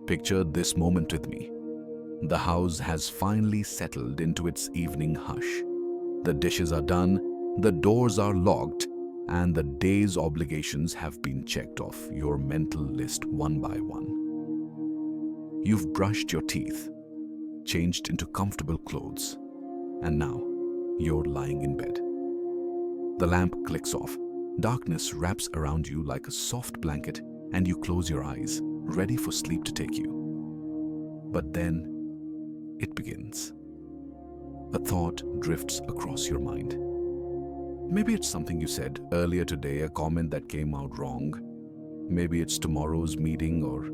Picture this moment with me. The house has finally settled into its evening hush. The dishes are done, the doors are locked, and the day's obligations have been checked off your mental list one by one. You've brushed your teeth, changed into comfortable clothes, and now you're lying in bed. The lamp clicks off, darkness wraps around you like a soft blanket, and you close your eyes, ready for sleep to take you. But then it begins. A thought drifts across your mind. Maybe it's something you said earlier today, a comment that came out wrong. Maybe it's tomorrow's meeting or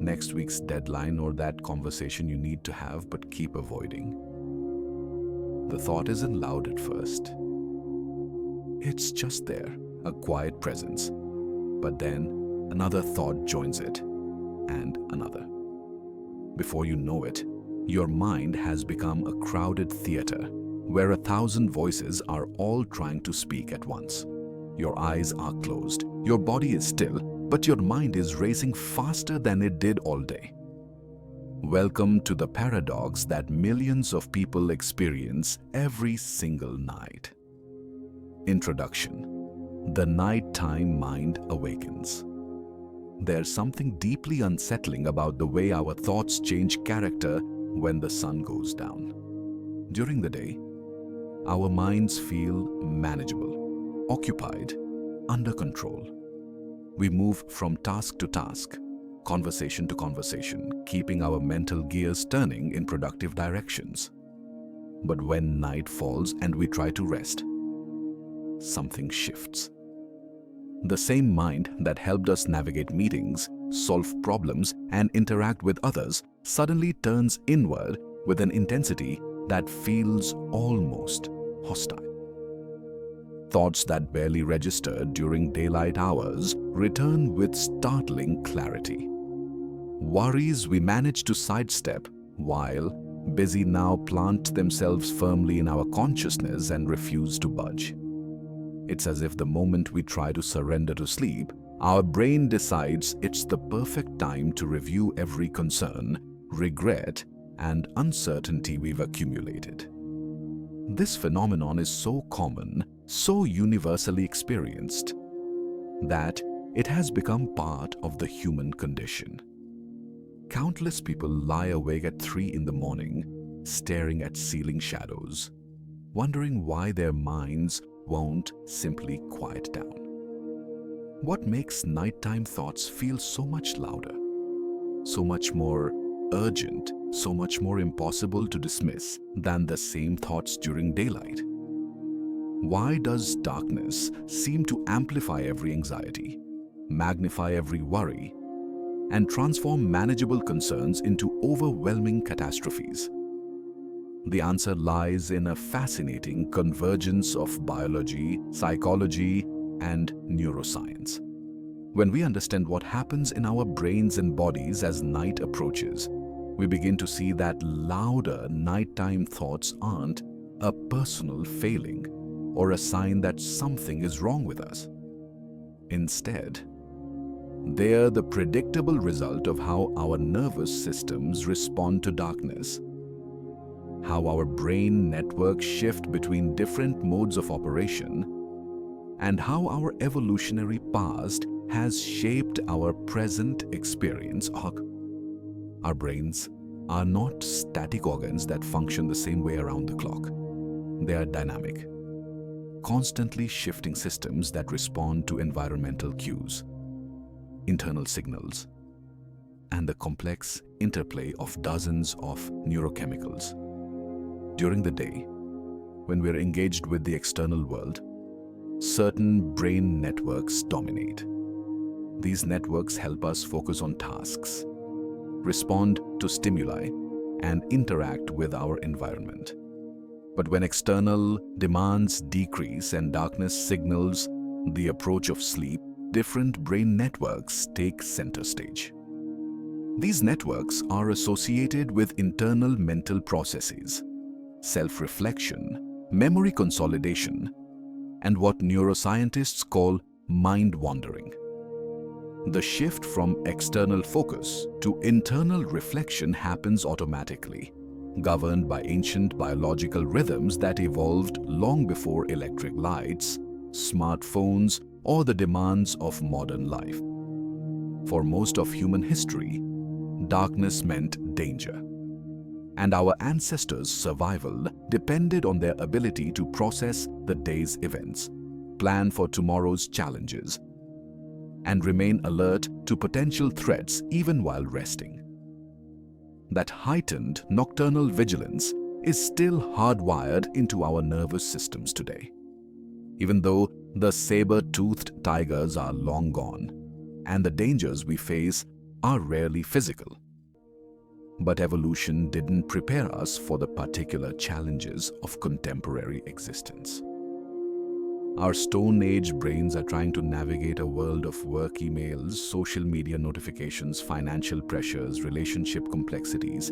next week's deadline or that conversation you need to have but keep avoiding. The thought isn't loud at first. It's just there, a quiet presence. But then another thought joins it, and another. Before you know it, your mind has become a crowded theater where 1,000 voices are all trying to speak at once. Your eyes are closed, your body is still, but your mind is racing faster than it did all day. Welcome to the paradox that millions of people experience every single night. Introduction. The nighttime mind awakens. There's something deeply unsettling about the way our thoughts change character when the sun goes down. During the day, our minds feel manageable, occupied, under control. We move from task to task, conversation to conversation, keeping our mental gears turning in productive directions. But when night falls and we try to rest, something shifts. The same mind that helped us navigate meetings, solve problems, and interact with others suddenly turns inward with an intensity that feels almost hostile. Thoughts that barely registered during daylight hours return with startling clarity. Worries we manage to sidestep while busy now plant themselves firmly in our consciousness and refuse to budge. It's as if the moment we try to surrender to sleep, our brain decides it's the perfect time to review every concern, regret, and uncertainty we've accumulated. This phenomenon is so common, so universally experienced, that it has become part of the human condition. Countless people lie awake at 3 in the morning, staring at ceiling shadows, wondering why their minds won't simply quiet down. What makes nighttime thoughts feel so much louder, so much more urgent, so much more impossible to dismiss than the same thoughts during daylight? Why does darkness seem to amplify every anxiety, magnify every worry, and transform manageable concerns into overwhelming catastrophes? The answer lies in a fascinating convergence of biology, psychology, and neuroscience. When we understand what happens in our brains and bodies as night approaches, we begin to see that louder nighttime thoughts aren't a personal failing or a sign that something is wrong with us. Instead, they're the predictable result of how our nervous systems respond to darkness, how our brain networks shift between different modes of operation, and how our evolutionary past has shaped our present experience. Our brains are not static organs that function the same way around the clock. They are dynamic, constantly shifting systems that respond to environmental cues, internal signals, and the complex interplay of dozens of neurochemicals. During the day, when we're engaged with the external world, certain brain networks dominate. These networks help us focus on tasks, respond to stimuli, and interact with our environment. But when external demands decrease and darkness signals the approach of sleep, different brain networks take center stage. These networks are associated with internal mental processes, self-reflection, memory consolidation, and what neuroscientists call mind wandering. The shift from external focus to internal reflection happens automatically, governed by ancient biological rhythms that evolved long before electric lights, smartphones, or the demands of modern life. For most of human history, darkness meant danger, and our ancestors' survival depended on their ability to process the day's events, plan for tomorrow's challenges, and remain alert to potential threats even while resting. That heightened nocturnal vigilance is still hardwired into our nervous systems today. Even though the saber-toothed tigers are long gone, and the dangers we face are rarely physical. But evolution didn't prepare us for the particular challenges of contemporary existence. Our Stone Age brains are trying to navigate a world of work emails, social media notifications, financial pressures, relationship complexities,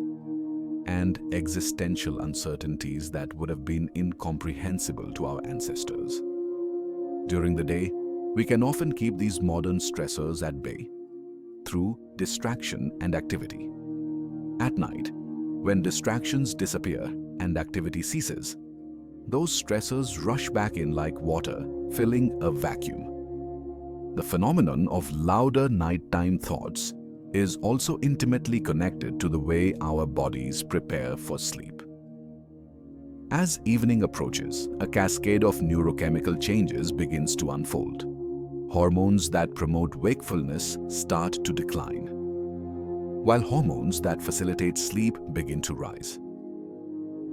and existential uncertainties that would have been incomprehensible to our ancestors. During the day, we can often keep these modern stressors at bay through distraction and activity. At night, when distractions disappear and activity ceases, those stressors rush back in like water, filling a vacuum. The phenomenon of louder nighttime thoughts is also intimately connected to the way our bodies prepare for sleep. As evening approaches, a cascade of neurochemical changes begins to unfold. Hormones that promote wakefulness start to decline, while hormones that facilitate sleep begin to rise.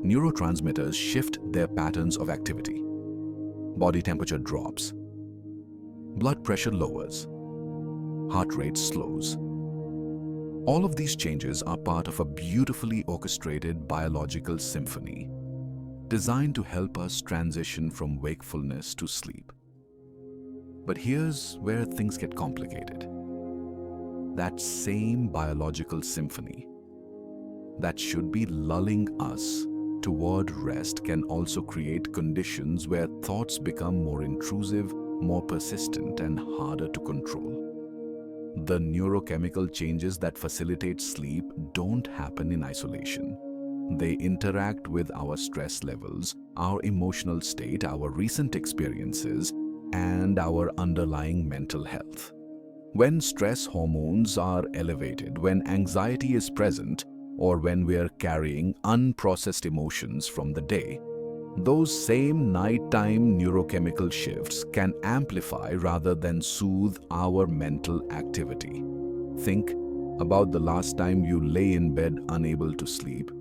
Neurotransmitters shift their patterns of activity. Body temperature drops. Blood pressure lowers. Heart rate slows. All of these changes are part of a beautifully orchestrated biological symphony designed to help us transition from wakefulness to sleep. But here's where things get complicated. That same biological symphony that should be lulling us toward rest can also create conditions where thoughts become more intrusive, more persistent, and harder to control. The neurochemical changes that facilitate sleep don't happen in isolation. They interact with our stress levels, our emotional state, our recent experiences, and our underlying mental health. When stress hormones are elevated, when anxiety is present, or when we are carrying unprocessed emotions from the day, those same nighttime neurochemical shifts can amplify rather than soothe our mental activity. Think about the last time you lay in bed unable to sleep,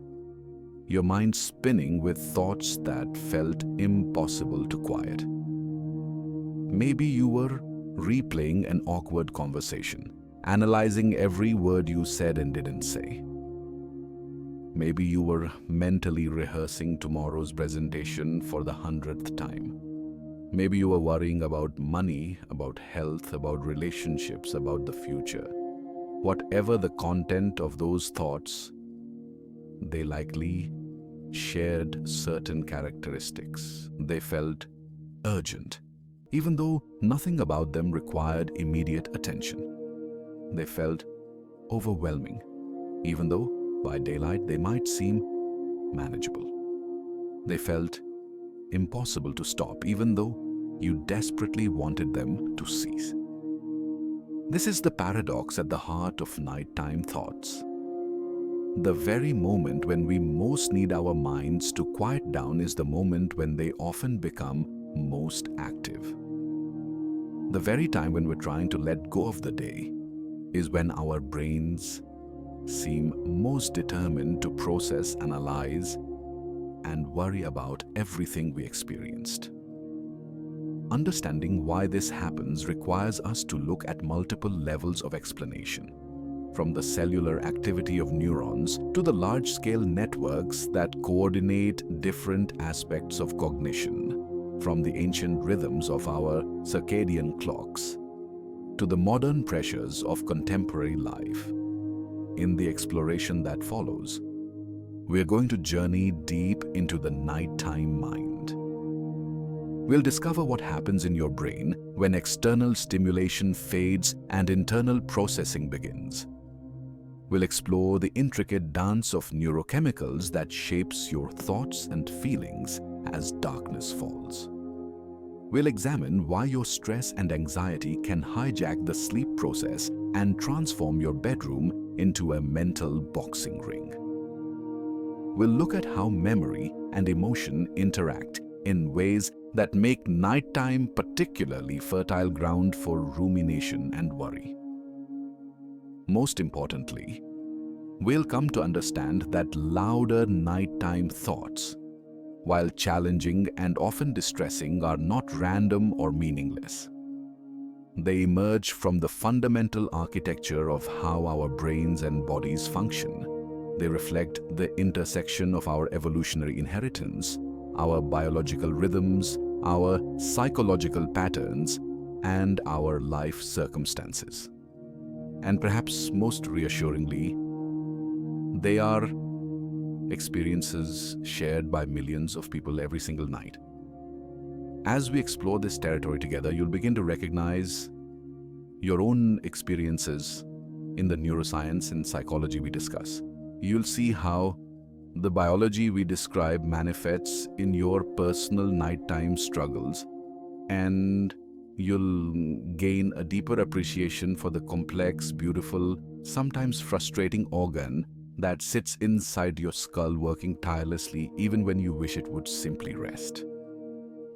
your mind spinning with thoughts that felt impossible to quiet. Maybe you were replaying an awkward conversation, analyzing every word you said and didn't say. Maybe you were mentally rehearsing tomorrow's presentation for the 100th time. Maybe you were worrying about money, about health, about relationships, about the future. Whatever the content of those thoughts, they likely shared certain characteristics. They felt urgent, even though nothing about them required immediate attention. They felt overwhelming, even though by daylight they might seem manageable. They felt impossible to stop, even though you desperately wanted them to cease. This is the paradox at the heart of nighttime thoughts. The very moment when we most need our minds to quiet down is the moment when they often become most active. The very time when we're trying to let go of the day is when our brains seem most determined to process, analyze, and worry about everything we experienced. Understanding why this happens requires us to look at multiple levels of explanation, from the cellular activity of neurons to the large-scale networks that coordinate different aspects of cognition, from the ancient rhythms of our circadian clocks to the modern pressures of contemporary life. In the exploration that follows, we are going to journey deep into the nighttime mind. We'll discover what happens in your brain when external stimulation fades and internal processing begins. We'll explore the intricate dance of neurochemicals that shapes your thoughts and feelings as darkness falls. We'll examine why your stress and anxiety can hijack the sleep process and transform your bedroom into a mental boxing ring. We'll look at how memory and emotion interact in ways that make nighttime particularly fertile ground for rumination and worry. Most importantly, we'll come to understand that louder nighttime thoughts, while challenging and often distressing, are not random or meaningless. They emerge from the fundamental architecture of how our brains and bodies function. They reflect the intersection of our evolutionary inheritance, our biological rhythms, our psychological patterns, and our life circumstances. And perhaps most reassuringly, they are experiences shared by millions of people every single night. As we explore this territory together, you'll begin to recognize your own experiences in the neuroscience and psychology we discuss. You'll see how the biology we describe manifests in your personal nighttime struggles, and you'll gain a deeper appreciation for the complex, beautiful, sometimes frustrating organ that sits inside your skull, working tirelessly even when you wish it would simply rest.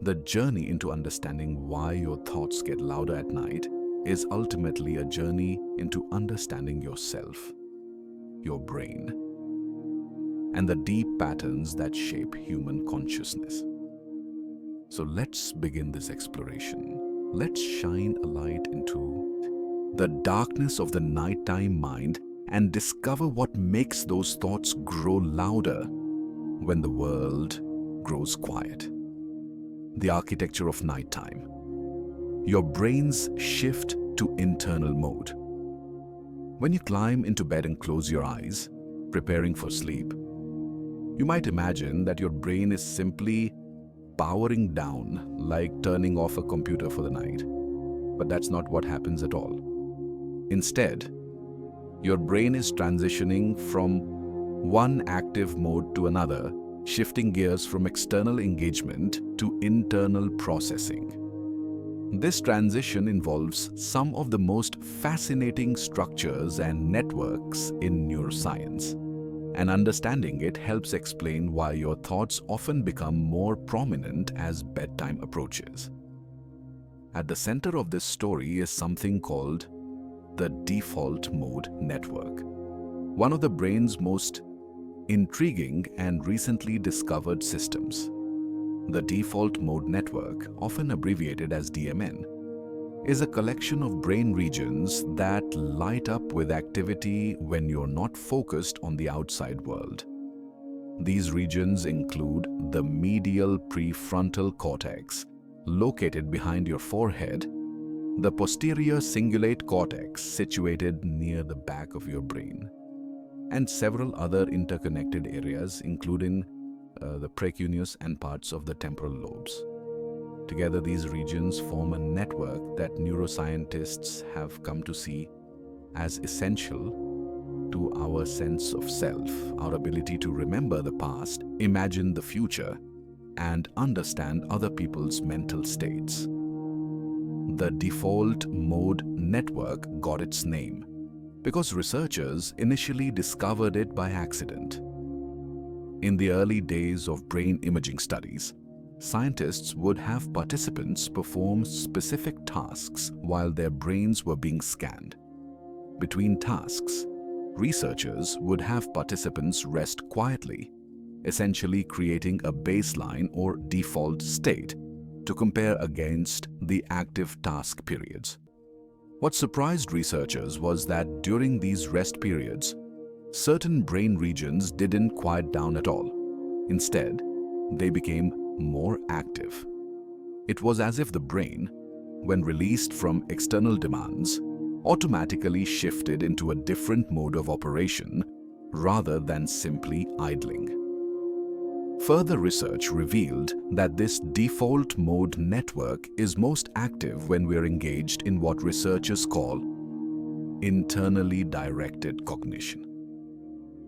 The journey into understanding why your thoughts get louder at night is ultimately a journey into understanding yourself, your brain, and the deep patterns that shape human consciousness. So let's begin this exploration. Let's shine a light into the darkness of the nighttime mind and discover what makes those thoughts grow louder when the world grows quiet. The architecture of nighttime. Your brain's shift to internal mode. When you climb into bed and close your eyes, preparing for sleep, you might imagine that your brain is simply powering down, like turning off a computer for the night. But that's not what happens at all. Instead, your brain is transitioning from one active mode to another, shifting gears from external engagement to internal processing. This transition involves some of the most fascinating structures and networks in neuroscience. And understanding it helps explain why your thoughts often become more prominent as bedtime approaches. At the center of this story is something called the default mode network, one of the brain's most intriguing and recently discovered systems. The default mode network, often abbreviated as DMN, is a collection of brain regions that light up with activity when you're not focused on the outside world. These regions include the medial prefrontal cortex, located behind your forehead, the posterior cingulate cortex, situated near the back of your brain, and several other interconnected areas, including the precuneus and parts of the temporal lobes. Together, these regions form a network that neuroscientists have come to see as essential to our sense of self, our ability to remember the past, imagine the future, and understand other people's mental states. The default mode network got its name because researchers initially discovered it by accident. In the early days of brain imaging studies, scientists would have participants perform specific tasks while their brains were being scanned. Between tasks, researchers would have participants rest quietly, essentially creating a baseline or default state to compare against the active task periods. What surprised researchers was that during these rest periods, certain brain regions didn't quiet down at all. Instead, they became more active. It was as if the brain, when released from external demands, automatically shifted into a different mode of operation rather than simply idling. Further research revealed that this default mode network is most active when we are engaged in what researchers call internally directed cognition.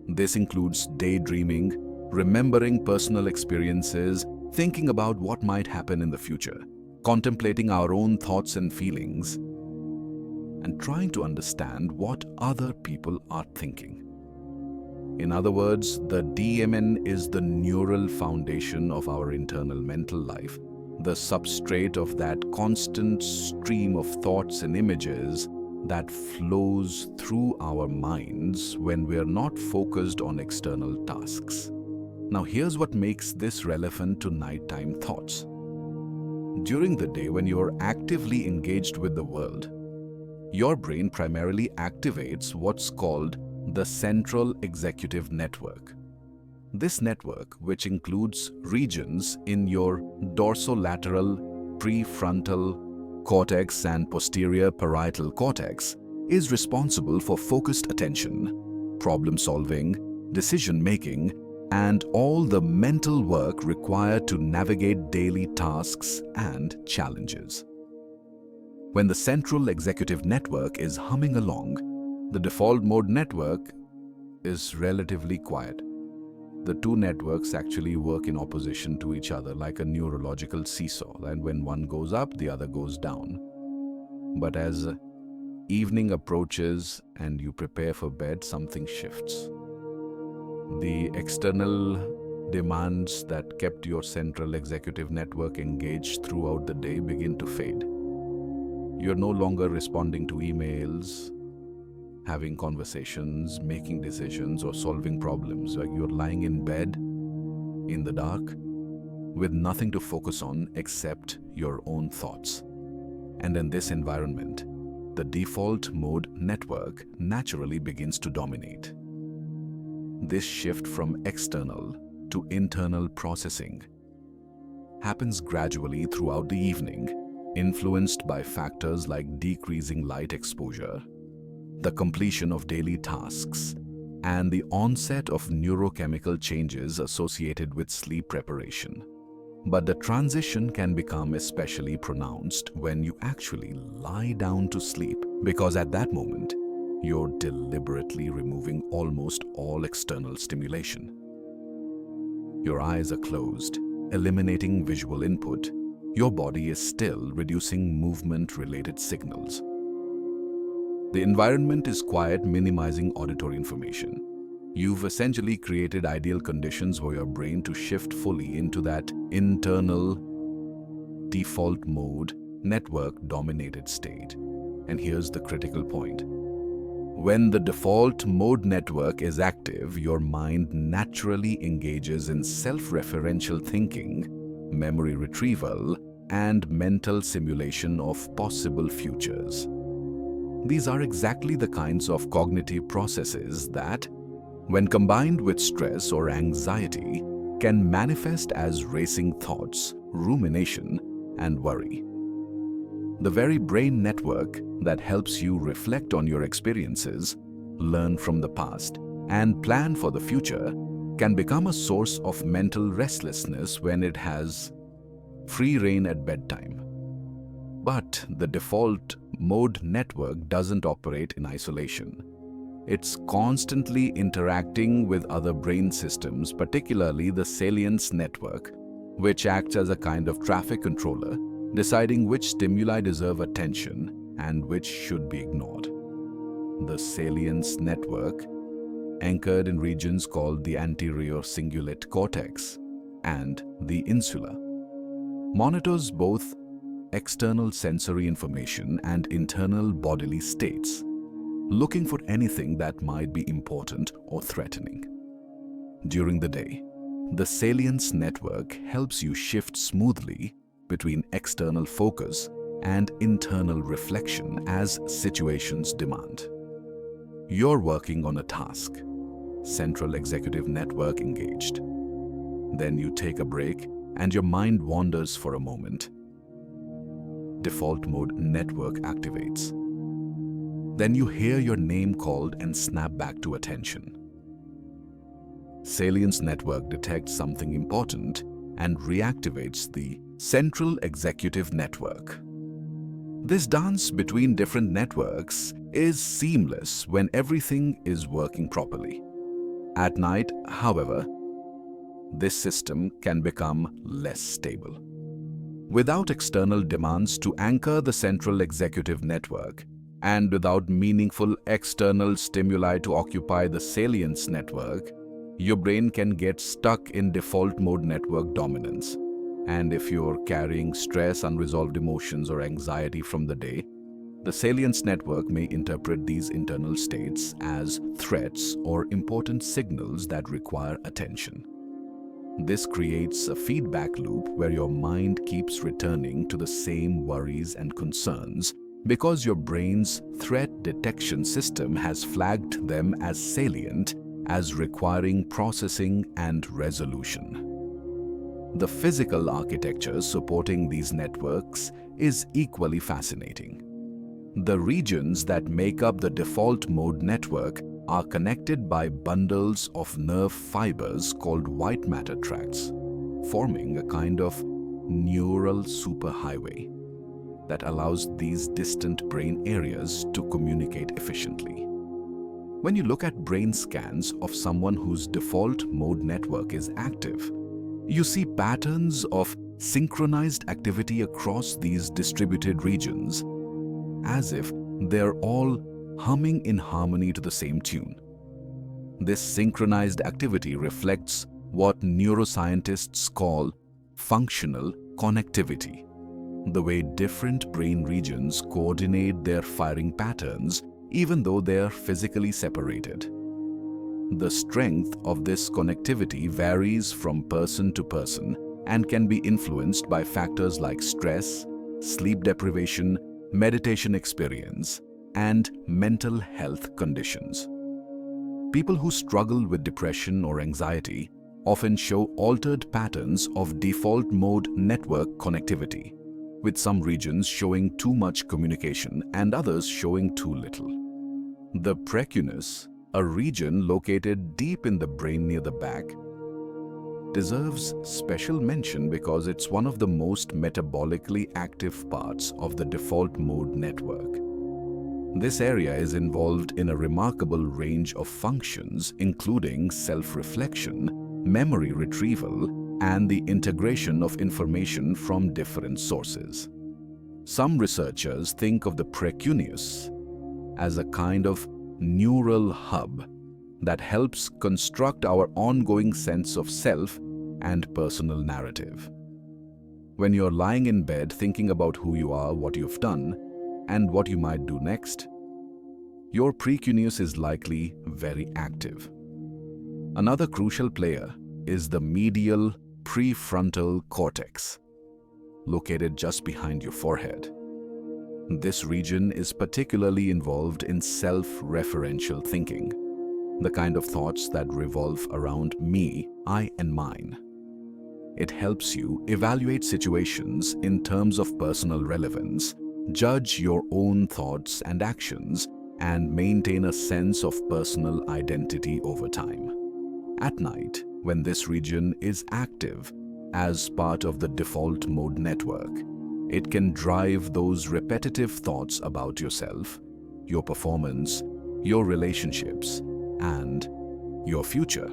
This includes daydreaming, remembering personal experiences, thinking about what might happen in the future, contemplating our own thoughts and feelings, and trying to understand what other people are thinking. In other words, the DMN is the neural foundation of our internal mental life, the substrate of that constant stream of thoughts and images that flows through our minds when we're not focused on external tasks. Now, here's what makes this relevant to nighttime thoughts. During the day, when you're actively engaged with the world, your brain primarily activates what's called the central executive network. This network, which includes regions in your dorsolateral, prefrontal cortex and posterior parietal cortex, is responsible for focused attention, problem-solving, decision-making, and all the mental work required to navigate daily tasks and challenges. When the central executive network is humming along, the default mode network is relatively quiet. The two networks actually work in opposition to each other like a neurological seesaw, and when one goes up, the other goes down. But as evening approaches and you prepare for bed, something shifts. The external demands that kept your central executive network engaged throughout the day begin to fade. You're no longer responding to emails, having conversations, making decisions, or solving problems. Like you're lying in bed in the dark with nothing to focus on except your own thoughts. And in this environment, the default mode network naturally begins to dominate. This shift from external to internal processing happens gradually throughout the evening, influenced by factors like decreasing light exposure, the completion of daily tasks, and the onset of neurochemical changes associated with sleep preparation. But the transition can become especially pronounced when you actually lie down to sleep, because at that moment, you're deliberately removing almost all external stimulation. Your eyes are closed, eliminating visual input. Your body is still reducing movement-related signals. The environment is quiet, minimizing auditory information. You've essentially created ideal conditions for your brain to shift fully into that internal default mode, network-dominated state. And here's the critical point. When the default mode network is active, your mind naturally engages in self-referential thinking, memory retrieval, and mental simulation of possible futures. These are exactly the kinds of cognitive processes that, when combined with stress or anxiety, can manifest as racing thoughts, rumination, and worry. The very brain network that helps you reflect on your experiences, learn from the past, and plan for the future can become a source of mental restlessness when it has free rein at bedtime. But the default mode network doesn't operate in isolation. It's constantly interacting with other brain systems, particularly the salience network, which acts as a kind of traffic controller, deciding which stimuli deserve attention and which should be ignored. The salience network, anchored in regions called the anterior cingulate cortex and the insula, monitors both external sensory information and internal bodily states, looking for anything that might be important or threatening. During the day, the salience network helps you shift smoothly between external focus and internal reflection as situations demand. You're working on a task, central executive network engaged. Then you take a break and your mind wanders for a moment. Default mode network activates. Then you hear your name called and snap back to attention. salience network detects something important and reactivates the central executive network. This dance between different networks is seamless when everything is working properly. At night, however, this system can become less stable. Without external demands to anchor the central executive network, and without meaningful external stimuli to occupy the salience network, your brain can get stuck in default mode network dominance. And if you're carrying stress, unresolved emotions, or anxiety from the day, the salience network may interpret these internal states as threats or important signals that require attention. This creates a feedback loop where your mind keeps returning to the same worries and concerns because your brain's threat detection system has flagged them as salient, as requiring processing and resolution. The physical architecture supporting these networks is equally fascinating. The regions that make up the default mode network are connected by bundles of nerve fibers called white matter tracts, forming a kind of neural superhighway that allows these distant brain areas to communicate efficiently. When you look at brain scans of someone whose default mode network is active, you see patterns of synchronized activity across these distributed regions, as if they're all humming in harmony to the same tune. This synchronized activity reflects what neuroscientists call functional connectivity, the way different brain regions coordinate their firing patterns even though they are physically separated. The strength of this connectivity varies from person to person and can be influenced by factors like stress, sleep deprivation, meditation experience, and mental health conditions. People who struggle with depression or anxiety often show altered patterns of default mode network connectivity, with some regions showing too much communication and others showing too little. The precuneus, a region located deep in the brain near the back, deserves special mention because it's one of the most metabolically active parts of the default mode network. This area is involved in a remarkable range of functions, including self-reflection, memory retrieval, and the integration of information from different sources. Some researchers think of the precuneus as a kind of neural hub that helps construct our ongoing sense of self and personal narrative. When you're lying in bed thinking about who you are, what you've done, and what you might do next, your precuneus is likely very active. Another crucial player is the medial prefrontal cortex, located just behind your forehead. This region is particularly involved in self-referential thinking, the kind of thoughts that revolve around me, I, and mine. It helps you evaluate situations in terms of personal relevance, judge your own thoughts and actions, and maintain a sense of personal identity over time. At night, when this region is active as part of the default mode network, it can drive those repetitive thoughts about yourself, your performance, your relationships, and your future.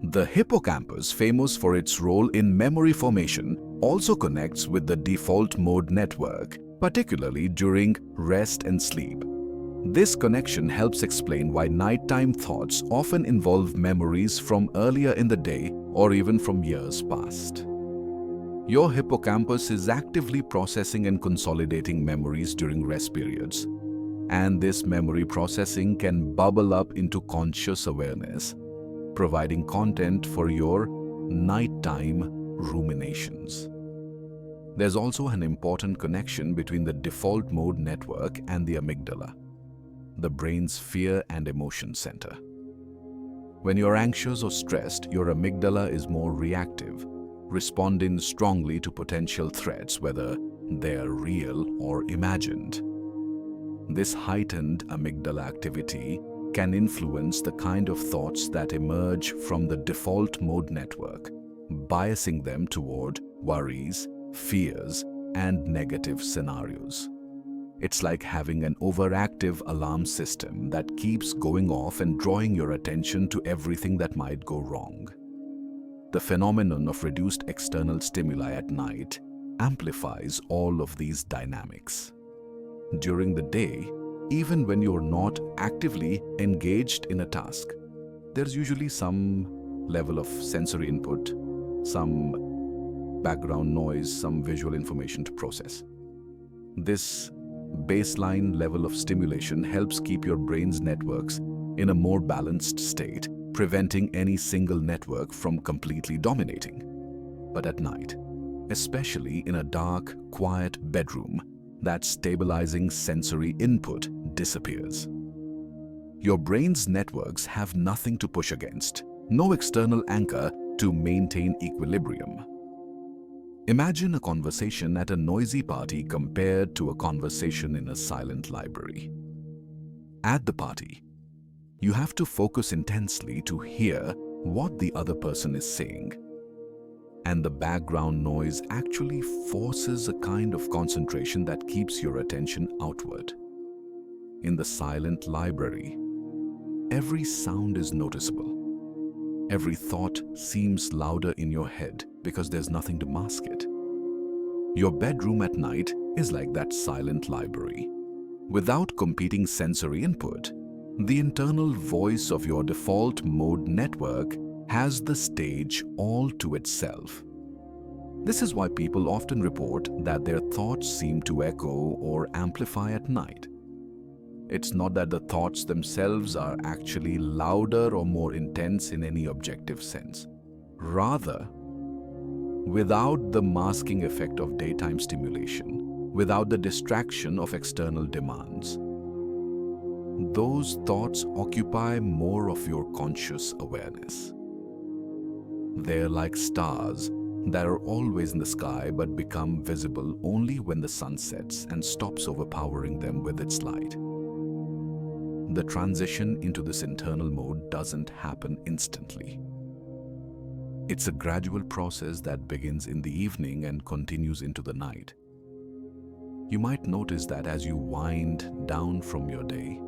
The hippocampus, famous for its role in memory formation, also connects with the default mode network, particularly during rest and sleep. This connection helps explain why nighttime thoughts often involve memories from earlier in the day or even from years past. Your hippocampus is actively processing and consolidating memories during rest periods, and this memory processing can bubble up into conscious awareness, providing content for your nighttime ruminations. There's also an important connection between the default mode network and the amygdala, the brain's fear and emotion center. When you're anxious or stressed, your amygdala is more reactive, responding strongly to potential threats, whether they're real or imagined. This heightened amygdala activity can influence the kind of thoughts that emerge from the default mode network, biasing them toward worries, fears, and negative scenarios. It's like having an overactive alarm system that keeps going off and drawing your attention to everything that might go wrong. The phenomenon of reduced external stimuli at night amplifies all of these dynamics. During the day, even when you're not actively engaged in a task, there's usually some level of sensory input, some background noise, some visual information to process. This baseline level of stimulation helps keep your brain's networks in a more balanced state, preventing any single network from completely dominating. But at night, especially in a dark, quiet bedroom, that stabilizing sensory input disappears. Your brain's networks have nothing to push against, no external anchor to maintain equilibrium. Imagine a conversation at a noisy party compared to a conversation in a silent library. At the party, you have to focus intensely to hear what the other person is saying. And the background noise actually forces a kind of concentration that keeps your attention outward. In the silent library, every sound is noticeable. Every thought seems louder in your head because there's nothing to mask it. Your bedroom at night is like that silent library. Without competing sensory input, the internal voice of your default mode network has the stage all to itself. This is why people often report that their thoughts seem to echo or amplify at night. It's not that the thoughts themselves are actually louder or more intense in any objective sense. Rather, without the masking effect of daytime stimulation, without the distraction of external demands, those thoughts occupy more of your conscious awareness. They're like stars that are always in the sky but become visible only when the sun sets and stops overpowering them with its light. The transition into this internal mode doesn't happen instantly. It's a gradual process that begins in the evening and continues into the night. You might notice that as you wind down from your day,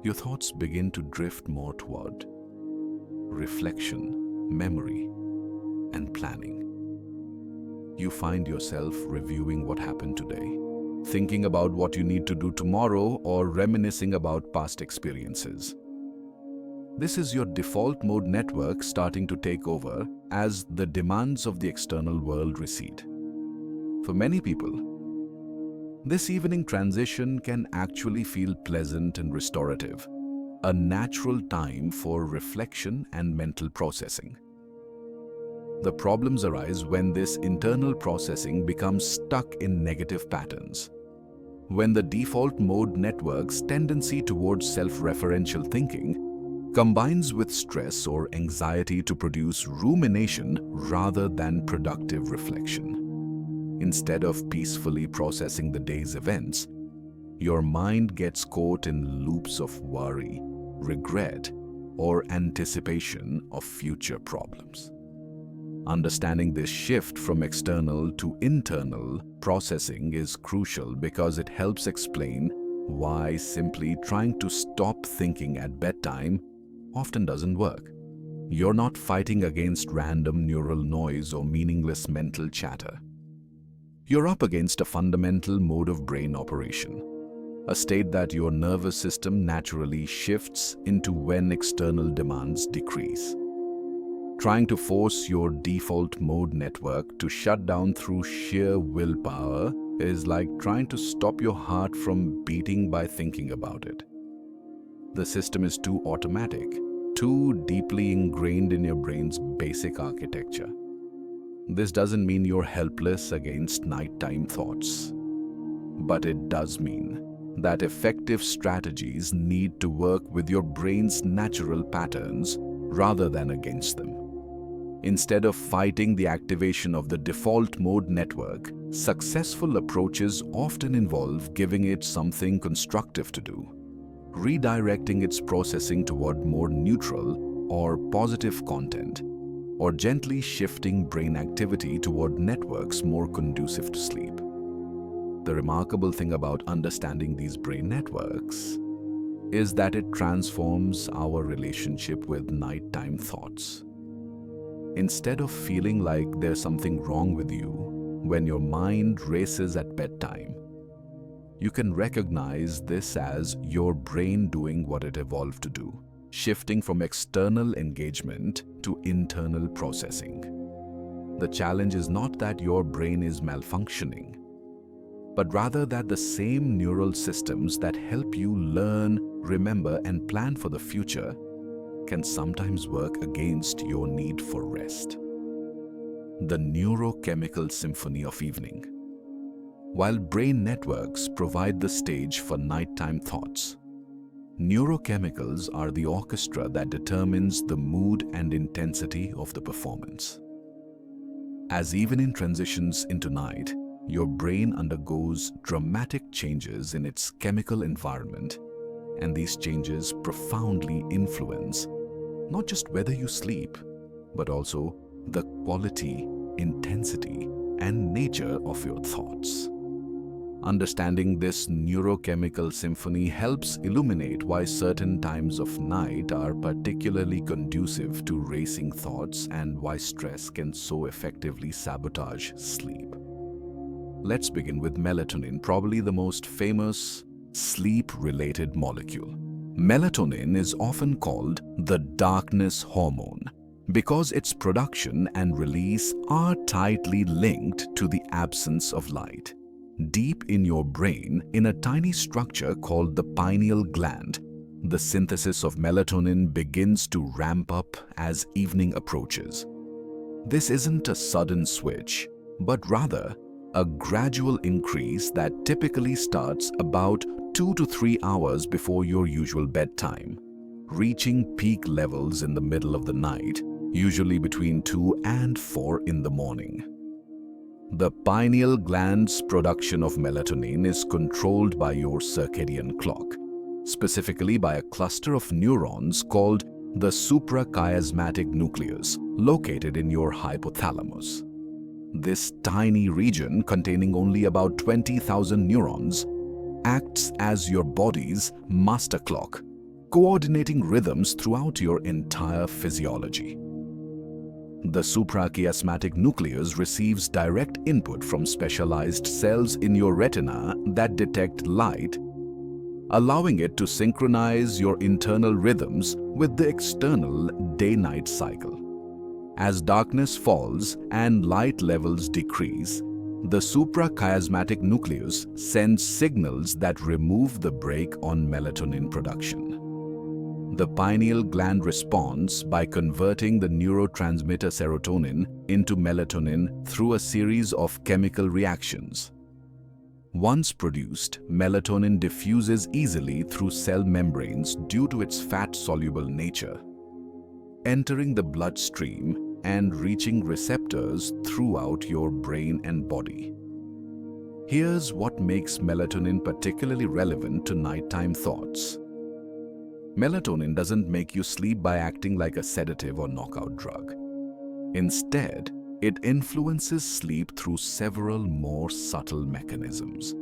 your thoughts begin to drift more toward reflection, memory, and planning. You find yourself reviewing what happened today, thinking about what you need to do tomorrow, or reminiscing about past experiences. This is your default mode network starting to take over as the demands of the external world recede. For many people, this evening transition can actually feel pleasant and restorative, a natural time for reflection and mental processing. The problems arise when this internal processing becomes stuck in negative patterns. When the default mode network's tendency towards self-referential thinking combines with stress or anxiety to produce rumination rather than productive reflection. Instead of peacefully processing the day's events, your mind gets caught in loops of worry, regret, or anticipation of future problems. Understanding this shift from external to internal processing is crucial because it helps explain why simply trying to stop thinking at bedtime often doesn't work. You're not fighting against random neural noise or meaningless mental chatter. You're up against a fundamental mode of brain operation, a state that your nervous system naturally shifts into when external demands decrease. Trying to force your default mode network to shut down through sheer willpower is like trying to stop your heart from beating by thinking about it. The system is too automatic, too deeply ingrained in your brain's basic architecture. This doesn't mean you're helpless against nighttime thoughts, but it does mean that effective strategies need to work with your brain's natural patterns rather than against them. Instead of fighting the activation of the default mode network, successful approaches often involve giving it something constructive to do. redirecting its processing toward more neutral or positive content, or gently shifting brain activity toward networks more conducive to sleep. The remarkable thing about understanding these brain networks is that it transforms our relationship with nighttime thoughts. Instead of feeling like there's something wrong with you when your mind races at bedtime, you can recognize this as your brain doing what it evolved to do, shifting from external engagement to internal processing. The challenge is not that your brain is malfunctioning, but rather that the same neural systems that help you learn, remember, and plan for the future can sometimes work against your need for rest. The neurochemical symphony of evening. While brain networks provide the stage for nighttime thoughts, neurochemicals are the orchestra that determines the mood and intensity of the performance. As evening transitions into night, your brain undergoes dramatic changes in its chemical environment, and these changes profoundly influence not just whether you sleep, but also the quality, intensity, and nature of your thoughts. Understanding this neurochemical symphony helps illuminate why certain times of night are particularly conducive to racing thoughts and why stress can so effectively sabotage sleep. Let's begin with melatonin, probably the most famous sleep-related molecule. Melatonin is often called the darkness hormone because its production and release are tightly linked to the absence of light. Deep in your brain, in a tiny structure called the pineal gland, the synthesis of melatonin begins to ramp up as evening approaches. This isn't a sudden switch, but rather a gradual increase that typically starts about 2 to 3 hours before your usual bedtime, reaching peak levels in the middle of the night, usually between 2 and 4 in the morning. The pineal gland's production of melatonin is controlled by your circadian clock, specifically by a cluster of neurons called the suprachiasmatic nucleus, located in your hypothalamus. This tiny region, containing only about 20,000 neurons, acts as your body's master clock, coordinating rhythms throughout your entire physiology. The suprachiasmatic nucleus receives direct input from specialized cells in your retina that detect light, allowing it to synchronize your internal rhythms with the external day-night cycle. As darkness falls and light levels decrease, the suprachiasmatic nucleus sends signals that remove the brake on melatonin production. The pineal gland responds by converting the neurotransmitter serotonin into melatonin through a series of chemical reactions. Once produced, melatonin diffuses easily through cell membranes due to its fat-soluble nature, entering the bloodstream and reaching receptors throughout your brain and body. Here's what makes melatonin particularly relevant to nighttime thoughts. Melatonin doesn't make you sleep by acting like a sedative or knockout drug. Instead, it influences sleep through several more subtle mechanisms.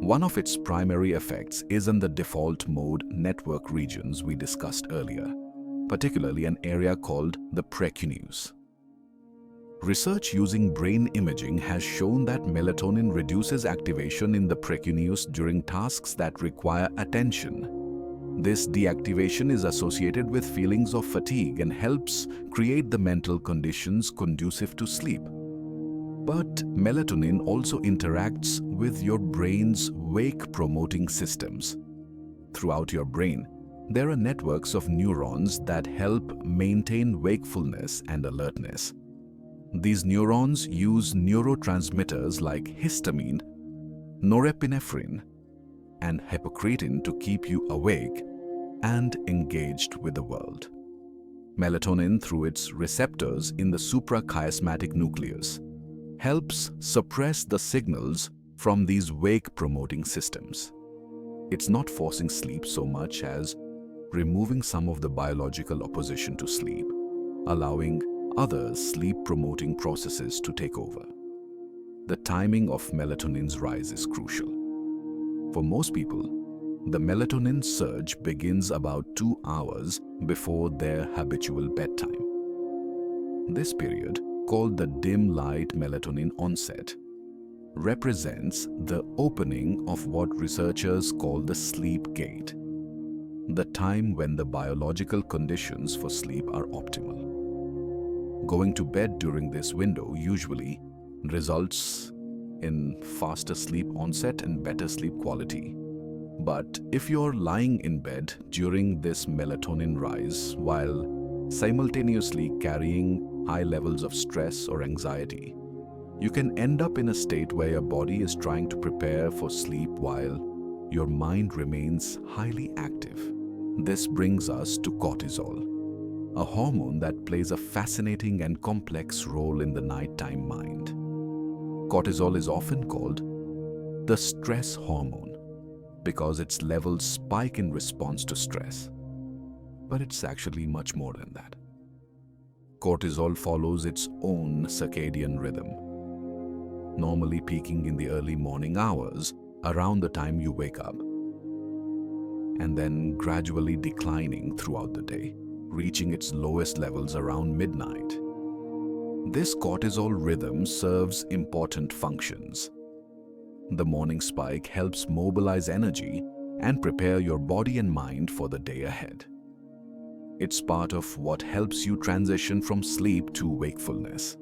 One of its primary effects is in the default mode network regions we discussed earlier, particularly an area called the precuneus. Research using brain imaging has shown that melatonin reduces activation in the precuneus during tasks that require attention. This deactivation is associated with feelings of fatigue and helps create the mental conditions conducive to sleep. But melatonin also interacts with your brain's wake-promoting systems. Throughout your brain, there are networks of neurons that help maintain wakefulness and alertness. These neurons use neurotransmitters like histamine, norepinephrine, and hypocretin to keep you awake and engaged with the world. Melatonin, through its receptors in the suprachiasmatic nucleus, helps suppress the signals from these wake-promoting systems. It's not forcing sleep so much as removing some of the biological opposition to sleep, allowing other sleep-promoting processes to take over. The timing of melatonin's rise is crucial. For most people, the melatonin surge begins about 2 hours before their habitual bedtime. This period, called the dim light melatonin onset, represents the opening of what researchers call the sleep gate, the time when the biological conditions for sleep are optimal. Going to bed during this window usually results in faster sleep onset and better sleep quality. But if you're lying in bed during this melatonin rise while simultaneously carrying high levels of stress or anxiety, you can end up in a state where your body is trying to prepare for sleep while your mind remains highly active. This brings us to cortisol, a hormone that plays a fascinating and complex role in the nighttime mind. Cortisol is often called the stress hormone because its levels spike in response to stress. But it's actually much more than that. Cortisol follows its own circadian rhythm, normally peaking in the early morning hours around the time you wake up, and then gradually declining throughout the day, reaching its lowest levels around midnight. This cortisol rhythm serves important functions. The morning spike helps mobilize energy and prepare your body and mind for the day ahead. It's part of what helps you transition from sleep to wakefulness.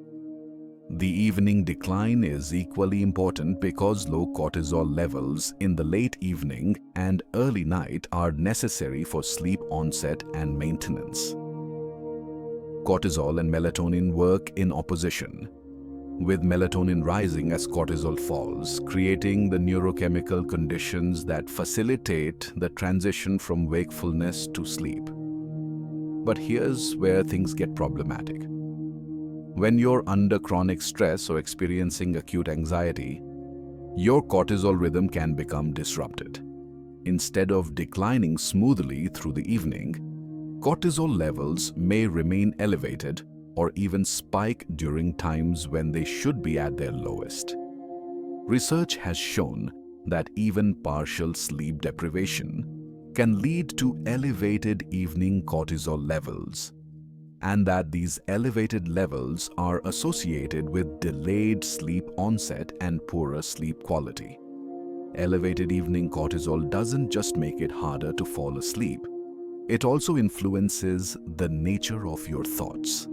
The evening decline is equally important because low cortisol levels in the late evening and early night are necessary for sleep onset and maintenance. Cortisol and melatonin work in opposition, with melatonin rising as cortisol falls, creating the neurochemical conditions that facilitate the transition from wakefulness to sleep. But here's where things get problematic. When you're under chronic stress or experiencing acute anxiety, your cortisol rhythm can become disrupted. Instead of declining smoothly through the evening, cortisol levels may remain elevated or even spike during times when they should be at their lowest. Research has shown that even partial sleep deprivation can lead to elevated evening cortisol levels, and that these elevated levels are associated with delayed sleep onset and poorer sleep quality. Elevated evening cortisol doesn't just make it harder to fall asleep, it also influences the nature of your thoughts.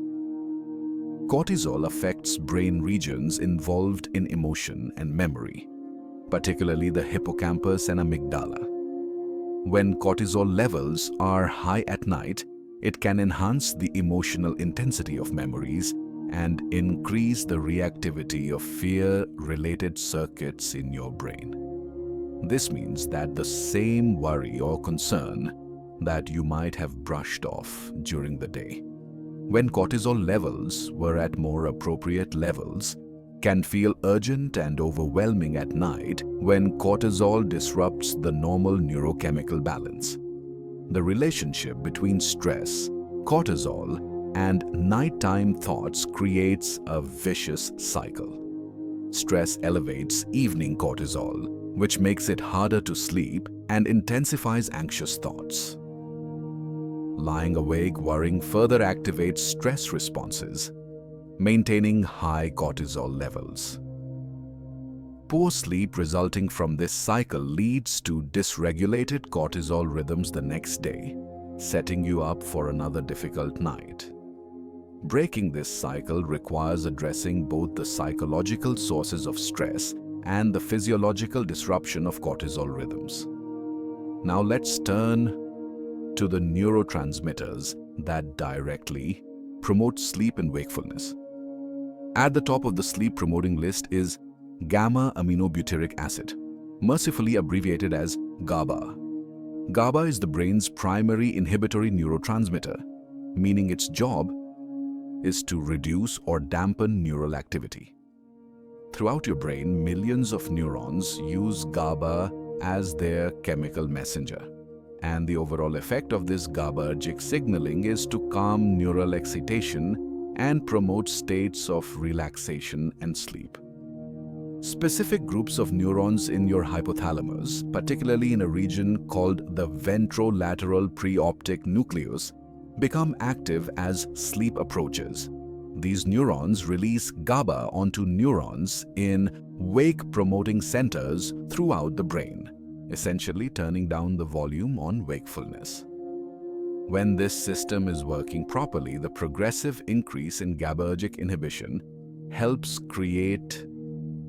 Cortisol affects brain regions involved in emotion and memory, particularly the hippocampus and amygdala. When cortisol levels are high at night, it can enhance the emotional intensity of memories and increase the reactivity of fear-related circuits in your brain. This means that the same worry or concern that you might have brushed off during the day, when cortisol levels were at more appropriate levels, can feel urgent and overwhelming at night when cortisol disrupts the normal neurochemical balance. The relationship between stress, cortisol, and nighttime thoughts creates a vicious cycle. Stress elevates evening cortisol, which makes it harder to sleep and intensifies anxious thoughts. Lying awake worrying further activates stress responses, maintaining high cortisol levels. Poor sleep resulting from this cycle leads to dysregulated cortisol rhythms the next day, setting you up for another difficult night. Breaking this cycle requires addressing both the psychological sources of stress and the physiological disruption of cortisol rhythms. Now let's turn to the neurotransmitters that directly promote sleep and wakefulness. At the top of the sleep-promoting list is gamma-aminobutyric acid, mercifully abbreviated as GABA. GABA is the brain's primary inhibitory neurotransmitter, meaning its job is to reduce or dampen neural activity. Throughout your brain, millions of neurons use GABA as their chemical messenger. And the overall effect of this GABAergic signaling is to calm neural excitation and promote states of relaxation and sleep. Specific groups of neurons in your hypothalamus, particularly in a region called the ventrolateral preoptic nucleus, become active as sleep approaches. These neurons release GABA onto neurons in wake-promoting centers throughout the brain, essentially turning down the volume on wakefulness. When this system is working properly, the progressive increase in GABAergic inhibition helps create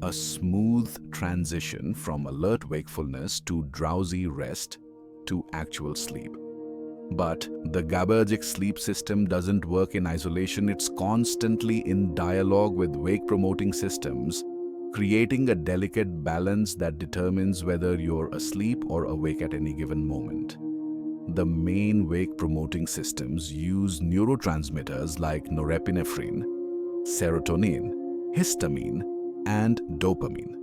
a smooth transition from alert wakefulness to drowsy rest to actual sleep. But the GABAergic sleep system doesn't work in isolation. It's constantly in dialogue with wake-promoting systems, creating a delicate balance that determines whether you're asleep or awake at any given moment. The main wake-promoting systems use neurotransmitters like norepinephrine, serotonin, histamine, and dopamine.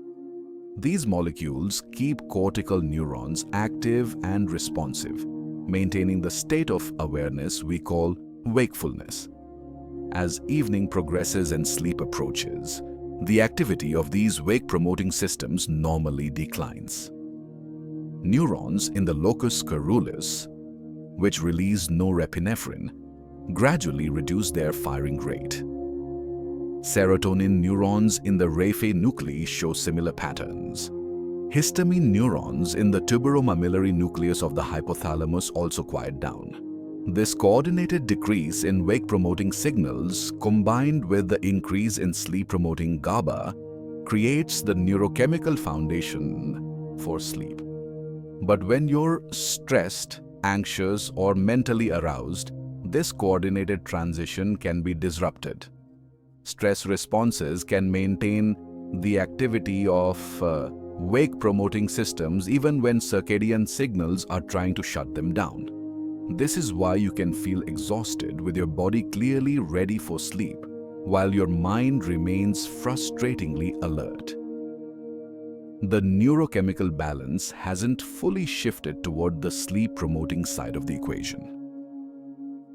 These molecules keep cortical neurons active and responsive, maintaining the state of awareness we call wakefulness. As evening progresses and sleep approaches, the activity of these wake-promoting systems normally declines. Neurons in the locus coeruleus, which release norepinephrine, gradually reduce their firing rate. Serotonin neurons in the raphe nuclei show similar patterns. Histamine neurons in the tuberomammillary nucleus of the hypothalamus also quiet down. This coordinated decrease in wake-promoting signals, combined with the increase in sleep-promoting GABA, creates the neurochemical foundation for sleep. But when you're stressed, anxious, or mentally aroused, this coordinated transition can be disrupted. Stress responses can maintain the activity of wake-promoting systems even when circadian signals are trying to shut them down. This is why you can feel exhausted with your body clearly ready for sleep, while your mind remains frustratingly alert. The neurochemical balance hasn't fully shifted toward the sleep-promoting side of the equation.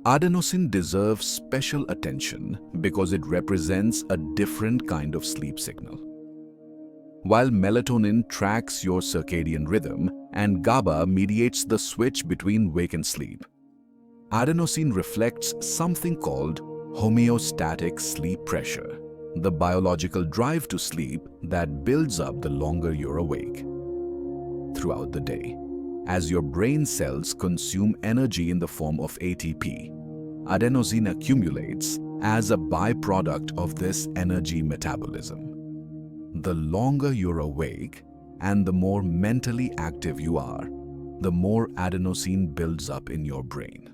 Adenosine deserves special attention because it represents a different kind of sleep signal. While melatonin tracks your circadian rhythm and GABA mediates the switch between wake and sleep, adenosine reflects something called homeostatic sleep pressure, the biological drive to sleep that builds up the longer you're awake. Throughout the day, as your brain cells consume energy in the form of ATP, adenosine accumulates as a byproduct of this energy metabolism. The longer you're awake and the more mentally active you are, the more adenosine builds up in your brain.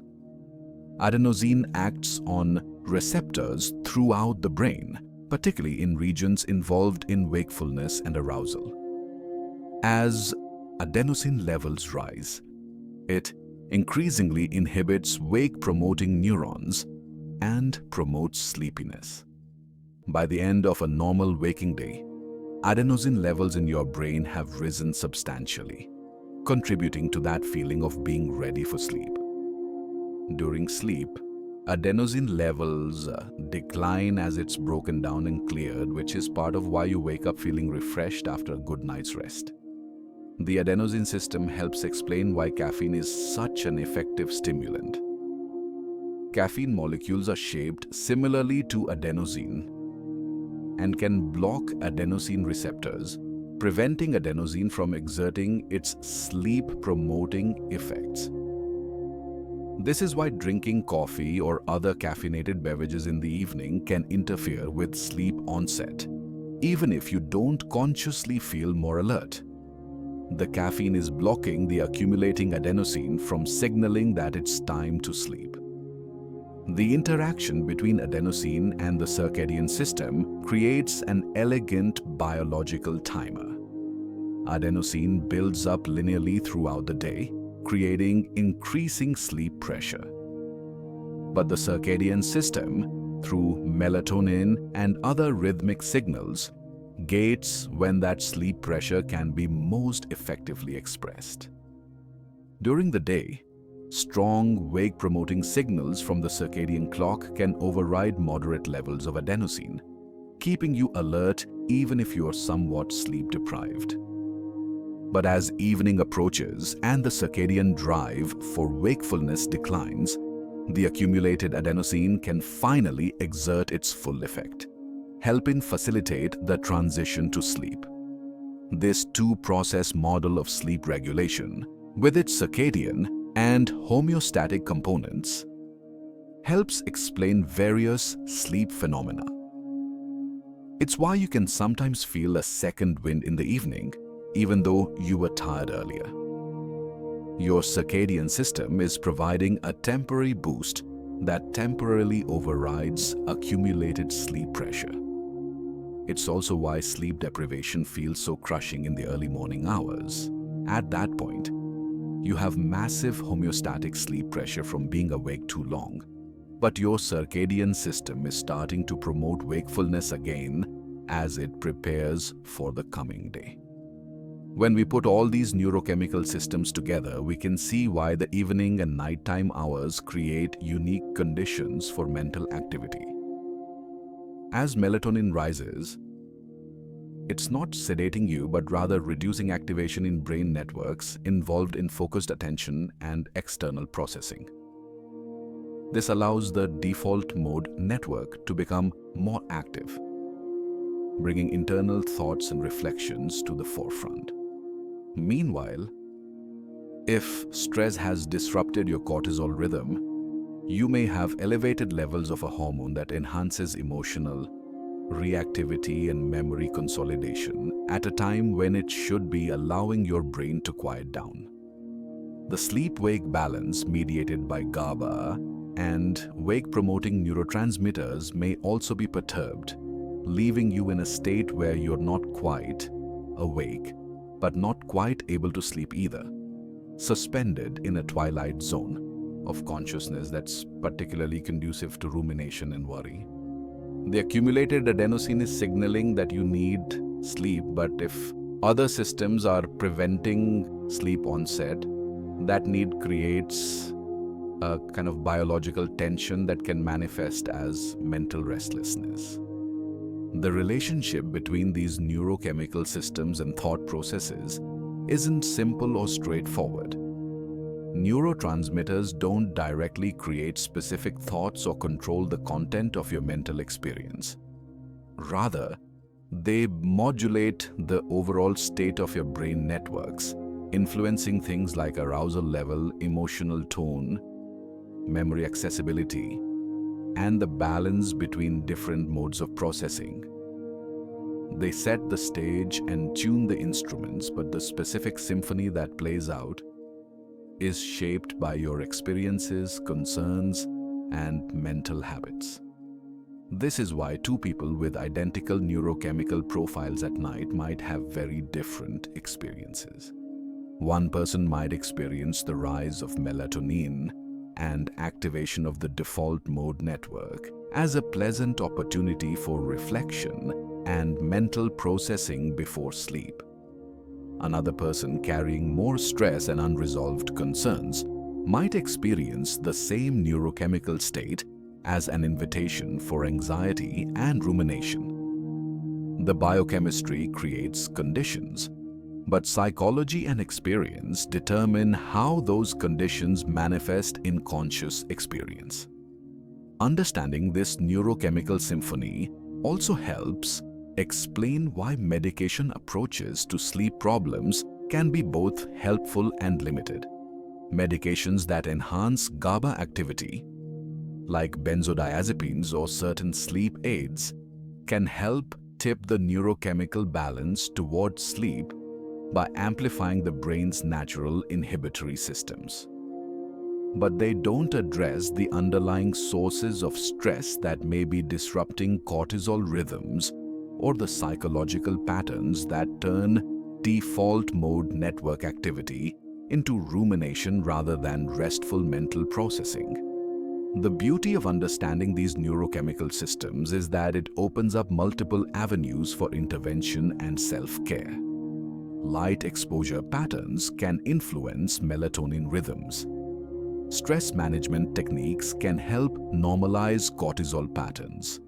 Adenosine acts on receptors throughout the brain, particularly in regions involved in wakefulness and arousal. As adenosine levels rise, it increasingly inhibits wake-promoting neurons and promotes sleepiness. By the end of a normal waking day, adenosine levels in your brain have risen substantially, contributing to that feeling of being ready for sleep. During sleep, adenosine levels decline as it's broken down and cleared, which is part of why you wake up feeling refreshed after a good night's rest. The adenosine system helps explain why caffeine is such an effective stimulant. Caffeine molecules are shaped similarly to adenosine and can block adenosine receptors, preventing adenosine from exerting its sleep-promoting effects. This is why drinking coffee or other caffeinated beverages in the evening can interfere with sleep onset, even if you don't consciously feel more alert. The caffeine is blocking the accumulating adenosine from signaling that it's time to sleep. The interaction between adenosine and the circadian system creates an elegant biological timer. Adenosine builds up linearly throughout the day, creating increasing sleep pressure. But the circadian system, through melatonin and other rhythmic signals, gates when that sleep pressure can be most effectively expressed. During the day, strong wake-promoting signals from the circadian clock can override moderate levels of adenosine, keeping you alert even if you are somewhat sleep-deprived. But as evening approaches and the circadian drive for wakefulness declines, the accumulated adenosine can finally exert its full effect, helping facilitate the transition to sleep. This two-process model of sleep regulation, with its circadian and homeostatic components, helps explain various sleep phenomena. It's why you can sometimes feel a second wind in the evening, even though you were tired earlier. Your circadian system is providing a temporary boost that temporarily overrides accumulated sleep pressure. It's also why sleep deprivation feels so crushing in the early morning hours. At that point, you have massive homeostatic sleep pressure from being awake too long, but your circadian system is starting to promote wakefulness again as it prepares for the coming day. When we put all these neurochemical systems together, we can see why the evening and nighttime hours create unique conditions for mental activity. As melatonin rises, it's not sedating you, but rather reducing activation in brain networks involved in focused attention and external processing. This allows the default mode network to become more active, bringing internal thoughts and reflections to the forefront. Meanwhile, if stress has disrupted your cortisol rhythm, you may have elevated levels of a hormone that enhances emotional reactivity and memory consolidation at a time when it should be allowing your brain to quiet down. The sleep-wake balance mediated by GABA and wake-promoting neurotransmitters may also be perturbed, leaving you in a state where you're not quite awake, but not quite able to sleep either, suspended in a twilight zone of consciousness that's particularly conducive to rumination and worry. The accumulated adenosine is signaling that you need sleep, but if other systems are preventing sleep onset, that need creates a kind of biological tension that can manifest as mental restlessness. The relationship between these neurochemical systems and thought processes isn't simple or straightforward. Neurotransmitters don't directly create specific thoughts or control the content of your mental experience. Rather, they modulate the overall state of your brain networks, influencing things like arousal level, emotional tone, memory accessibility, and the balance between different modes of processing. They set the stage and tune the instruments, but the specific symphony that plays out is shaped by your experiences, concerns, and mental habits. This is why two people with identical neurochemical profiles at night might have very different experiences. One person might experience the rise of melatonin and activation of the default mode network as a pleasant opportunity for reflection and mental processing before sleep. Another person carrying more stress and unresolved concerns might experience the same neurochemical state as an invitation for anxiety and rumination. The biochemistry creates conditions, but psychology and experience determine how those conditions manifest in conscious experience. Understanding this neurochemical symphony also helps explain why medication approaches to sleep problems can be both helpful and limited. Medications that enhance GABA activity, like benzodiazepines or certain sleep aids, can help tip the neurochemical balance towards sleep by amplifying the brain's natural inhibitory systems. But they don't address the underlying sources of stress that may be disrupting cortisol rhythms or the psychological patterns that turn default mode network activity into rumination rather than restful mental processing. The beauty of understanding these neurochemical systems is that it opens up multiple avenues for intervention and self-care. Light exposure patterns can influence melatonin rhythms. Stress management techniques can help normalize cortisol patterns.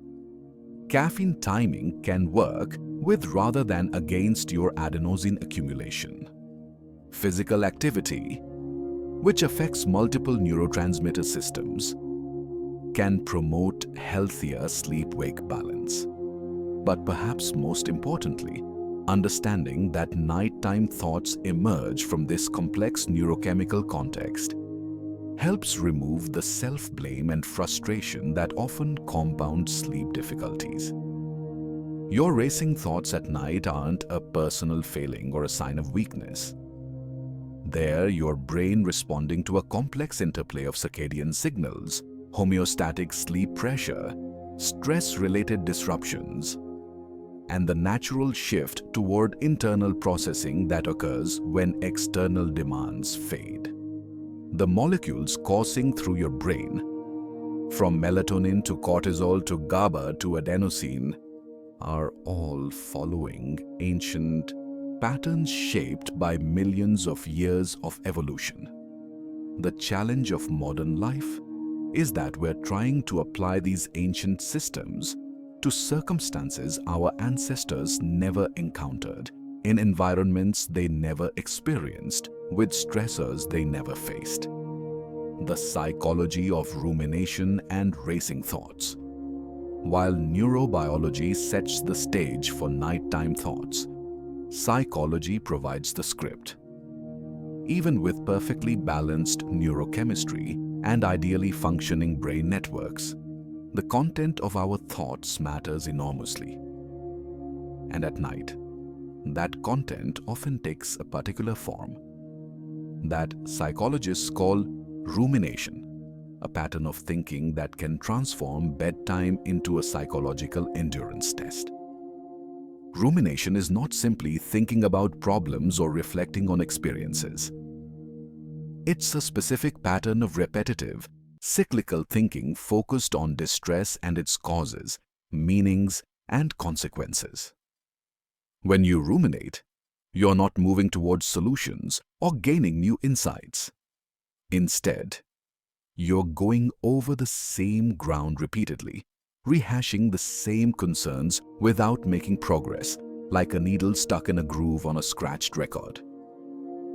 Caffeine timing can work with rather than against your adenosine accumulation. Physical activity, which affects multiple neurotransmitter systems, can promote healthier sleep-wake balance. But perhaps most importantly, understanding that nighttime thoughts emerge from this complex neurochemical context helps remove the self-blame and frustration that often compound sleep difficulties. Your racing thoughts at night aren't a personal failing or a sign of weakness. They're your brain responding to a complex interplay of circadian signals, homeostatic sleep pressure, stress-related disruptions, and the natural shift toward internal processing that occurs when external demands fade. The molecules coursing through your brain, from melatonin to cortisol to GABA to adenosine, are all following ancient patterns shaped by millions of years of evolution. The challenge of modern life is that we're trying to apply these ancient systems to circumstances our ancestors never encountered, in environments they never experienced, with stressors they never faced. The psychology of rumination and racing thoughts. While neurobiology sets the stage for nighttime thoughts, psychology provides the script. Even with perfectly balanced neurochemistry and ideally functioning brain networks, the content of our thoughts matters enormously. And at night, that content often takes a particular form that psychologists call rumination, a pattern of thinking that can transform bedtime into a psychological endurance test. Rumination is not simply thinking about problems or reflecting on experiences. It's a specific pattern of repetitive, cyclical thinking focused on distress and its causes, meanings, and consequences. When you ruminate, you're not moving towards solutions or gaining new insights. Instead, you're going over the same ground repeatedly, rehashing the same concerns without making progress, like a needle stuck in a groove on a scratched record.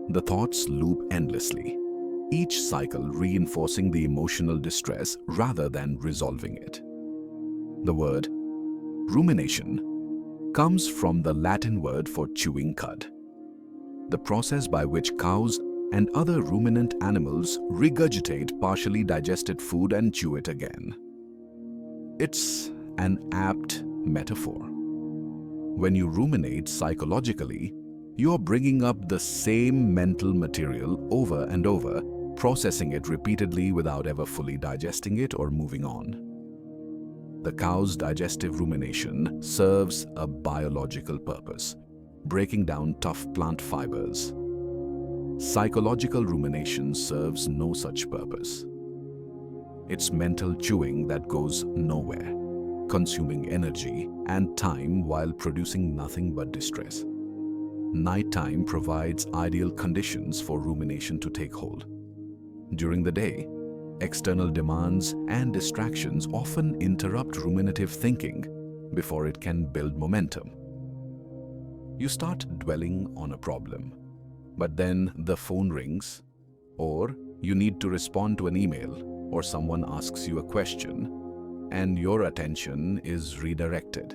The thoughts loop endlessly, each cycle reinforcing the emotional distress rather than resolving it. The word rumination comes from the Latin word for chewing cud, the process by which cows and other ruminant animals regurgitate partially digested food and chew it again. It's an apt metaphor. When you ruminate psychologically, you're bringing up the same mental material over and over, processing it repeatedly without ever fully digesting it or moving on. The cow's digestive rumination serves a biological purpose, breaking down tough plant fibers. Psychological rumination serves no such purpose. It's mental chewing that goes nowhere, consuming energy and time while producing nothing but distress. Nighttime provides ideal conditions for rumination to take hold. During the day, external demands and distractions often interrupt ruminative thinking before it can build momentum. You start dwelling on a problem, but then the phone rings, or you need to respond to an email, or someone asks you a question, and your attention is redirected.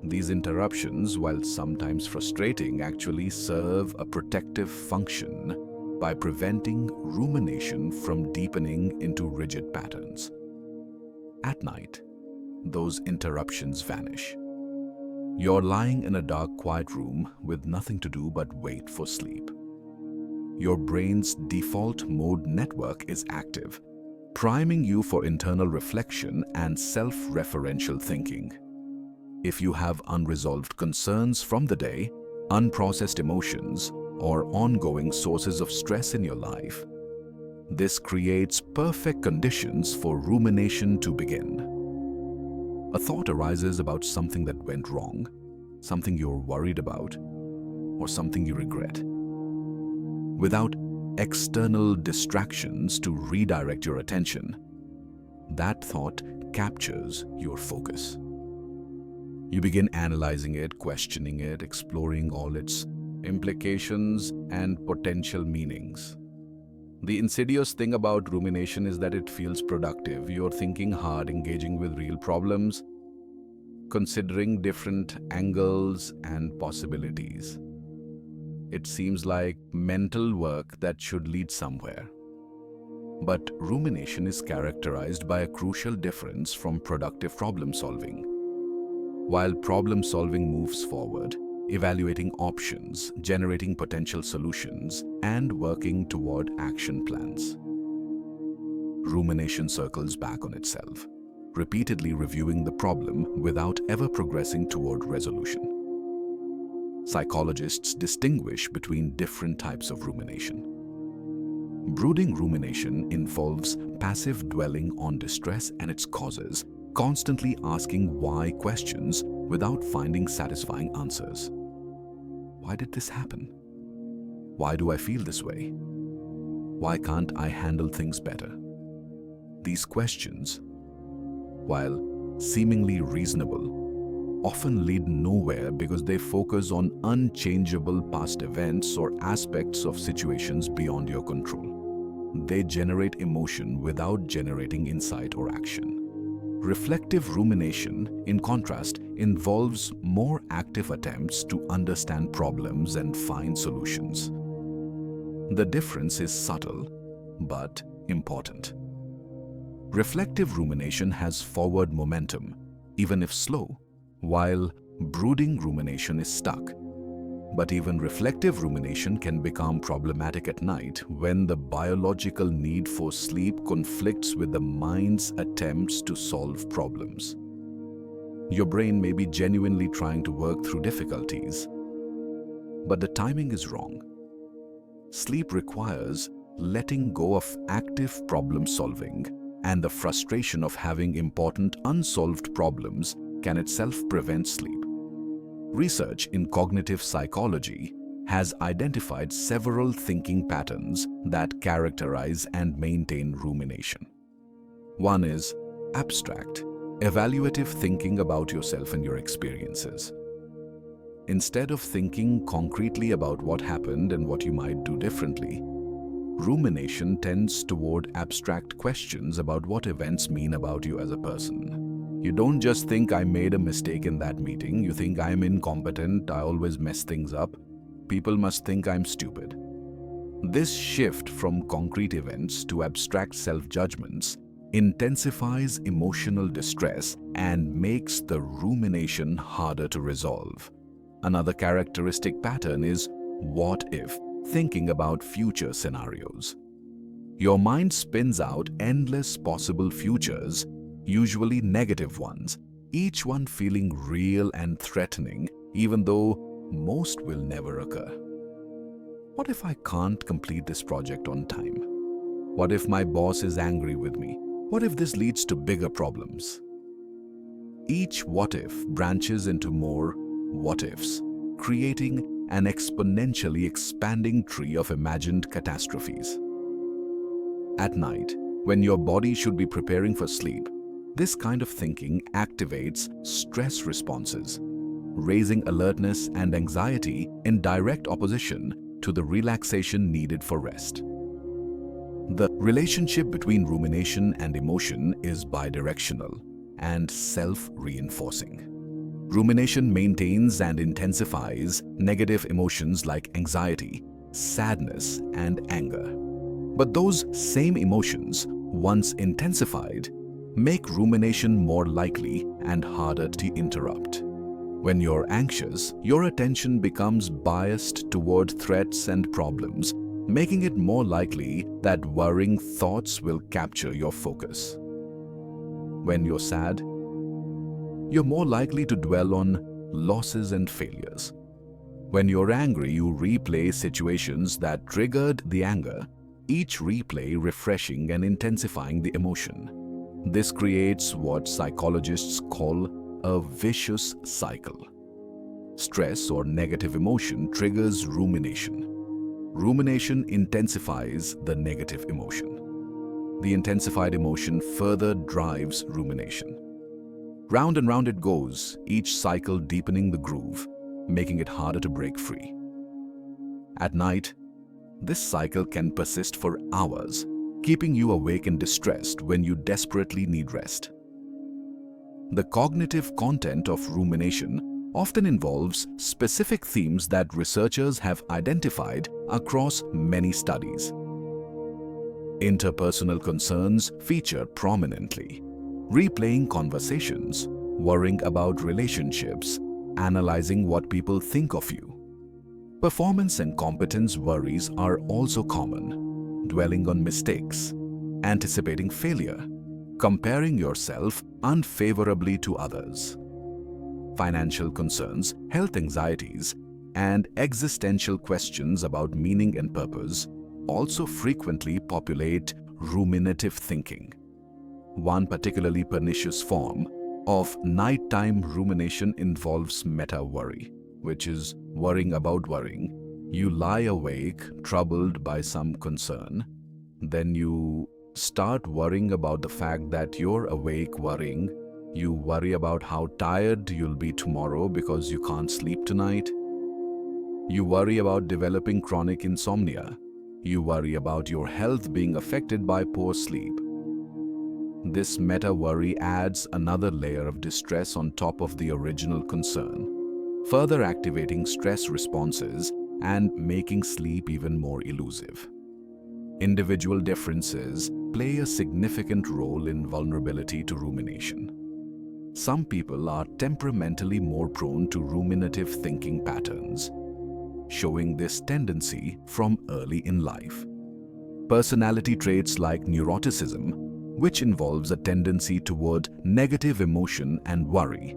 These interruptions, while sometimes frustrating, actually serve a protective function by preventing rumination from deepening into rigid patterns. At night, those interruptions vanish. You're lying in a dark, quiet room with nothing to do but wait for sleep. Your brain's default mode network is active, priming you for internal reflection and self-referential thinking. If you have unresolved concerns from the day, unprocessed emotions, or ongoing sources of stress in your life, This creates perfect conditions for rumination to begin. A thought arises about something that went wrong, something you're worried about, or something you regret. Without external distractions to redirect your attention, that thought captures your focus. You begin analyzing it, questioning it, exploring all its implications and potential meanings. The insidious thing about rumination is that it feels productive. You're thinking hard, engaging with real problems, considering different angles and possibilities. It seems like mental work that should lead somewhere. But rumination is characterized by a crucial difference from productive problem solving. While problem solving moves forward, evaluating options, generating potential solutions, and working toward action plans, rumination circles back on itself, repeatedly reviewing the problem without ever progressing toward resolution. Psychologists distinguish between different types of rumination. Brooding rumination involves passive dwelling on distress and its causes, constantly asking why questions without finding satisfying answers. Why did this happen? Why do I feel this way? Why can't I handle things better? These questions, while seemingly reasonable, often lead nowhere because they focus on unchangeable past events or aspects of situations beyond your control. They generate emotion without generating insight or action. Reflective rumination, in contrast, involves more active attempts to understand problems and find solutions. The difference is subtle, but important. Reflective rumination has forward momentum, even if slow, while brooding rumination is stuck. But even reflective rumination can become problematic at night when the biological need for sleep conflicts with the mind's attempts to solve problems. Your brain may be genuinely trying to work through difficulties, but the timing is wrong. Sleep requires letting go of active problem solving, and the frustration of having important unsolved problems can itself prevent sleep. Research in cognitive psychology has identified several thinking patterns that characterize and maintain rumination. One is abstract, evaluative thinking about yourself and your experiences. Instead of thinking concretely about what happened and what you might do differently, rumination tends toward abstract questions about what events mean about you as a person. You don't just think I made a mistake in that meeting, you think I'm incompetent, I always mess things up, people must think I'm stupid. This shift from concrete events to abstract self-judgments intensifies emotional distress and makes the rumination harder to resolve. Another characteristic pattern is what if, thinking about future scenarios. Your mind spins out endless possible futures, usually negative ones, each one feeling real and threatening, even though most will never occur. What if I can't complete this project on time? What if my boss is angry with me? What if this leads to bigger problems? Each what if branches into more what ifs, creating an exponentially expanding tree of imagined catastrophes. At night, when your body should be preparing for sleep, this kind of thinking activates stress responses, raising alertness and anxiety in direct opposition to the relaxation needed for rest. The relationship between rumination and emotion is bidirectional and self-reinforcing. Rumination maintains and intensifies negative emotions like anxiety, sadness, and anger. But those same emotions, once intensified, make rumination more likely and harder to interrupt. When you're anxious, your attention becomes biased toward threats and problems, making it more likely that worrying thoughts will capture your focus. When you're sad, you're more likely to dwell on losses and failures. When you're angry, you replay situations that triggered the anger, each replay refreshing and intensifying the emotion. This creates what psychologists call a vicious cycle. Stress or negative emotion triggers rumination. Rumination intensifies the negative emotion. The intensified emotion further drives rumination. Round and round it goes, each cycle deepening the groove, making it harder to break free. At night, this cycle can persist for hours, keeping you awake and distressed when you desperately need rest. The cognitive content of rumination often involves specific themes that researchers have identified across many studies. Interpersonal concerns feature prominently, replaying conversations, worrying about relationships, analyzing what people think of you. Performance and competence worries are also common, dwelling on mistakes, anticipating failure, comparing yourself unfavorably to others. Financial concerns, health anxieties, and existential questions about meaning and purpose also frequently populate ruminative thinking. One particularly pernicious form of nighttime rumination involves meta-worry, which is worrying about worrying. You lie awake, troubled by some concern. Then you start worrying about the fact that you're awake worrying. You worry about how tired you'll be tomorrow because you can't sleep tonight. You worry about developing chronic insomnia. You worry about your health being affected by poor sleep. This meta-worry adds another layer of distress on top of the original concern, further activating stress responses and making sleep even more elusive. Individual differences play a significant role in vulnerability to rumination. Some people are temperamentally more prone to ruminative thinking patterns, showing this tendency from early in life. Personality traits like neuroticism, which involves a tendency toward negative emotion and worry,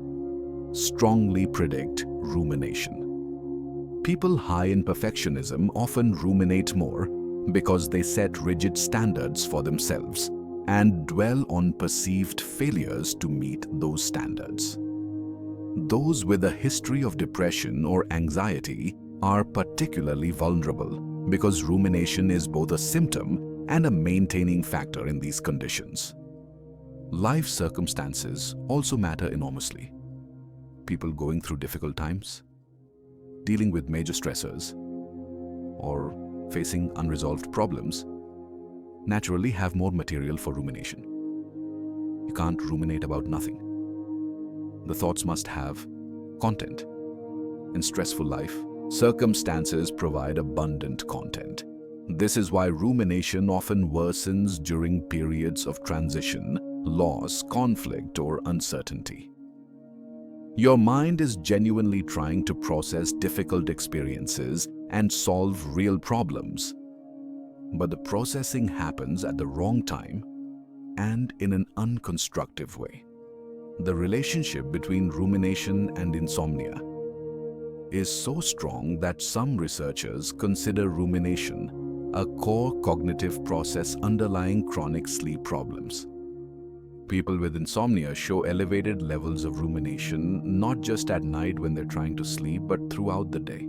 strongly predict rumination. People high in perfectionism often ruminate more because they set rigid standards for themselves and dwell on perceived failures to meet those standards. Those with a history of depression or anxiety are particularly vulnerable because rumination is both a symptom and a maintaining factor in these conditions. Life circumstances also matter enormously. People going through difficult times, dealing with major stressors, or facing unresolved problems naturally have more material for rumination. You can't ruminate about nothing. The thoughts must have content. In stressful life, circumstances provide abundant content. This is why rumination often worsens during periods of transition, loss, conflict, or uncertainty. Your mind is genuinely trying to process difficult experiences and solve real problems. But the processing happens at the wrong time and in an unconstructive way. The relationship between rumination and insomnia is so strong that some researchers consider rumination a core cognitive process underlying chronic sleep problems. People with insomnia show elevated levels of rumination not just at night when they're trying to sleep, but throughout the day.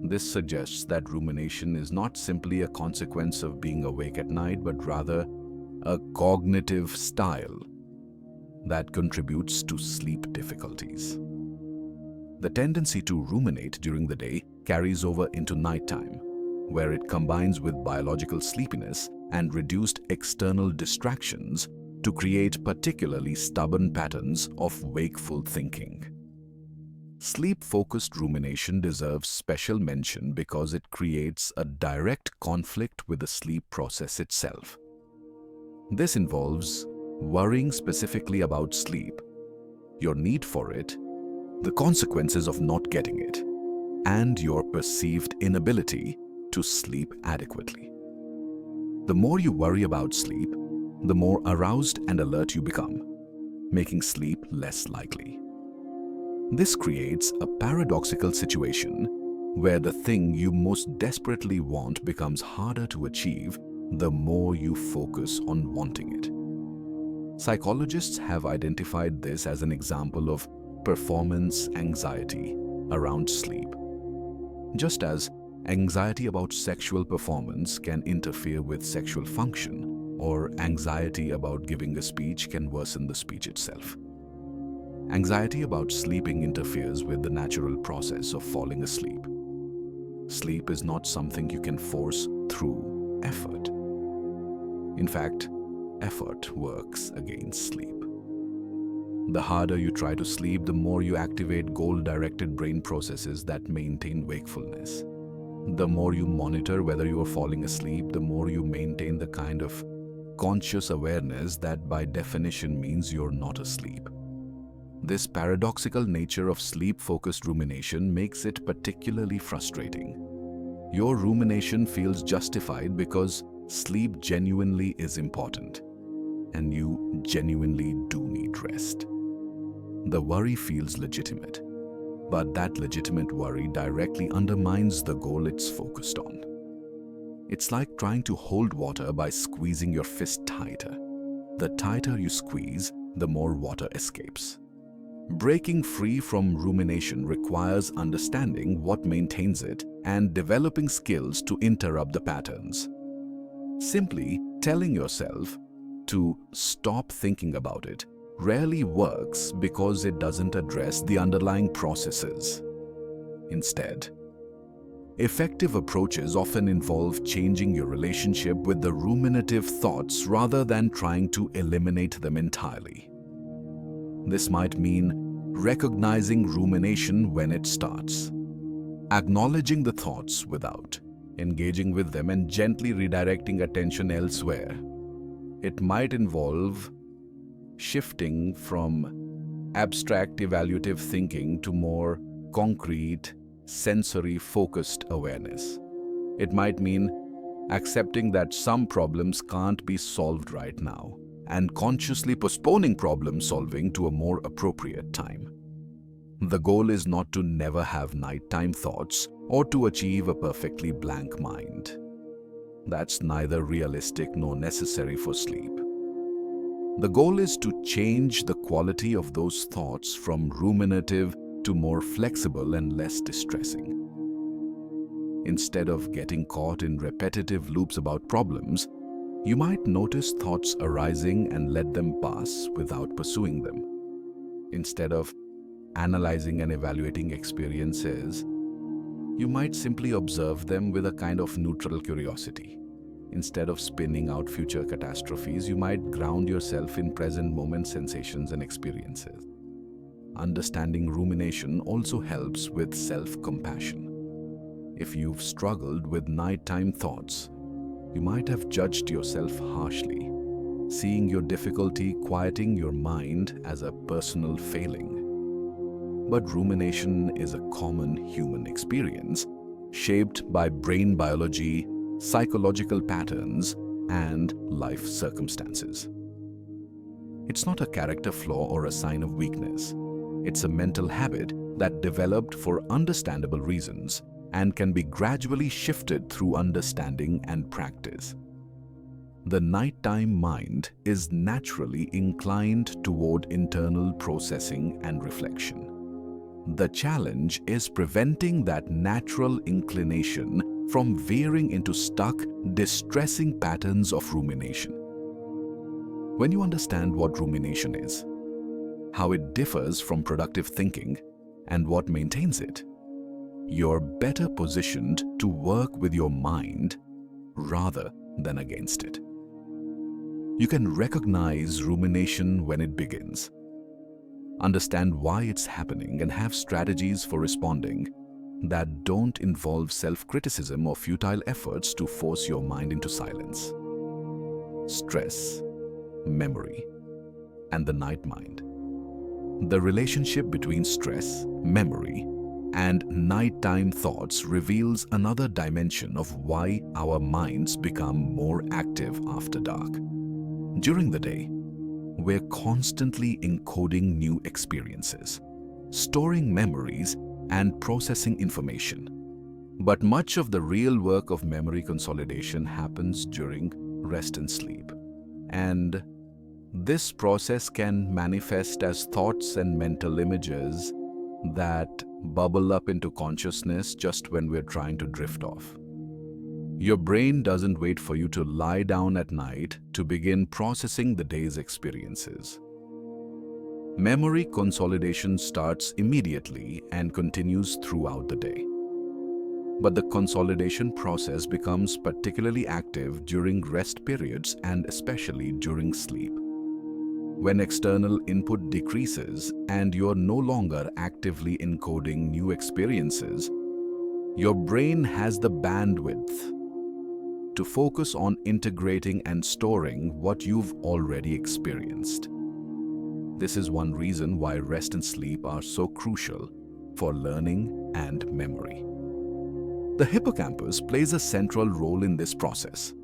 This suggests that rumination is not simply a consequence of being awake at night, but rather a cognitive style that contributes to sleep difficulties. The tendency to ruminate during the day carries over into nighttime, where it combines with biological sleepiness and reduced external distractions to create particularly stubborn patterns of wakeful thinking. Sleep-focused rumination deserves special mention because it creates a direct conflict with the sleep process itself. This involves worrying specifically about sleep, your need for it, the consequences of not getting it, and your perceived inability to sleep adequately. The more you worry about sleep, the more aroused and alert you become, making sleep less likely. This creates a paradoxical situation where the thing you most desperately want becomes harder to achieve the more you focus on wanting it. Psychologists have identified this as an example of performance anxiety around sleep. Just as anxiety about sexual performance can interfere with sexual function, or anxiety about giving a speech can worsen the speech itself. Anxiety about sleeping interferes with the natural process of falling asleep. Sleep is not something you can force through effort. In fact, effort works against sleep. The harder you try to sleep, the more you activate goal-directed brain processes that maintain wakefulness. The more you monitor whether you are falling asleep, the more you maintain the kind of conscious awareness that by definition means you're not asleep. This paradoxical nature of sleep-focused rumination makes it particularly frustrating. Your rumination feels justified because sleep genuinely is important, and you genuinely do need rest. The worry feels legitimate, but that legitimate worry directly undermines the goal it's focused on. It's like trying to hold water by squeezing your fist tighter. The tighter you squeeze, the more water escapes. Breaking free from rumination requires understanding what maintains it and developing skills to interrupt the patterns. Simply telling yourself to stop thinking about it rarely works because it doesn't address the underlying processes. Instead, effective approaches often involve changing your relationship with the ruminative thoughts rather than trying to eliminate them entirely. This might mean recognizing rumination when it starts, acknowledging the thoughts without engaging with them, and gently redirecting attention elsewhere. It might involve shifting from abstract evaluative thinking to more concrete, sensory-focused awareness. It might mean accepting that some problems can't be solved right now and consciously postponing problem solving to a more appropriate time. The goal is not to never have nighttime thoughts or to achieve a perfectly blank mind. That's neither realistic nor necessary for sleep. The goal is to change the quality of those thoughts from ruminative to more flexible and less distressing. Instead of getting caught in repetitive loops about problems, you might notice thoughts arising and let them pass without pursuing them. Instead of analyzing and evaluating experiences, you might simply observe them with a kind of neutral curiosity. Instead of spinning out future catastrophes, you might ground yourself in present moment sensations and experiences. Understanding rumination also helps with self-compassion. If you've struggled with nighttime thoughts, you might have judged yourself harshly, seeing your difficulty quieting your mind as a personal failing. But rumination is a common human experience, shaped by brain biology, psychological patterns, and life circumstances. It's not a character flaw or a sign of weakness. It's a mental habit that developed for understandable reasons and can be gradually shifted through understanding and practice. The nighttime mind is naturally inclined toward internal processing and reflection. The challenge is preventing that natural inclination from veering into stuck, distressing patterns of rumination. When you understand what rumination is, how it differs from productive thinking, and what maintains it, you're better positioned to work with your mind rather than against it. You can recognize rumination when it begins, understand why it's happening, and have strategies for responding that don't involve self-criticism or futile efforts to force your mind into silence. Stress, memory, and the night mind. The relationship between stress, memory, and nighttime thoughts reveals another dimension of why our minds become more active after dark. During the day, we're constantly encoding new experiences, storing memories, and processing information. But much of the real work of memory consolidation happens during rest and sleep. And this process can manifest as thoughts and mental images that bubble up into consciousness just when we're trying to drift off. Your brain doesn't wait for you to lie down at night to begin processing the day's experiences. Memory consolidation starts immediately and continues throughout the day. But the consolidation process becomes particularly active during rest periods and especially during sleep. When external input decreases and you're no longer actively encoding new experiences, your brain has the bandwidth to focus on integrating and storing what you've already experienced. This is one reason why rest and sleep are so crucial for learning and memory. The hippocampus plays a central role in this process.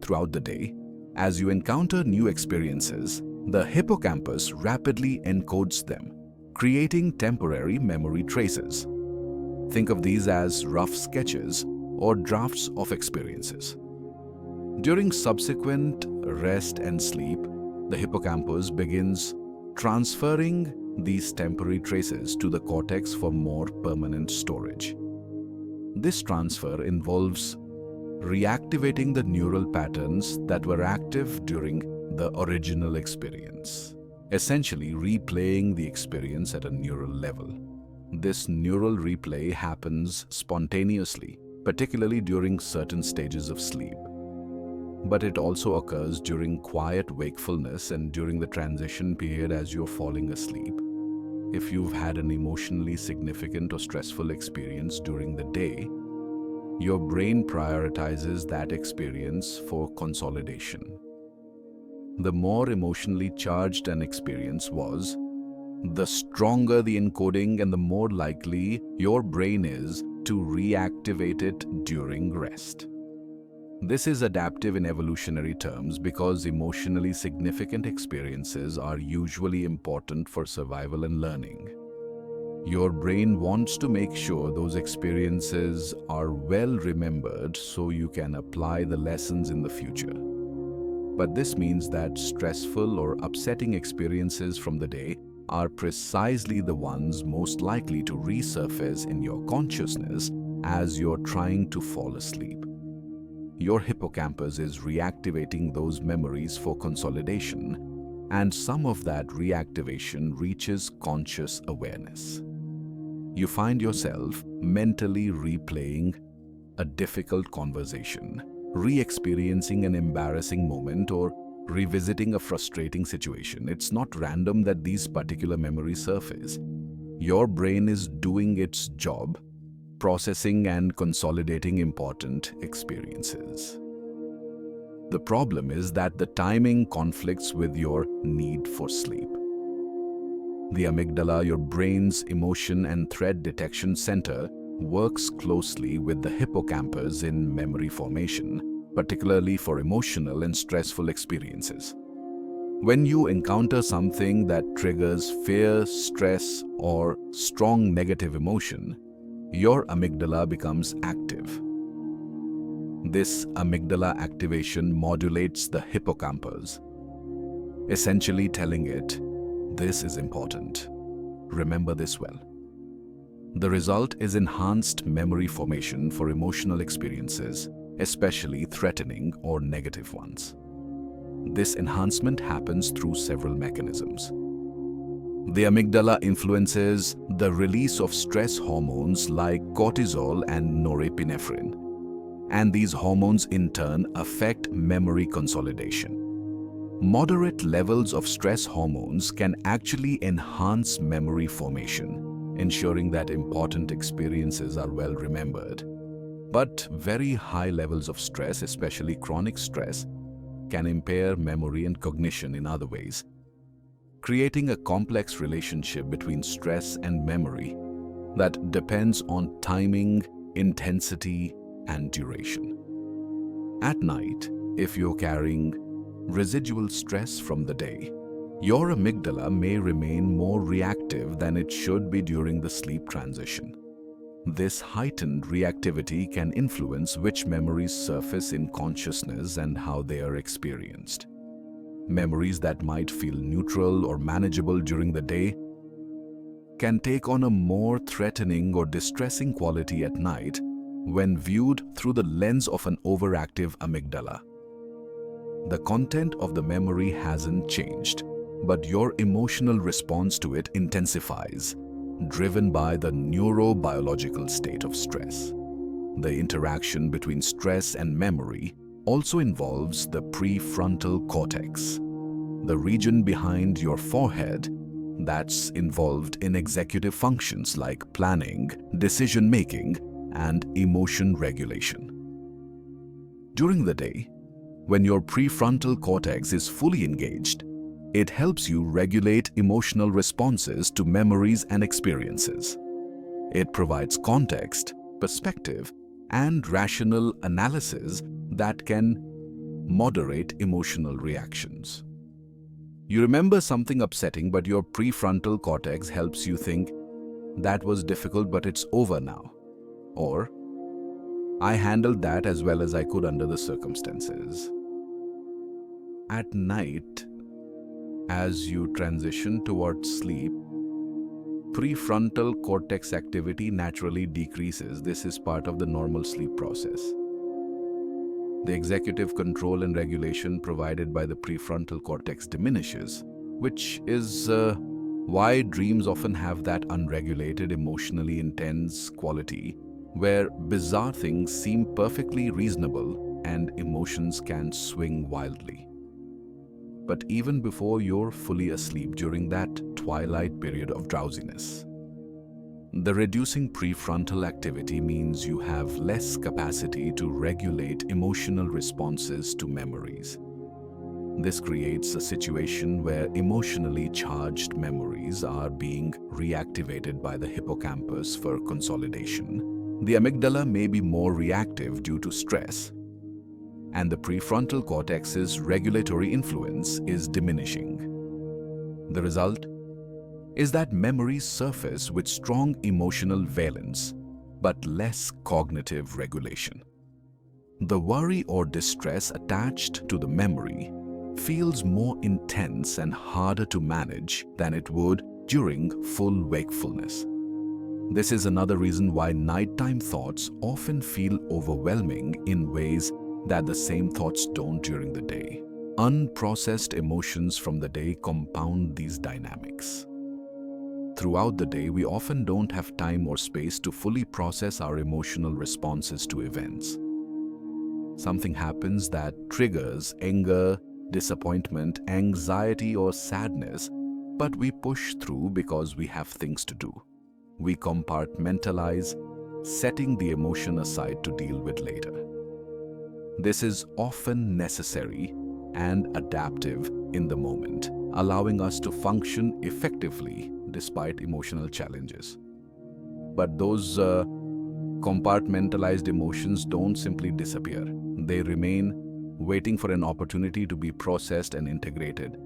Throughout the day, as you encounter new experiences, the hippocampus rapidly encodes them, creating temporary memory traces. Think of these as rough sketches or drafts of experiences. During subsequent rest and sleep, the hippocampus begins transferring these temporary traces to the cortex for more permanent storage. This transfer involves reactivating the neural patterns that were active during the original experience, essentially replaying the experience at a neural level. This neural replay happens spontaneously, particularly during certain stages of sleep. But it also occurs during quiet wakefulness and during the transition period as you're falling asleep. If you've had an emotionally significant or stressful experience during the day, your brain prioritizes that experience for consolidation. The more emotionally charged an experience was, the stronger the encoding and the more likely your brain is to reactivate it during rest. This is adaptive in evolutionary terms because emotionally significant experiences are usually important for survival and learning. Your brain wants to make sure those experiences are well remembered so you can apply the lessons in the future. But this means that stressful or upsetting experiences from the day are precisely the ones most likely to resurface in your consciousness as you're trying to fall asleep. Your hippocampus is reactivating those memories for consolidation, and some of that reactivation reaches conscious awareness. You find yourself mentally replaying a difficult conversation, re-experiencing an embarrassing moment, or revisiting a frustrating situation. It's not random that these particular memories surface. Your brain is doing its job, processing and consolidating important experiences. The problem is that the timing conflicts with your need for sleep. The amygdala, your brain's emotion and threat detection center, works closely with the hippocampus in memory formation, particularly for emotional and stressful experiences. When you encounter something that triggers fear, stress, or strong negative emotion, your amygdala becomes active. This amygdala activation modulates the hippocampus, essentially telling it, "This is important. Remember this well." The result is enhanced memory formation for emotional experiences, especially threatening or negative ones. This enhancement happens through several mechanisms. The amygdala influences the release of stress hormones like cortisol and norepinephrine, and these hormones in turn affect memory consolidation. Moderate levels of stress hormones can actually enhance memory formation, ensuring that important experiences are well remembered. But very high levels of stress, especially chronic stress, can impair memory and cognition in other ways, creating a complex relationship between stress and memory that depends on timing, intensity, and duration. At night, if you're carrying residual stress from the day, your amygdala may remain more reactive than it should be during the sleep transition. This heightened reactivity can influence which memories surface in consciousness and how they are experienced. Memories that might feel neutral or manageable during the day can take on a more threatening or distressing quality at night when viewed through the lens of an overactive amygdala. The content of the memory hasn't changed, but your emotional response to it intensifies, driven by the neurobiological state of stress. The interaction between stress and memory also involves the prefrontal cortex, the region behind your forehead that's involved in executive functions like planning, decision-making, and emotion regulation. During the day, when your prefrontal cortex is fully engaged, it helps you regulate emotional responses to memories and experiences. It provides context, perspective, and rational analysis that can moderate emotional reactions. You remember something upsetting, but your prefrontal cortex helps you think, "That was difficult, but it's over now." Or, "I handled that as well as I could under the circumstances." At night, as you transition towards sleep, prefrontal cortex activity naturally decreases. This is part of the normal sleep process. The executive control and regulation provided by the prefrontal cortex diminishes, which is why dreams often have that unregulated, emotionally intense quality where bizarre things seem perfectly reasonable and emotions can swing wildly. But even before you're fully asleep during that twilight period of drowsiness, the reducing prefrontal activity means you have less capacity to regulate emotional responses to memories. This creates a situation where emotionally charged memories are being reactivated by the hippocampus for consolidation. The amygdala may be more reactive due to stress, and the prefrontal cortex's regulatory influence is diminishing. The result is that memories surface with strong emotional valence, but less cognitive regulation. The worry or distress attached to the memory feels more intense and harder to manage than it would during full wakefulness. This is another reason why nighttime thoughts often feel overwhelming in ways that the same thoughts don't during the day. Unprocessed emotions from the day compound these dynamics. Throughout the day, we often don't have time or space to fully process our emotional responses to events. Something happens that triggers anger, disappointment, anxiety, or sadness, but we push through because we have things to do. We compartmentalize, setting the emotion aside to deal with later. This is often necessary and adaptive in the moment, allowing us to function effectively despite emotional challenges. But those compartmentalized emotions don't simply disappear. They remain, waiting for an opportunity to be processed and integrated.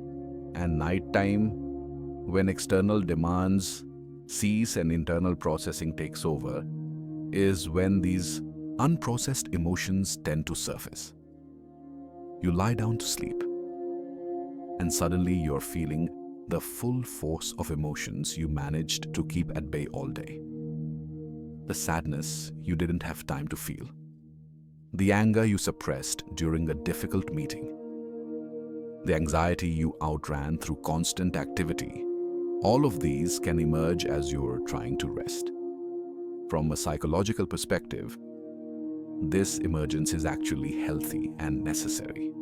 And nighttime, when external demands cease and internal processing takes over, is when these unprocessed emotions tend to surface. You lie down to sleep, and suddenly you're feeling the full force of emotions you managed to keep at bay all day. The sadness you didn't have time to feel. The anger you suppressed during a difficult meeting. The anxiety you outran through constant activity. All of these can emerge as you're trying to rest. From a psychological perspective, this emergence is actually healthy and necessary.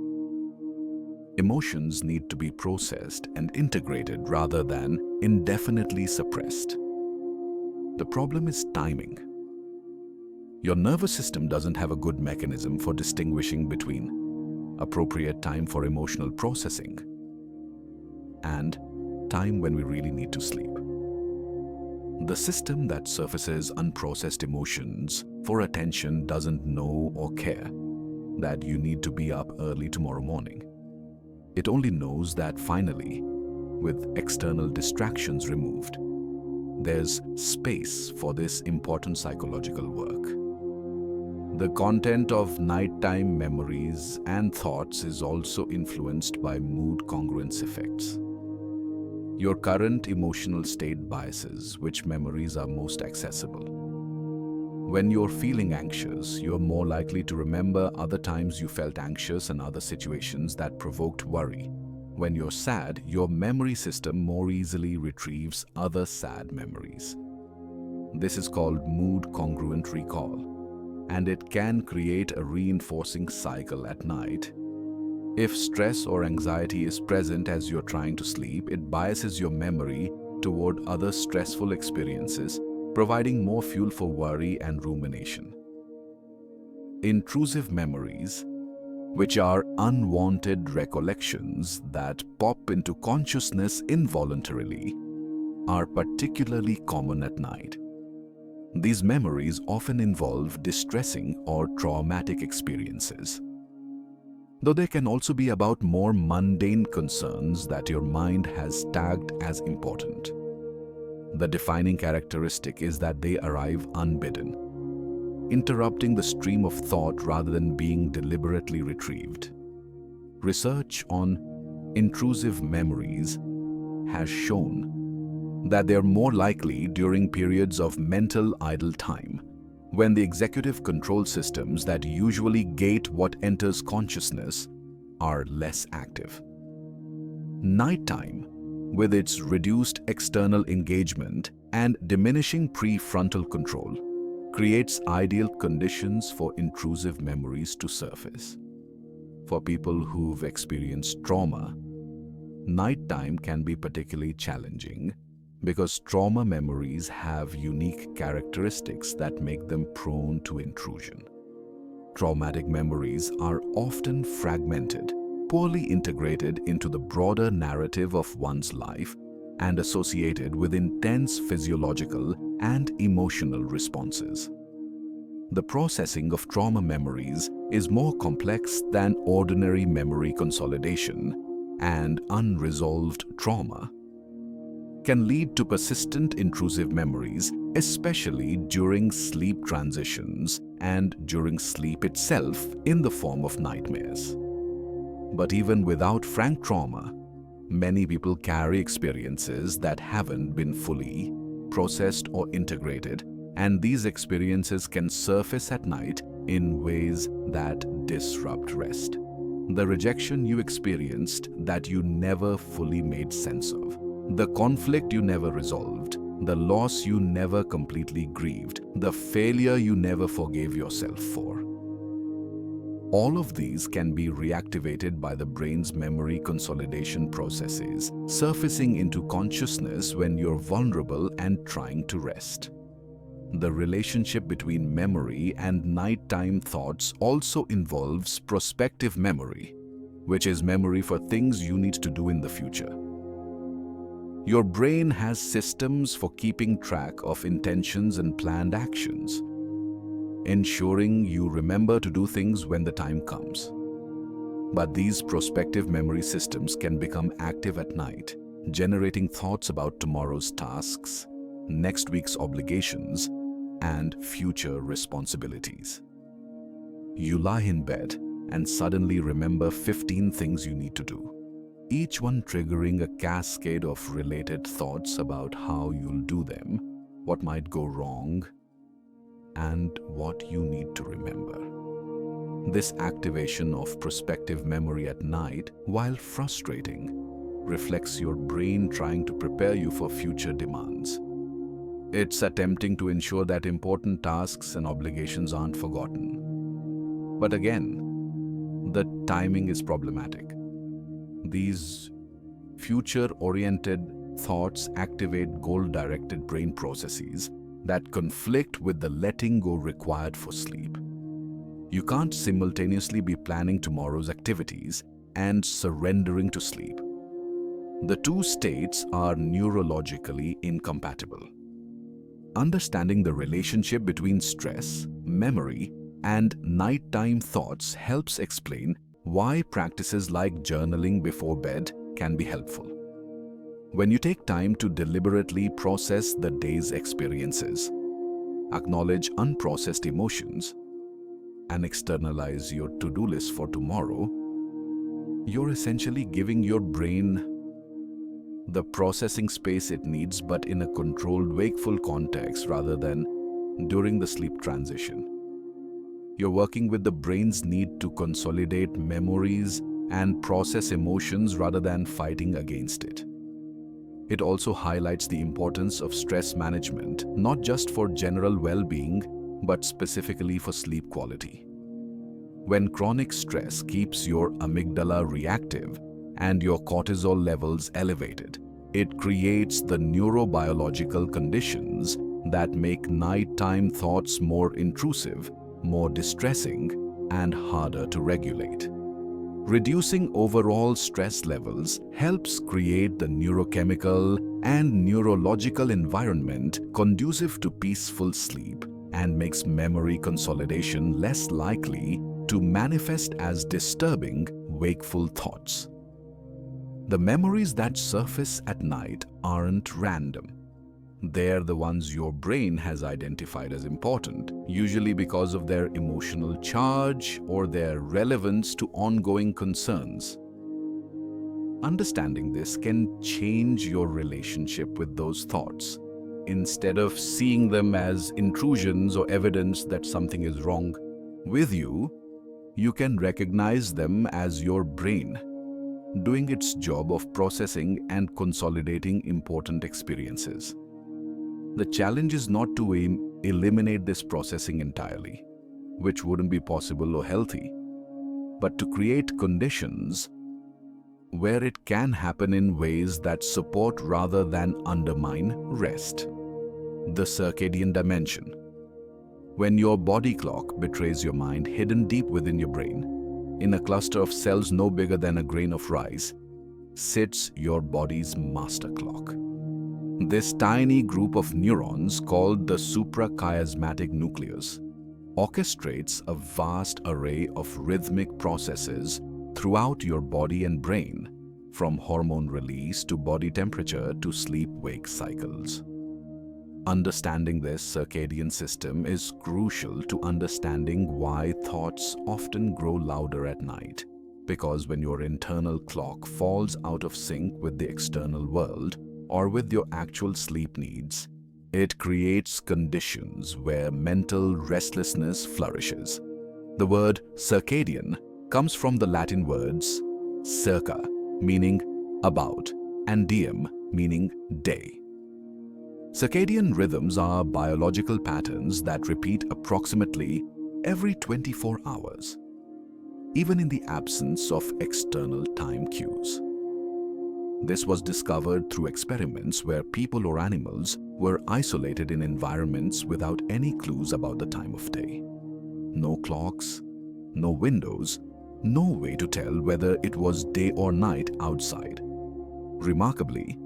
Emotions need to be processed and integrated rather than indefinitely suppressed. The problem is timing. Your nervous system doesn't have a good mechanism for distinguishing between appropriate time for emotional processing and time when we really need to sleep. The system that surfaces unprocessed emotions for attention doesn't know or care that you need to be up early tomorrow morning. It only knows that finally, with external distractions removed, there's space for this important psychological work. The content of nighttime memories and thoughts is also influenced by mood congruence effects. Your current emotional state biases which memories are most accessible. When you're feeling anxious, you're more likely to remember other times you felt anxious and other situations that provoked worry. When you're sad, your memory system more easily retrieves other sad memories. This is called mood congruent recall, and it can create a reinforcing cycle at night. If stress or anxiety is present as you're trying to sleep, it biases your memory toward other stressful experiences, providing more fuel for worry and rumination. Intrusive memories, which are unwanted recollections that pop into consciousness involuntarily, are particularly common at night. These memories often involve distressing or traumatic experiences, though they can also be about more mundane concerns that your mind has tagged as important. The defining characteristic is that they arrive unbidden, interrupting the stream of thought rather than being deliberately retrieved. Research on intrusive memories has shown that they are more likely during periods of mental idle time, when the executive control systems that usually gate what enters consciousness are less active. Nighttime, with its reduced external engagement and diminishing prefrontal control, creates ideal conditions for intrusive memories to surface. For people who've experienced trauma, nighttime can be particularly challenging because trauma memories have unique characteristics that make them prone to intrusion. Traumatic memories are often fragmented, poorly integrated into the broader narrative of one's life, and associated with intense physiological and emotional responses. The processing of trauma memories is more complex than ordinary memory consolidation, and unresolved trauma can lead to persistent intrusive memories, especially during sleep transitions and during sleep itself in the form of nightmares. But even without frank trauma, many people carry experiences that haven't been fully processed or integrated, and these experiences can surface at night in ways that disrupt rest. The rejection you experienced that you never fully made sense of, the conflict you never resolved, the loss you never completely grieved, the failure you never forgave yourself for. All of these can be reactivated by the brain's memory consolidation processes, surfacing into consciousness when you're vulnerable and trying to rest. The relationship between memory and nighttime thoughts also involves prospective memory, which is memory for things you need to do in the future. Your brain has systems for keeping track of intentions and planned actions, ensuring you remember to do things when the time comes. But these prospective memory systems can become active at night, generating thoughts about tomorrow's tasks, next week's obligations, and future responsibilities. You lie in bed and suddenly remember 15 things you need to do, each one triggering a cascade of related thoughts about how you'll do them, what might go wrong, and what you need to remember. This activation of prospective memory at night, while frustrating, reflects your brain trying to prepare you for future demands. It's attempting to ensure that important tasks and obligations aren't forgotten. But again, the timing is problematic. These future-oriented thoughts activate goal-directed brain processes that conflict with the letting go required for sleep. You can't simultaneously be planning tomorrow's activities and surrendering to sleep. The two states are neurologically incompatible. Understanding the relationship between stress, memory, and nighttime thoughts helps explain why practices like journaling before bed can be helpful. When you take time to deliberately process the day's experiences, acknowledge unprocessed emotions, and externalize your to-do list for tomorrow, you're essentially giving your brain the processing space it needs, but in a controlled, wakeful context rather than during the sleep transition. You're working with the brain's need to consolidate memories and process emotions rather than fighting against it. It also highlights the importance of stress management, not just for general well-being, but specifically for sleep quality. When chronic stress keeps your amygdala reactive and your cortisol levels elevated, it creates the neurobiological conditions that make nighttime thoughts more intrusive, more distressing, and harder to regulate. Reducing overall stress levels helps create the neurochemical and neurological environment conducive to peaceful sleep and makes memory consolidation less likely to manifest as disturbing, wakeful thoughts. The memories that surface at night aren't random. They're the ones your brain has identified as important, usually because of their emotional charge or their relevance to ongoing concerns. Understanding this can change your relationship with those thoughts. Instead of seeing them as intrusions or evidence that something is wrong with you, you can recognize them as your brain doing its job of processing and consolidating important experiences. The challenge is not to eliminate this processing entirely, which wouldn't be possible or healthy, but to create conditions where it can happen in ways that support rather than undermine rest. The circadian dimension. When your body clock betrays your mind, hidden deep within your brain, in a cluster of cells no bigger than a grain of rice, sits your body's master clock. This tiny group of neurons, called the suprachiasmatic nucleus, orchestrates a vast array of rhythmic processes throughout your body and brain, from hormone release to body temperature to sleep-wake cycles. Understanding this circadian system is crucial to understanding why thoughts often grow louder at night, because when your internal clock falls out of sync with the external world, or with your actual sleep needs, it creates conditions where mental restlessness flourishes. The word circadian comes from the Latin words circa, meaning about, and diem, meaning day. Circadian rhythms are biological patterns that repeat approximately every 24 hours, even in the absence of external time cues. This was discovered through experiments where people or animals were isolated in environments without any clues about the time of day. No clocks, no windows, no way to tell whether it was day or night outside. Remarkably,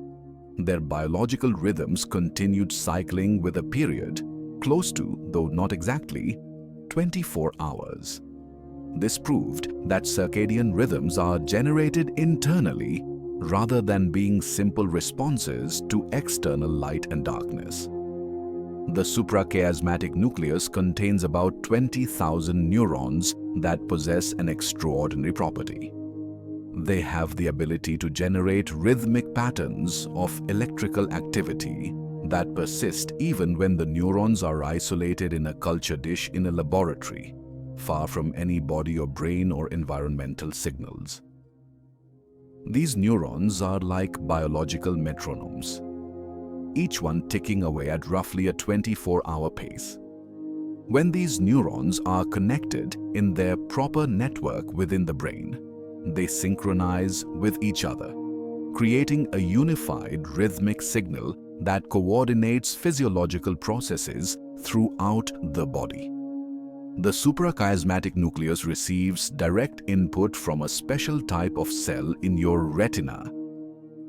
their biological rhythms continued cycling with a period close to, though not exactly, 24 hours. This proved that circadian rhythms are generated internally rather than being simple responses to external light and darkness. The suprachiasmatic nucleus contains about 20,000 neurons that possess an extraordinary property. They have the ability to generate rhythmic patterns of electrical activity that persist even when the neurons are isolated in a culture dish in a laboratory, far from any body or brain or environmental signals. These neurons are like biological metronomes, each one ticking away at roughly a 24-hour pace. When these neurons are connected in their proper network within the brain, they synchronize with each other, creating a unified rhythmic signal that coordinates physiological processes throughout the body. The suprachiasmatic nucleus receives direct input from a special type of cell in your retina,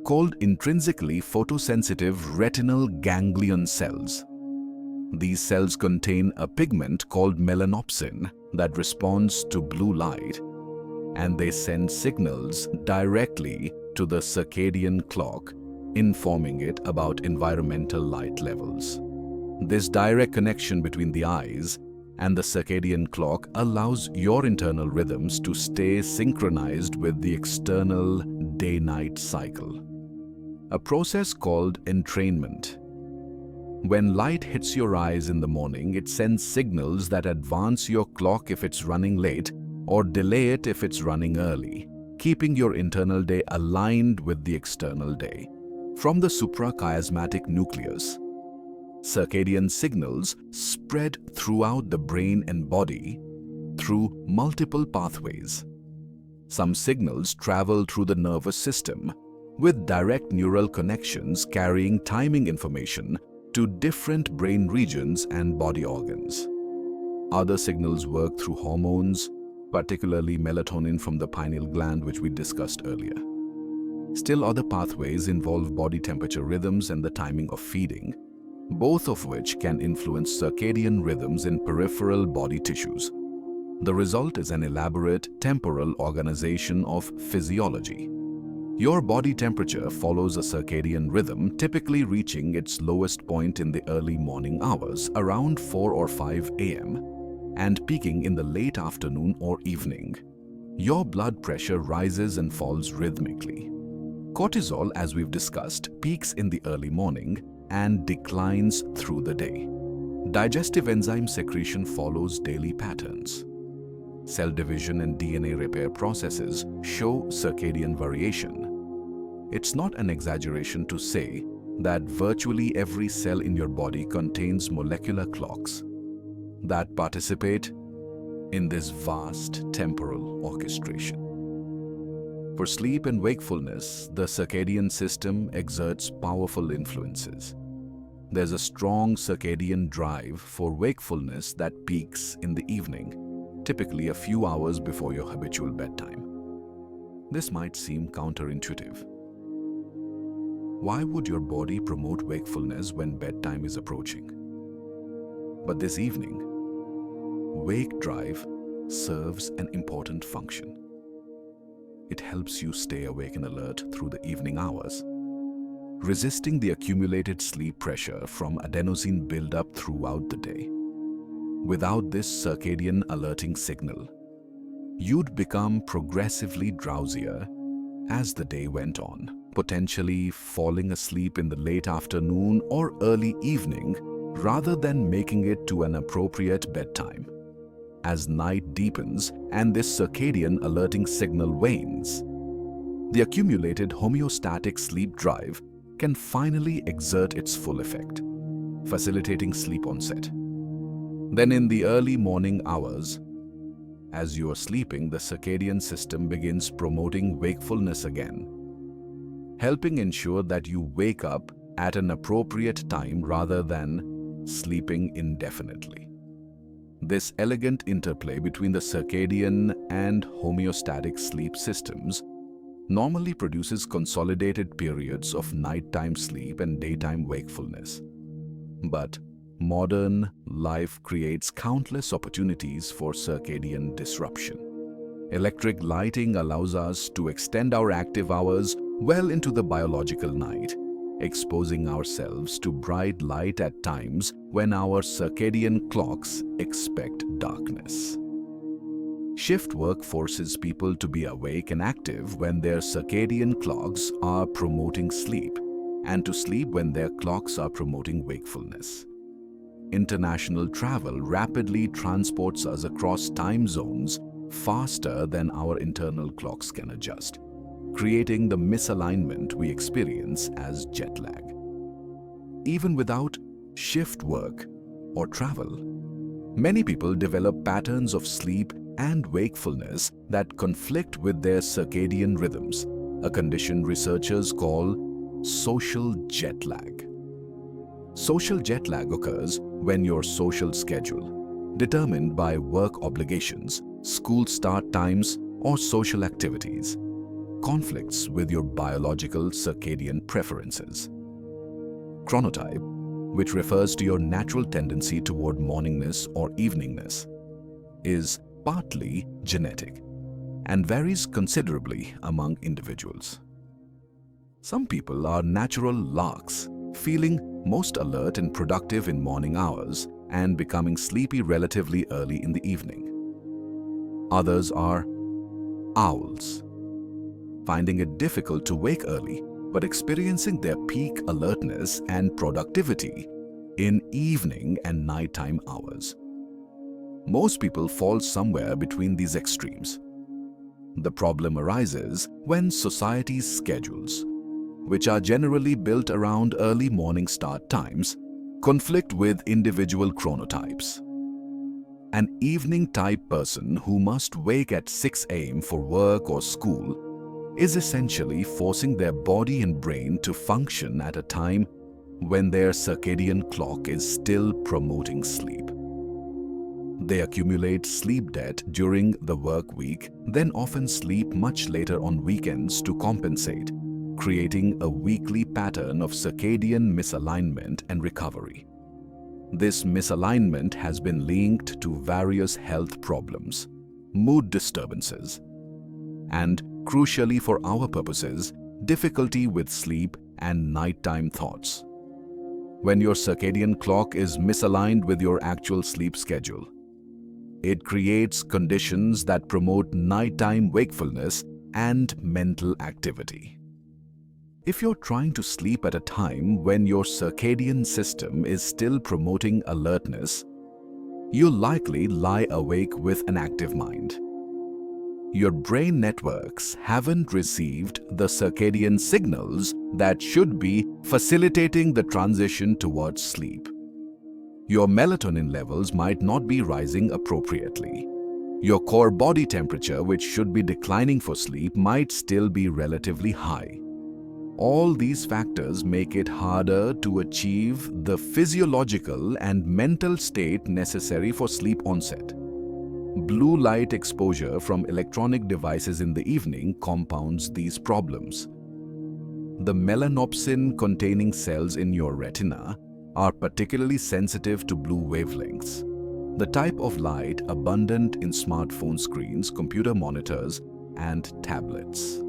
called intrinsically photosensitive retinal ganglion cells. These cells contain a pigment called melanopsin that responds to blue light, and they send signals directly to the circadian clock informing it about environmental light levels. This direct connection between the eyes and the circadian clock allows your internal rhythms to stay synchronized with the external day-night cycle. A process called entrainment. When light hits your eyes in the morning, it sends signals that advance your clock if it's running late or delay it if it's running early, keeping your internal day aligned with the external day. From the suprachiasmatic nucleus, circadian signals spread throughout the brain and body through multiple pathways. Some signals travel through the nervous system, with direct neural connections carrying timing information to different brain regions and body organs. Other signals work through hormones, particularly melatonin from the pineal gland, which we discussed earlier. Still, other pathways involve body temperature rhythms and the timing of feeding, both of which can influence circadian rhythms in peripheral body tissues. The result is an elaborate temporal organization of physiology. Your body temperature follows a circadian rhythm, typically reaching its lowest point in the early morning hours, around 4 or 5 a.m., and peaking in the late afternoon or evening. Your blood pressure rises and falls rhythmically. Cortisol, as we've discussed, peaks in the early morning and declines through the day. Digestive enzyme secretion follows daily patterns. Cell division and DNA repair processes show circadian variation. It's not an exaggeration to say that virtually every cell in your body contains molecular clocks that participate in this vast temporal orchestration. For sleep and wakefulness, the circadian system exerts powerful influences. There's a strong circadian drive for wakefulness that peaks in the evening, typically a few hours before your habitual bedtime. This might seem counterintuitive. Why would your body promote wakefulness when bedtime is approaching? But this evening, wake drive serves an important function. It helps you stay awake and alert through the evening hours, resisting the accumulated sleep pressure from adenosine buildup throughout the day. Without this circadian alerting signal, you'd become progressively drowsier as the day went on, potentially falling asleep in the late afternoon or early evening rather than making it to an appropriate bedtime. As night deepens and this circadian alerting signal wanes, the accumulated homeostatic sleep drive can finally exert its full effect, facilitating sleep onset. Then in the early morning hours, as you are sleeping, the circadian system begins promoting wakefulness again, helping ensure that you wake up at an appropriate time rather than sleeping indefinitely. This elegant interplay between the circadian and homeostatic sleep systems normally produces consolidated periods of nighttime sleep and daytime wakefulness. But modern life creates countless opportunities for circadian disruption. Electric lighting allows us to extend our active hours well into the biological night, exposing ourselves to bright light at times when our circadian clocks expect darkness. Shift work forces people to be awake and active when their circadian clocks are promoting sleep, and to sleep when their clocks are promoting wakefulness. International travel rapidly transports us across time zones faster than our internal clocks can adjust, creating the misalignment we experience as jet lag. Even without shift work or travel, many people develop patterns of sleep and wakefulness that conflict with their circadian rhythms, a condition researchers call social jet lag. Social jet lag occurs when your social schedule, determined by work obligations, school start times, or social activities, conflicts with your biological circadian preferences. Chronotype, which refers to your natural tendency toward morningness or eveningness, is partly genetic and varies considerably among individuals. Some people are natural larks, feeling most alert and productive in morning hours and becoming sleepy relatively early in the evening. Others are owls, finding it difficult to wake early but experiencing their peak alertness and productivity in evening and nighttime hours. Most people fall somewhere between these extremes. The problem arises when society's schedules, which are generally built around early morning start times, conflict with individual chronotypes. An evening-type person who must wake at 6 a.m. for work or school is essentially forcing their body and brain to function at a time when their circadian clock is still promoting sleep. They accumulate sleep debt during the work week, then often sleep much later on weekends to compensate, creating a weekly pattern of circadian misalignment and recovery. This misalignment has been linked to various health problems, mood disturbances, and, crucially for our purposes, difficulty with sleep and nighttime thoughts. When your circadian clock is misaligned with your actual sleep schedule, it creates conditions that promote nighttime wakefulness and mental activity. If you're trying to sleep at a time when your circadian system is still promoting alertness, you'll likely lie awake with an active mind. Your brain networks haven't received the circadian signals that should be facilitating the transition towards sleep. Your melatonin levels might not be rising appropriately. Your core body temperature, which should be declining for sleep, might still be relatively high. All these factors make it harder to achieve the physiological and mental state necessary for sleep onset. Blue light exposure from electronic devices in the evening compounds these problems. The melanopsin-containing cells in your retina are particularly sensitive to blue wavelengths, the type of light abundant in smartphone screens, computer monitors, and tablets.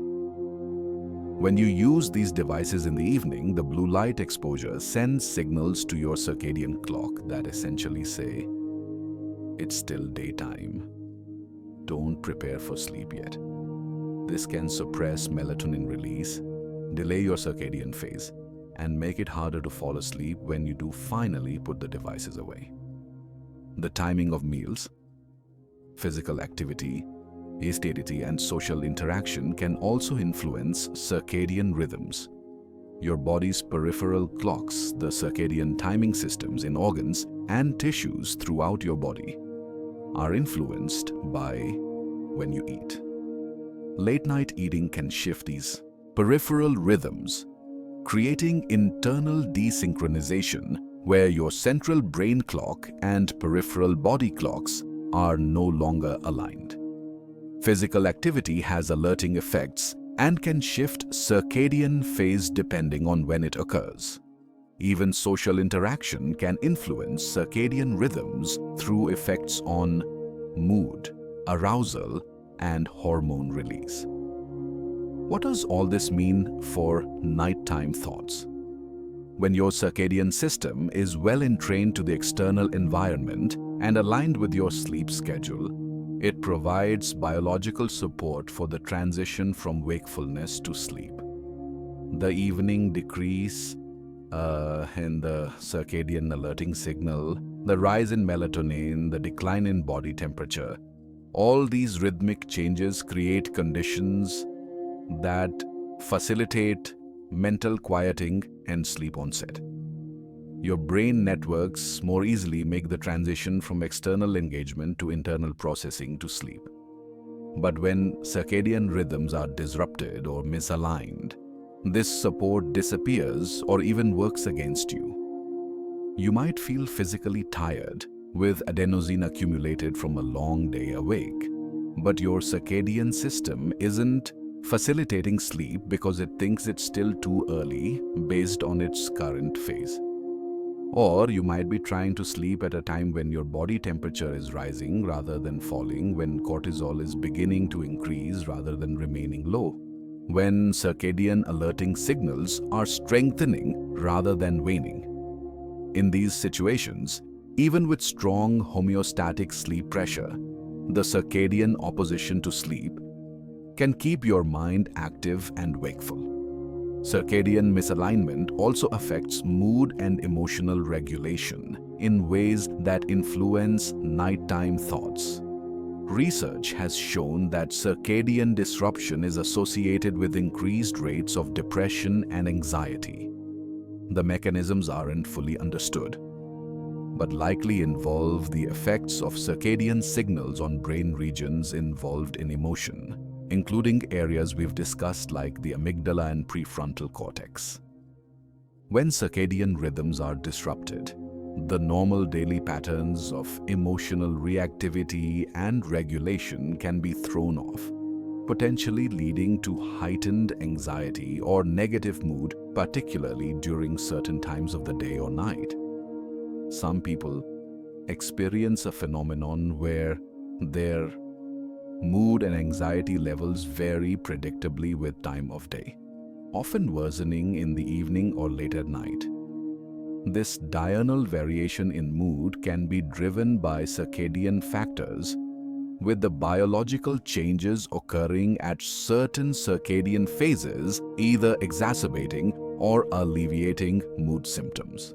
When you use these devices in the evening, the blue light exposure sends signals to your circadian clock that essentially say, "It's still daytime. Don't prepare for sleep yet." This can suppress melatonin release, delay your circadian phase, and make it harder to fall asleep when you do finally put the devices away. The timing of meals, physical activity, satiety, and social interaction can also influence circadian rhythms. Your body's peripheral clocks, the circadian timing systems in organs and tissues throughout your body, are influenced by when you eat. Late-night eating can shift these peripheral rhythms, creating internal desynchronization where your central brain clock and peripheral body clocks are no longer aligned. Physical activity has alerting effects and can shift circadian phase depending on when it occurs. Even social interaction can influence circadian rhythms through effects on mood, arousal, and hormone release. What does all this mean for nighttime thoughts? When your circadian system is well entrained to the external environment and aligned with your sleep schedule, it provides biological support for the transition from wakefulness to sleep. The evening decrease in the circadian alerting signal, the rise in melatonin, the decline in body temperature, all these rhythmic changes create conditions that facilitate mental quieting and sleep onset. Your brain networks more easily make the transition from external engagement to internal processing to sleep. But when circadian rhythms are disrupted or misaligned, this support disappears or even works against you. You might feel physically tired with adenosine accumulated from a long day awake, but your circadian system isn't facilitating sleep because it thinks it's still too early based on its current phase. Or you might be trying to sleep at a time when your body temperature is rising rather than falling, when cortisol is beginning to increase rather than remaining low. when circadian alerting signals are strengthening rather than waning. In these situations, even with strong homeostatic sleep pressure, the circadian opposition to sleep can keep your mind active and wakeful. Circadian misalignment also affects mood and emotional regulation in ways that influence nighttime thoughts. Research has shown that circadian disruption is associated with increased rates of depression and anxiety. The mechanisms aren't fully understood, but likely involve the effects of circadian signals on brain regions involved in emotion, including areas we've discussed like the amygdala and prefrontal cortex. When circadian rhythms are disrupted, the normal daily patterns of emotional reactivity and regulation can be thrown off, potentially leading to heightened anxiety or negative mood, particularly during certain times of the day or night. Some people experience a phenomenon where their mood and anxiety levels vary predictably with time of day, often worsening in the evening or late at night. This diurnal variation in mood can be driven by circadian factors, with the biological changes occurring at certain circadian phases either exacerbating or alleviating mood symptoms.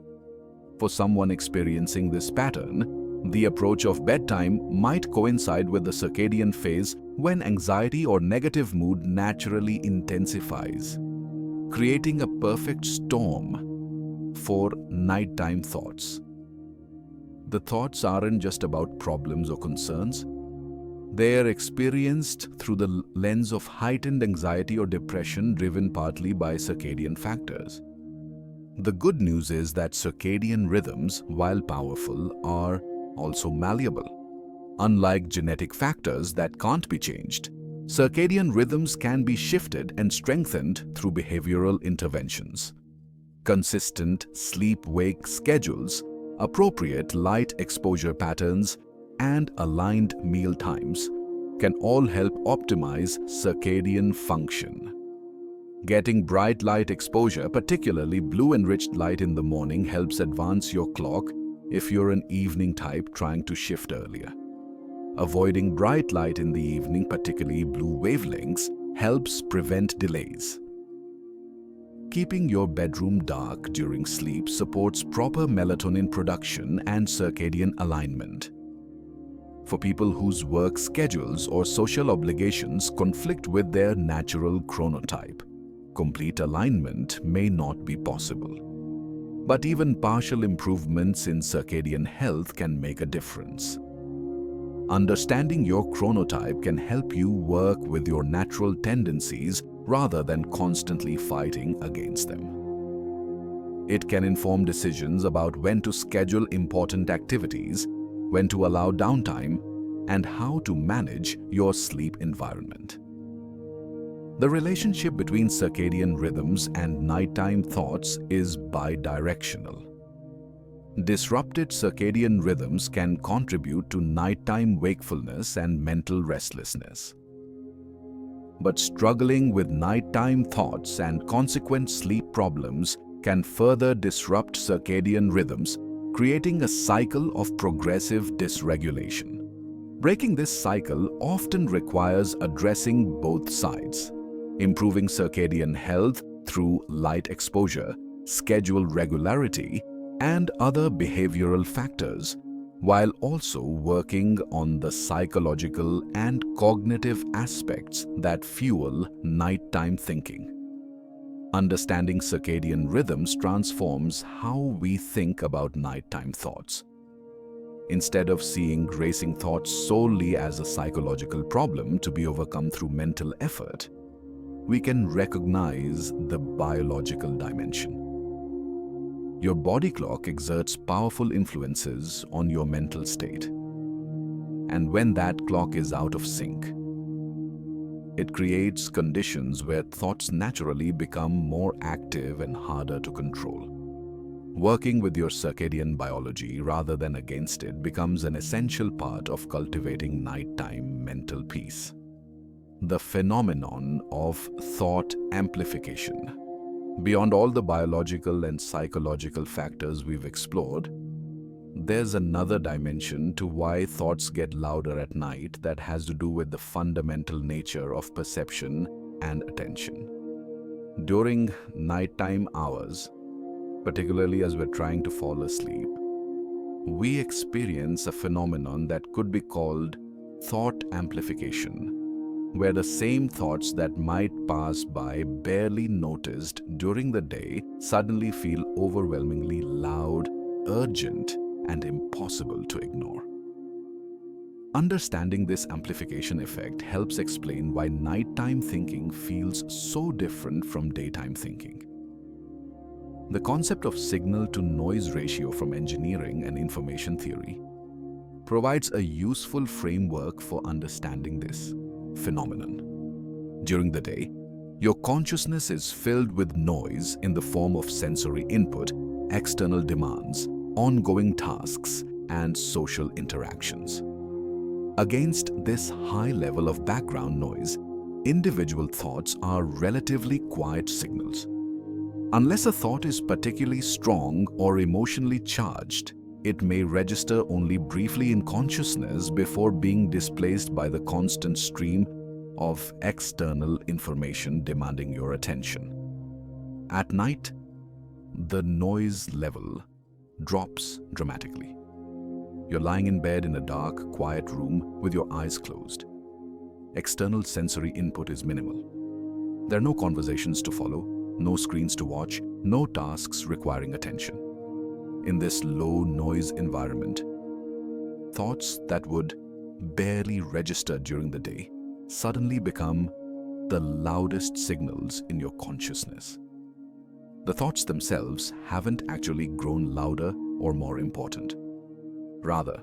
For someone experiencing this pattern, the approach of bedtime might coincide with the circadian phase when anxiety or negative mood naturally intensifies, creating a perfect storm for nighttime thoughts. The thoughts aren't just about problems or concerns. They are experienced through the lens of heightened anxiety or depression driven partly by circadian factors. The good news is that circadian rhythms, while powerful, are also malleable. Unlike genetic factors that can't be changed, circadian rhythms can be shifted and strengthened through behavioral interventions. Consistent sleep-wake schedules, appropriate light exposure patterns, and aligned meal times can all help optimize circadian function. Getting bright light exposure, particularly blue-enriched light in the morning, helps advance your clock if you're an evening type trying to shift earlier. Avoiding bright light in the evening, particularly blue wavelengths, helps prevent delays. Keeping your bedroom dark during sleep supports proper melatonin production and circadian alignment. For people whose work schedules or social obligations conflict with their natural chronotype, complete alignment may not be possible. But even partial improvements in circadian health can make a difference. Understanding your chronotype can help you work with your natural tendencies rather than constantly fighting against them. It can inform decisions about when to schedule important activities, when to allow downtime, and how to manage your sleep environment. The relationship between circadian rhythms and nighttime thoughts is bidirectional. Disrupted circadian rhythms can contribute to nighttime wakefulness and mental restlessness. But struggling with nighttime thoughts and consequent sleep problems can further disrupt circadian rhythms, creating a cycle of progressive dysregulation. Breaking this cycle often requires addressing both sides, improving circadian health through light exposure, schedule regularity, and other behavioral factors, while also working on the psychological and cognitive aspects that fuel nighttime thinking. Understanding circadian rhythms transforms how we think about nighttime thoughts. Instead of seeing racing thoughts solely as a psychological problem to be overcome through mental effort, we can recognize the biological dimension. Your body clock exerts powerful influences on your mental state. And when that clock is out of sync, it creates conditions where thoughts naturally become more active and harder to control. Working with your circadian biology rather than against it becomes an essential part of cultivating nighttime mental peace. the phenomenon of thought amplification. Beyond all the biological and psychological factors we've explored, there's another dimension to why thoughts get louder at night that has to do with the fundamental nature of perception and attention. During nighttime hours, particularly as we're trying to fall asleep, we experience a phenomenon that could be called thought amplification, where the same thoughts that might pass by barely noticed during the day suddenly feel overwhelmingly loud, urgent, and impossible to ignore. Understanding this amplification effect helps explain why nighttime thinking feels so different from daytime thinking. The concept of signal-to-noise ratio from engineering and information theory provides a useful framework for understanding this phenomenon. During the day, your consciousness is filled with noise in the form of sensory input, external demands, ongoing tasks, and social interactions. Against this high level of background noise, individual thoughts are relatively quiet signals. Unless a thought is particularly strong or emotionally charged, it may register only briefly in consciousness before being displaced by the constant stream of external information demanding your attention. At night, the noise level drops dramatically. You're lying in bed in a dark, quiet room with your eyes closed. External sensory input is minimal. There are no conversations to follow, no screens to watch, no tasks requiring attention. In this low-noise environment, thoughts that would barely register during the day suddenly become the loudest signals in your consciousness. The thoughts themselves haven't actually grown louder or more important. Rather,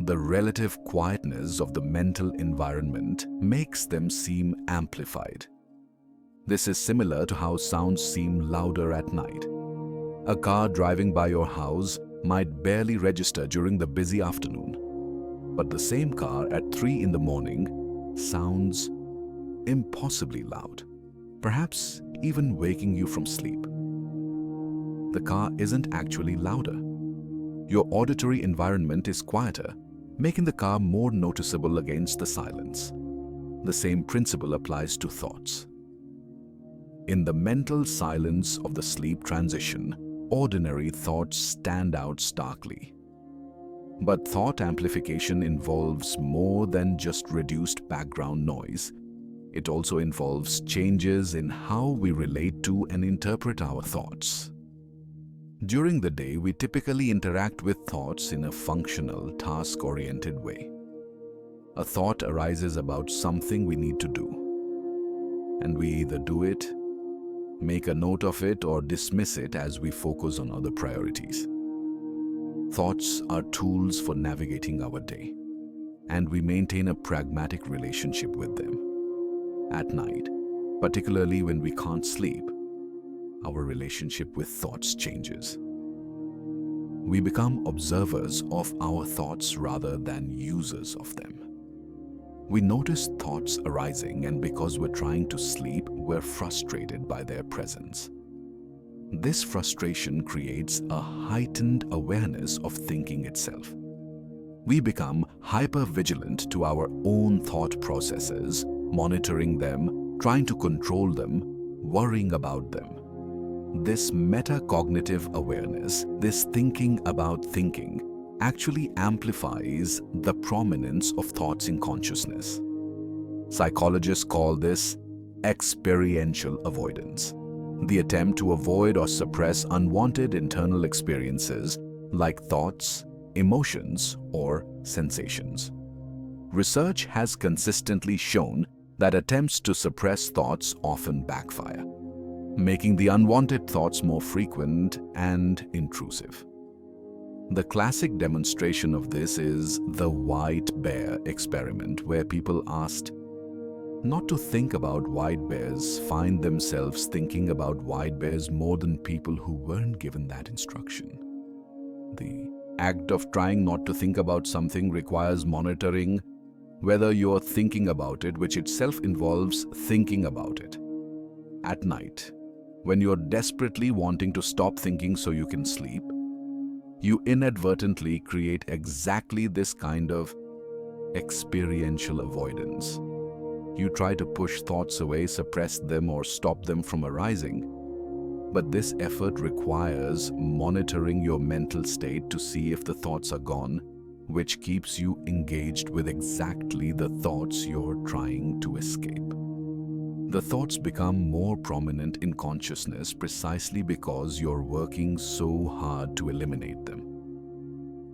the relative quietness of the mental environment makes them seem amplified. This is similar to how sounds seem louder at night. A car driving by your house might barely register during the busy afternoon, but the same car at 3 in the morning sounds impossibly loud, perhaps even waking you from sleep. The car isn't actually louder. Your auditory environment is quieter, making the car more noticeable against the silence. The same principle applies to thoughts. In the mental silence of the sleep transition, ordinary thoughts stand out starkly. But thought amplification involves more than just reduced background noise. It also involves changes in how we relate to and interpret our thoughts. During the day, we typically interact with thoughts in a functional, task-oriented way. A thought arises about something we need to do, and we either do it, make a note of it, or dismiss it as we focus on other priorities. Thoughts are tools for navigating our day, and we maintain a pragmatic relationship with them. At night, particularly when we can't sleep, our relationship with thoughts changes. We become observers of our thoughts rather than users of them. We notice thoughts arising, and because we're trying to sleep, we're frustrated by their presence. This frustration creates a heightened awareness of thinking itself. We become hyper-vigilant to our own thought processes, monitoring them, trying to control them, worrying about them. This metacognitive awareness, this thinking about thinking, actually amplifies the prominence of thoughts in consciousness. Psychologists call this experiential avoidance, the attempt to avoid or suppress unwanted internal experiences like thoughts, emotions, or sensations. Research has consistently shown that attempts to suppress thoughts often backfire, making the unwanted thoughts more frequent and intrusive. The classic demonstration of this is the white bear experiment, where people asked not to think about white bears find themselves thinking about white bears more than people who weren't given that instruction. The act of trying not to think about something requires monitoring whether you're thinking about it, which itself involves thinking about it. At night, when you're desperately wanting to stop thinking so you can sleep, you inadvertently create exactly this kind of experiential avoidance. You try to push thoughts away, suppress them, or stop them from arising. But this effort requires monitoring your mental state to see if the thoughts are gone, which keeps you engaged with exactly the thoughts you're trying to escape. The thoughts become more prominent in consciousness precisely because you're working so hard to eliminate them.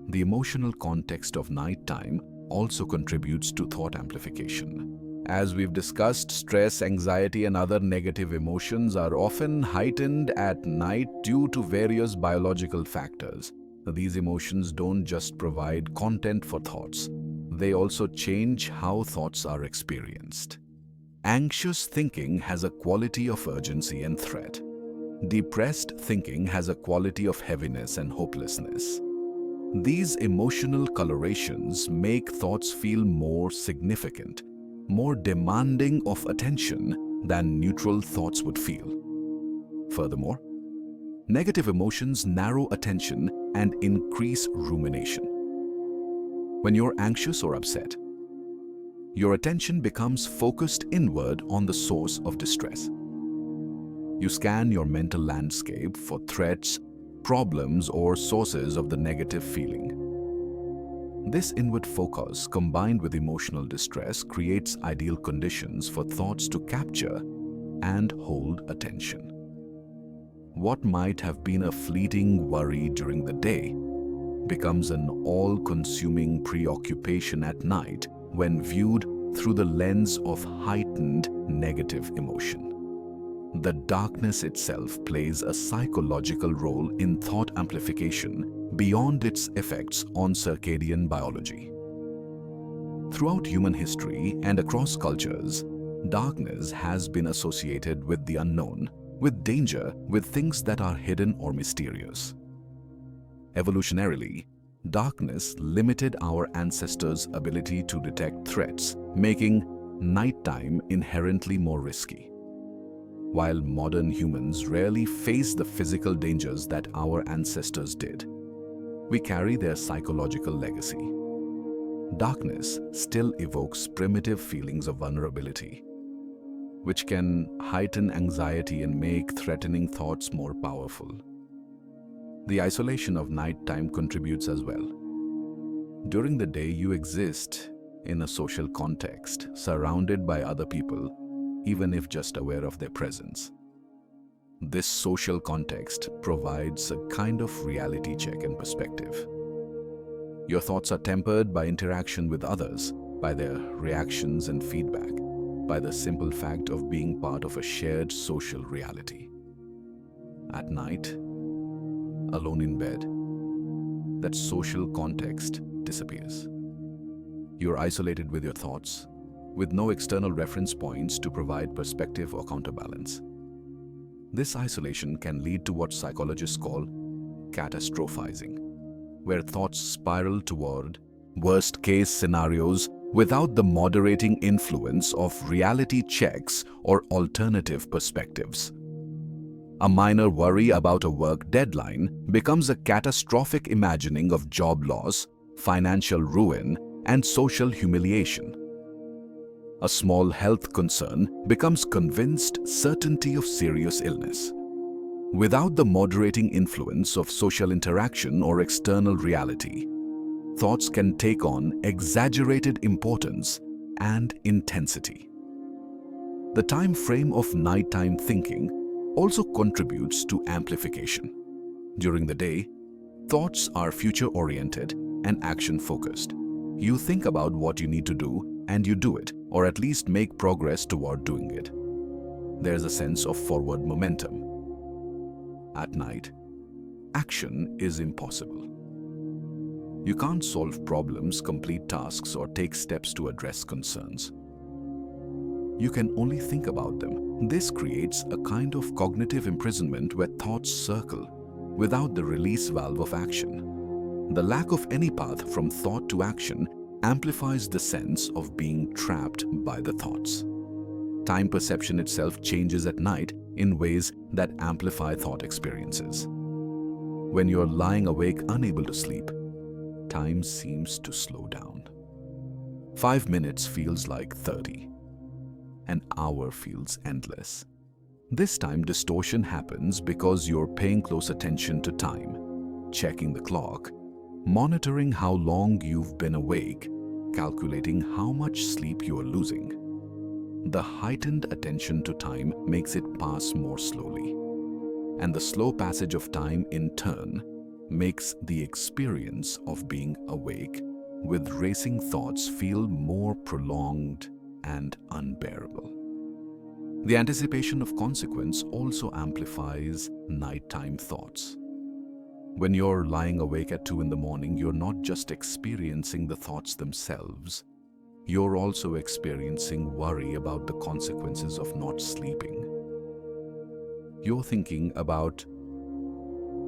The emotional context of nighttime also contributes to thought amplification. As we've discussed, stress, anxiety, and other negative emotions are often heightened at night due to various biological factors. These emotions don't just provide content for thoughts, they also change how thoughts are experienced. Anxious thinking has a quality of urgency and threat. Depressed thinking has a quality of heaviness and hopelessness. These emotional colorations make thoughts feel more significant, more demanding of attention than neutral thoughts would feel. Furthermore, negative emotions narrow attention and increase rumination. When you're anxious or upset, your attention becomes focused inward on the source of distress. You scan your mental landscape for threats, problems, or sources of the negative feeling. This inward focus, combined with emotional distress, creates ideal conditions for thoughts to capture and hold attention. What might have been a fleeting worry during the day becomes an all-consuming preoccupation at night when viewed through the lens of heightened negative emotion. The darkness itself plays a psychological role in thought amplification beyond its effects on circadian biology. Throughout human history and across cultures, darkness has been associated with the unknown, with danger, with things that are hidden or mysterious. Evolutionarily, darkness limited our ancestors' ability to detect threats, making nighttime inherently more risky. While modern humans rarely face the physical dangers that our ancestors did, we carry their psychological legacy. Darkness still evokes primitive feelings of vulnerability, which can heighten anxiety and make threatening thoughts more powerful. The isolation of nighttime contributes as well. During the day, you exist in a social context, surrounded by other people, even if just aware of their presence. This social context provides a kind of reality check and perspective. Your thoughts are tempered by interaction with others, by their reactions and feedback, by the simple fact of being part of a shared social reality. At night, alone in bed, that social context disappears. You're isolated with your thoughts, with no external reference points to provide perspective or counterbalance. This isolation can lead to what psychologists call catastrophizing, where thoughts spiral toward worst-case scenarios without the moderating influence of reality checks or alternative perspectives. A minor worry about a work deadline becomes a catastrophic imagining of job loss, financial ruin, and social humiliation. A small health concern becomes convinced certainty of serious illness. Without the moderating influence of social interaction or external reality, thoughts can take on exaggerated importance and intensity. The time frame of nighttime thinking also contributes to amplification. During the day, thoughts are future-oriented and action-focused. You think about what you need to do and you do it, or at least make progress toward doing it. There's a sense of forward momentum. At night, action is impossible. You can't solve problems, complete tasks, or take steps to address concerns. You can only think about them. This creates a kind of cognitive imprisonment where thoughts circle without the release valve of action. The lack of any path from thought to action amplifies the sense of being trapped by the thoughts. Time perception itself changes at night in ways that amplify thought experiences. When you're lying awake unable to sleep, time seems to slow down. 5 minutes feels like 30. An hour feels endless. This time distortion happens because you're paying close attention to time, checking the clock, monitoring how long you've been awake, calculating how much sleep you are losing. The heightened attention to time makes it pass more slowly. And the slow passage of time, in turn, makes the experience of being awake with racing thoughts feel more prolonged and unbearable. The anticipation of consequence also amplifies nighttime thoughts. When you're lying awake at 2 in the morning, you're not just experiencing the thoughts themselves, you're also experiencing worry about the consequences of not sleeping. You're thinking about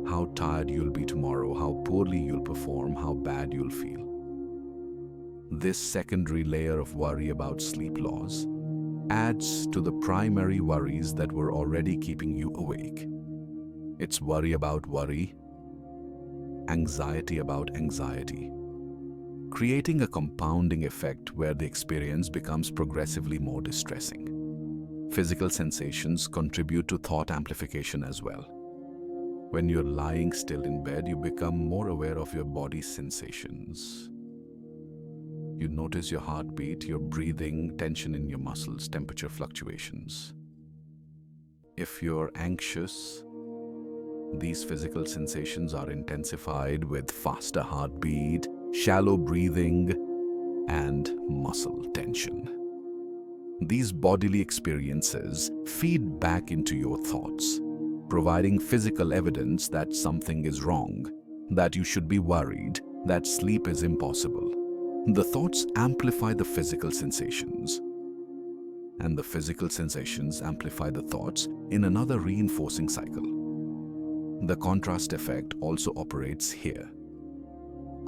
how tired you'll be tomorrow, how poorly you'll perform, how bad you'll feel. This secondary layer of worry about sleep loss adds to the primary worries that were already keeping you awake. It's worry about worry, anxiety about anxiety, creating a compounding effect where the experience becomes progressively more distressing. Physical sensations contribute to thought amplification as well. When you're lying still in bed, you become more aware of your body's sensations. You notice your heartbeat, your breathing, tension in your muscles, temperature fluctuations. If you're anxious, these physical sensations are intensified with faster heartbeat, shallow breathing, and muscle tension. These bodily experiences feed back into your thoughts, providing physical evidence that something is wrong, that you should be worried, that sleep is impossible. The thoughts amplify the physical sensations, and the physical sensations amplify the thoughts in another reinforcing cycle. The contrast effect also operates here.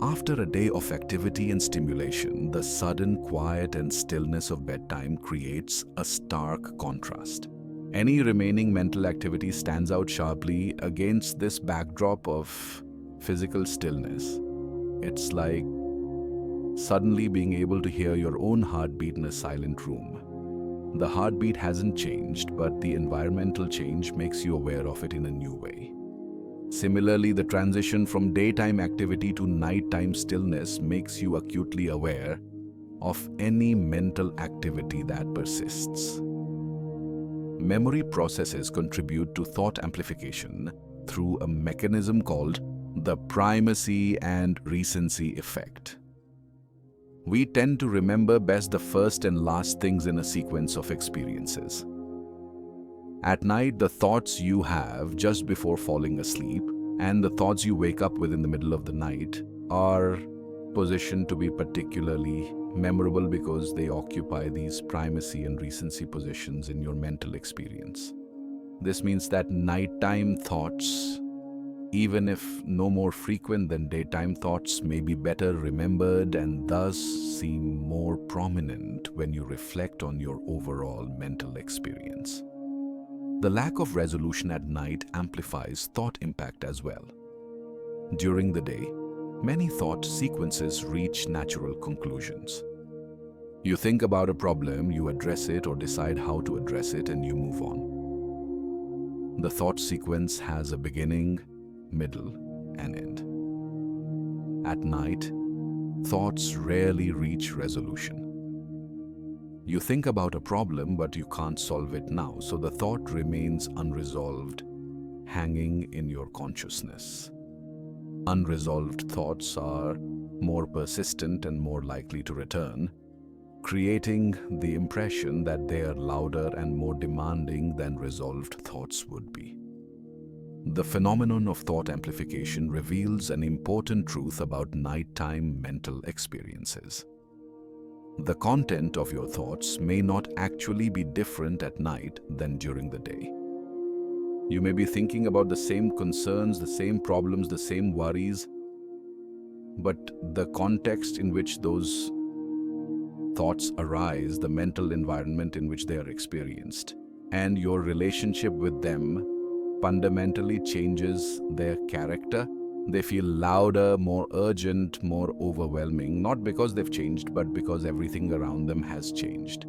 After a day of activity and stimulation, the sudden quiet and stillness of bedtime creates a stark contrast. Any remaining mental activity stands out sharply against this backdrop of physical stillness. It's like suddenly being able to hear your own heartbeat in a silent room. The heartbeat hasn't changed, but the environmental change makes you aware of it in a new way. Similarly, the transition from daytime activity to nighttime stillness makes you acutely aware of any mental activity that persists. Memory processes contribute to thought amplification through a mechanism called the primacy and recency effect. We tend to remember best the first and last things in a sequence of experiences. At night, the thoughts you have just before falling asleep and the thoughts you wake up with in the middle of the night are positioned to be particularly memorable because they occupy these primacy and recency positions in your mental experience. This means that nighttime thoughts, even if no more frequent than daytime thoughts, may be better remembered and thus seem more prominent when you reflect on your overall mental experience. The lack of resolution at night amplifies thought impact as well. During the day, many thought sequences reach natural conclusions. You think about a problem, you address it or decide how to address it, and you move on. The thought sequence has a beginning, middle, and end. At night, thoughts rarely reach resolution. You think about a problem, but you can't solve it now, so the thought remains unresolved, hanging in your consciousness. Unresolved thoughts are more persistent and more likely to return, creating the impression that they are louder and more demanding than resolved thoughts would be. The phenomenon of thought amplification reveals an important truth about nighttime mental experiences. The content of your thoughts may not actually be different at night than during the day. You may be thinking about the same concerns, the same problems, the same worries, but the context in which those thoughts arise, the mental environment in which they are experienced, and your relationship with them fundamentally changes their character. They feel louder, more urgent, more overwhelming, not because they've changed, but because everything around them has changed.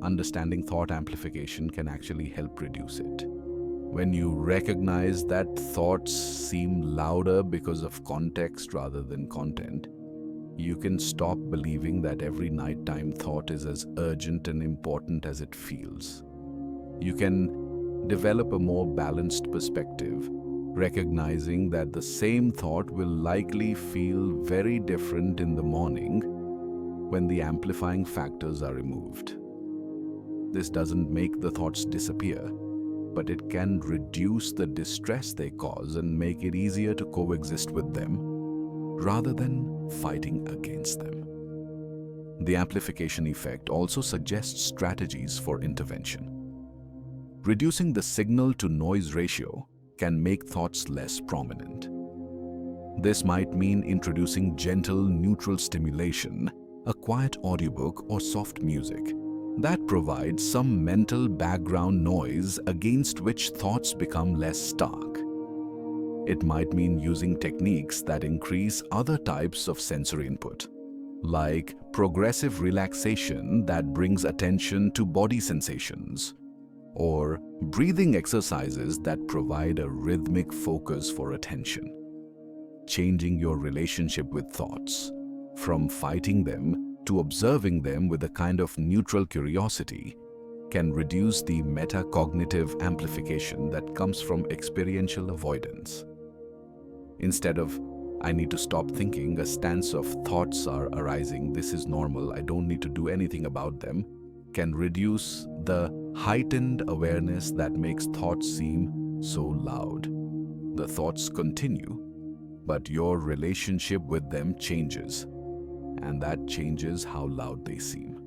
Understanding thought amplification can actually help reduce it. When you recognize that thoughts seem louder because of context rather than content, you can stop believing that every nighttime thought is as urgent and important as it feels. You can develop a more balanced perspective, recognizing that the same thought will likely feel very different in the morning when the amplifying factors are removed. This doesn't make the thoughts disappear, but it can reduce the distress they cause and make it easier to coexist with them rather than fighting against them. The amplification effect also suggests strategies for intervention. Reducing the signal-to-noise ratio can make thoughts less prominent. This might mean introducing gentle, neutral stimulation, a quiet audiobook or soft music that provides some mental background noise against which thoughts become less stark. It might mean using techniques that increase other types of sensory input, like progressive relaxation that brings attention to body sensations, or breathing exercises that provide a rhythmic focus for attention. Changing your relationship with thoughts from fighting them to observing them with a kind of neutral curiosity can reduce the metacognitive amplification that comes from experiential avoidance. Instead of, "I need to stop thinking," a stance of "thoughts are arising, this is normal, I don't need to do anything about them," can reduce the heightened awareness that makes thoughts seem so loud. The thoughts continue, but your relationship with them changes, and that changes how loud they seem.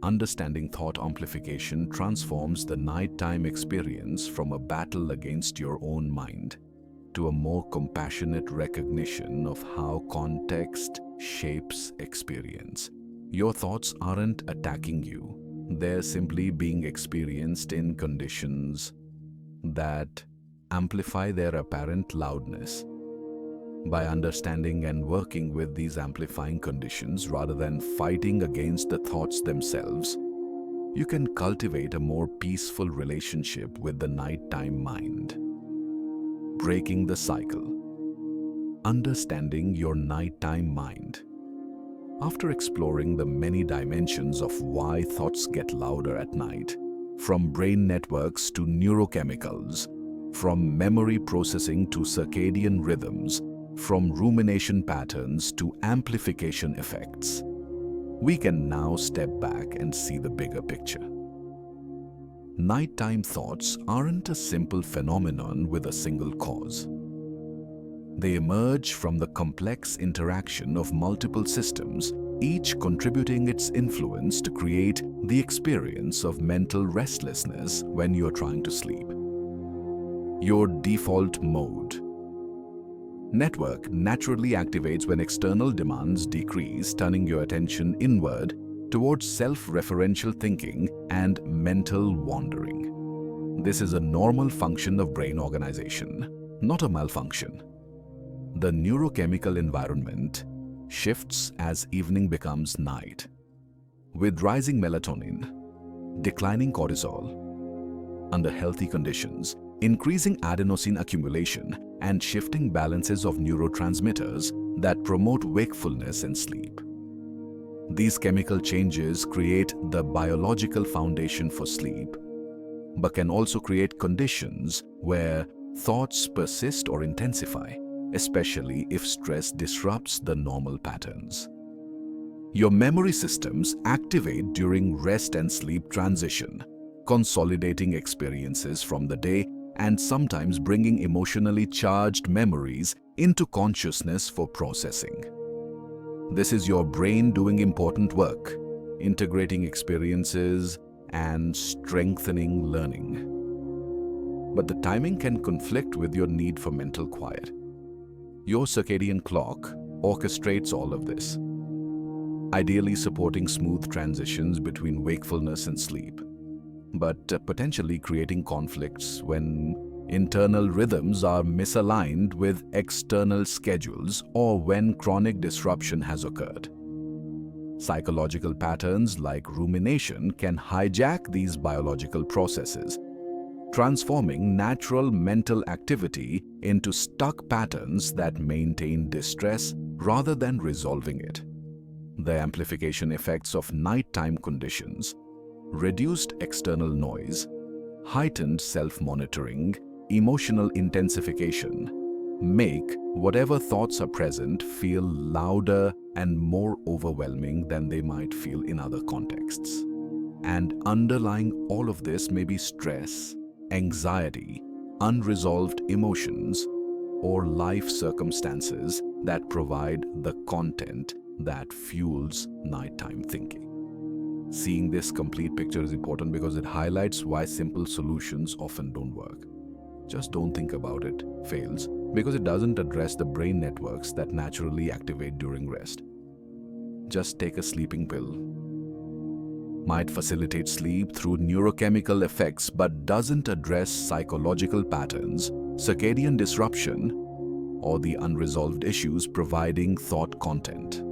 Understanding thought amplification transforms the nighttime experience from a battle against your own mind to a more compassionate recognition of how context shapes experience. Your thoughts aren't attacking you. They're simply being experienced in conditions that amplify their apparent loudness. By understanding and working with these amplifying conditions rather than fighting against the thoughts themselves, you can cultivate a more peaceful relationship with the nighttime mind. Breaking the cycle. Understanding your nighttime mind. After exploring the many dimensions of why thoughts get louder at night, from brain networks to neurochemicals, from memory processing to circadian rhythms, from rumination patterns to amplification effects, we can now step back and see the bigger picture. Nighttime thoughts aren't a simple phenomenon with a single cause. They emerge from the complex interaction of multiple systems, each contributing its influence to create the experience of mental restlessness when you're trying to sleep. Your default mode. Network naturally activates when external demands decrease, turning your attention inward towards self-referential thinking and mental wandering. This is a normal function of brain organization, not a malfunction. The neurochemical environment shifts as evening becomes night, with rising melatonin, declining cortisol. Under healthy conditions, increasing adenosine accumulation and shifting balances of neurotransmitters that promote wakefulness and sleep. These chemical changes create the biological foundation for sleep, but can also create conditions where thoughts persist or intensify, especially if stress disrupts the normal patterns. Your memory systems activate during rest and sleep transition, consolidating experiences from the day and sometimes bringing emotionally charged memories into consciousness for processing. This is your brain doing important work, integrating experiences and strengthening learning. But the timing can conflict with your need for mental quiet. Your circadian clock orchestrates all of this, ideally supporting smooth transitions between wakefulness and sleep, but potentially creating conflicts when internal rhythms are misaligned with external schedules or when chronic disruption has occurred. Psychological patterns like rumination can hijack these biological processes, transforming natural mental activity into stuck patterns that maintain distress rather than resolving it. The amplification effects of nighttime conditions, reduced external noise, heightened self-monitoring, emotional intensification, make whatever thoughts are present feel louder and more overwhelming than they might feel in other contexts. And underlying all of this may be stress, anxiety, unresolved emotions, or life circumstances that provide the content that fuels nighttime thinking. Seeing this complete picture is important because it highlights why simple solutions often don't work. Just don't think about it fails because it doesn't address the brain networks that naturally activate during rest. Just take a sleeping pill. Might facilitate sleep through neurochemical effects but doesn't address psychological patterns, circadian disruption, or the unresolved issues providing thought content.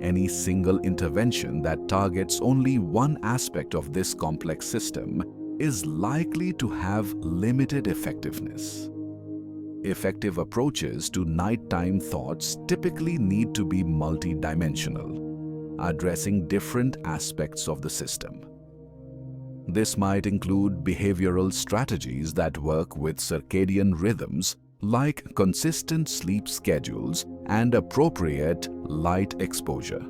Any single intervention that targets only one aspect of this complex system is likely to have limited effectiveness. Effective approaches to nighttime thoughts typically need to be multidimensional, addressing different aspects of the system. This might include behavioral strategies that work with circadian rhythms, like consistent sleep schedules and appropriate light exposure.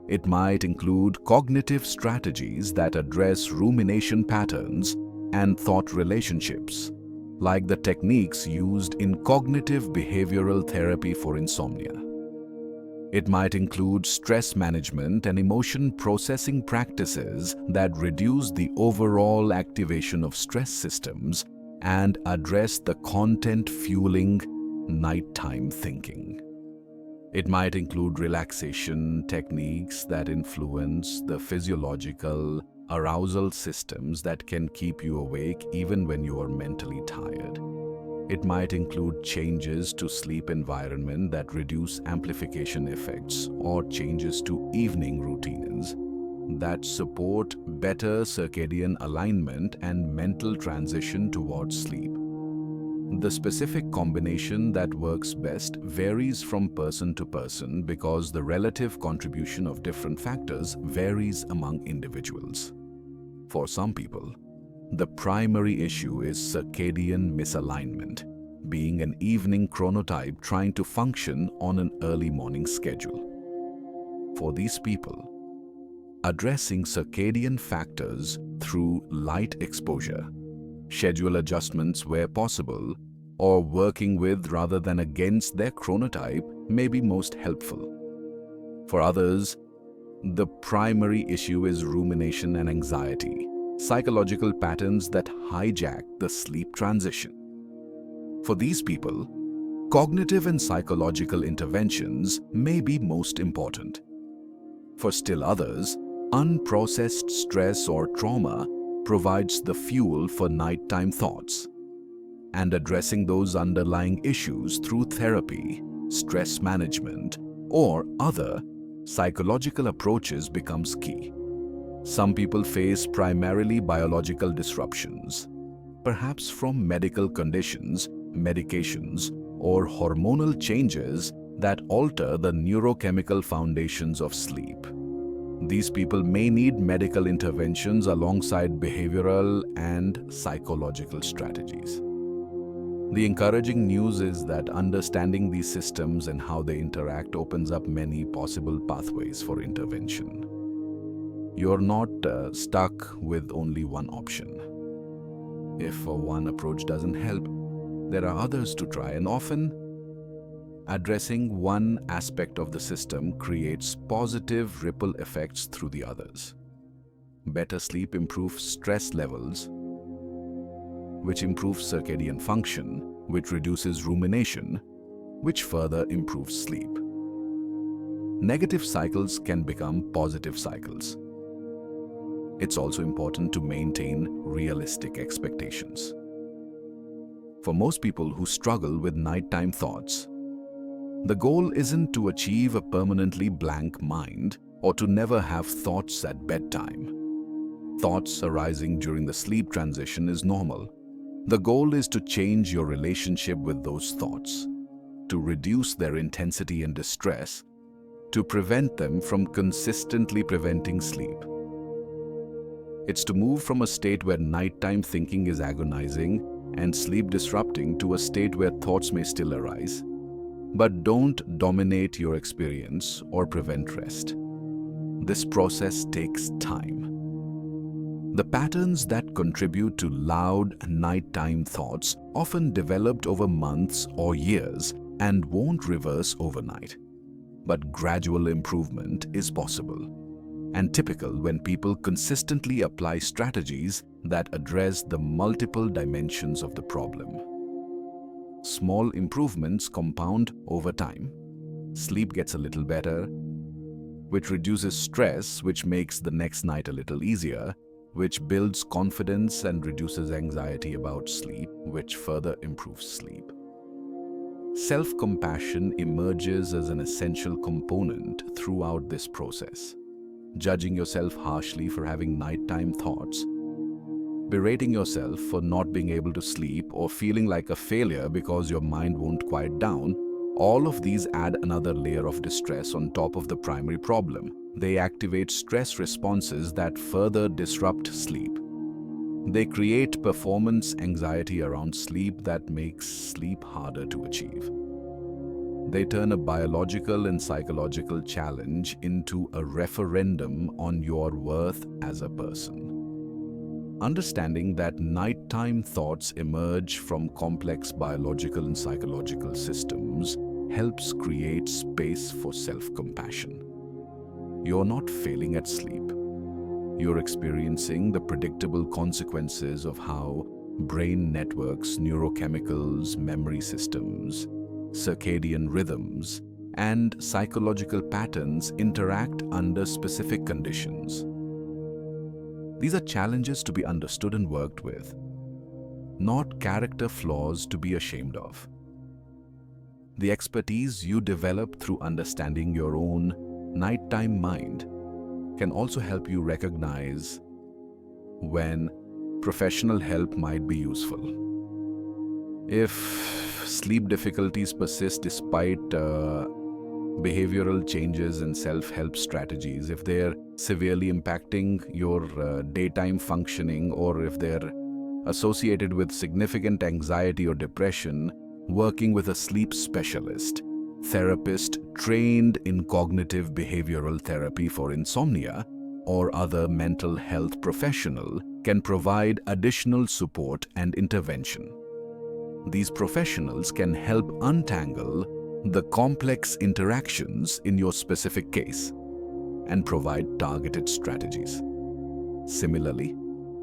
It might include cognitive strategies that address rumination patterns and thought relationships, like the techniques used in cognitive behavioral therapy for insomnia. It might include stress management and emotion processing practices that reduce the overall activation of stress systems and address the content fueling nighttime thinking. It might include relaxation techniques that influence the physiological arousal systems that can keep you awake even when you are mentally tired. It might include changes to sleep environment that reduce amplification effects or changes to evening routines that support better circadian alignment and mental transition towards sleep. The specific combination that works best varies from person to person because the relative contribution of different factors varies among individuals. For some people, the primary issue is circadian misalignment, being an evening chronotype trying to function on an early morning schedule. For these people, addressing circadian factors through light exposure, schedule adjustments where possible, or working with rather than against their chronotype may be most helpful. For others, the primary issue is rumination and anxiety, psychological patterns that hijack the sleep transition. For these people, cognitive and psychological interventions may be most important. For still others, unprocessed stress or trauma provides the fuel for nighttime thoughts, and addressing those underlying issues through therapy, stress management, or other psychological approaches becomes key. Some people face primarily biological disruptions, perhaps from medical conditions, medications, or hormonal changes that alter the neurochemical foundations of sleep. These people may need medical interventions alongside behavioral and psychological strategies. The encouraging news is that understanding these systems and how they interact opens up many possible pathways for intervention. You're not stuck with only one option. If one approach doesn't help, there are others to try, and often addressing one aspect of the system creates positive ripple effects through the others. Better sleep improves stress levels, which improves circadian function, which reduces rumination, which further improves sleep. Negative cycles can become positive cycles. It's also important to maintain realistic expectations. For most people who struggle with nighttime thoughts, the goal isn't to achieve a permanently blank mind or to never have thoughts at bedtime. Thoughts arising during the sleep transition is normal. The goal is to change your relationship with those thoughts, to reduce their intensity and distress, to prevent them from consistently preventing sleep. It's to move from a state where nighttime thinking is agonizing and sleep disrupting to a state where thoughts may still arise, but don't dominate your experience or prevent rest. This process takes time. The patterns that contribute to loud nighttime thoughts often developed over months or years and won't reverse overnight. But gradual improvement is possible and typical when people consistently apply strategies that address the multiple dimensions of the problem. Small improvements compound over time. Sleep gets a little better, which reduces stress, which makes the next night a little easier, which builds confidence and reduces anxiety about sleep, which further improves sleep. Self-compassion emerges as an essential component throughout this process. Judging yourself harshly for having nighttime thoughts, berating yourself for not being able to sleep, or feeling like a failure because your mind won't quiet down, all of these add another layer of distress on top of the primary problem. They activate stress responses that further disrupt sleep. They create performance anxiety around sleep that makes sleep harder to achieve. They turn a biological and psychological challenge into a referendum on your worth as a person. Understanding that nighttime thoughts emerge from complex biological and psychological systems helps create space for self-compassion. You're not failing at sleep. You're experiencing the predictable consequences of how brain networks, neurochemicals, memory systems, circadian rhythms, and psychological patterns interact under specific conditions. These are challenges to be understood and worked with, not character flaws to be ashamed of. The expertise you develop through understanding your own nighttime mind can also help you recognize when professional help might be useful. If sleep difficulties persist despite behavioral changes and self-help strategies, if they're severely impacting your daytime functioning, or if they're associated with significant anxiety or depression, working with a sleep specialist, therapist trained in cognitive behavioral therapy for insomnia, or other mental health professional can provide additional support and intervention. These professionals can help untangle the complex interactions in your specific case and provide targeted strategies. Similarly,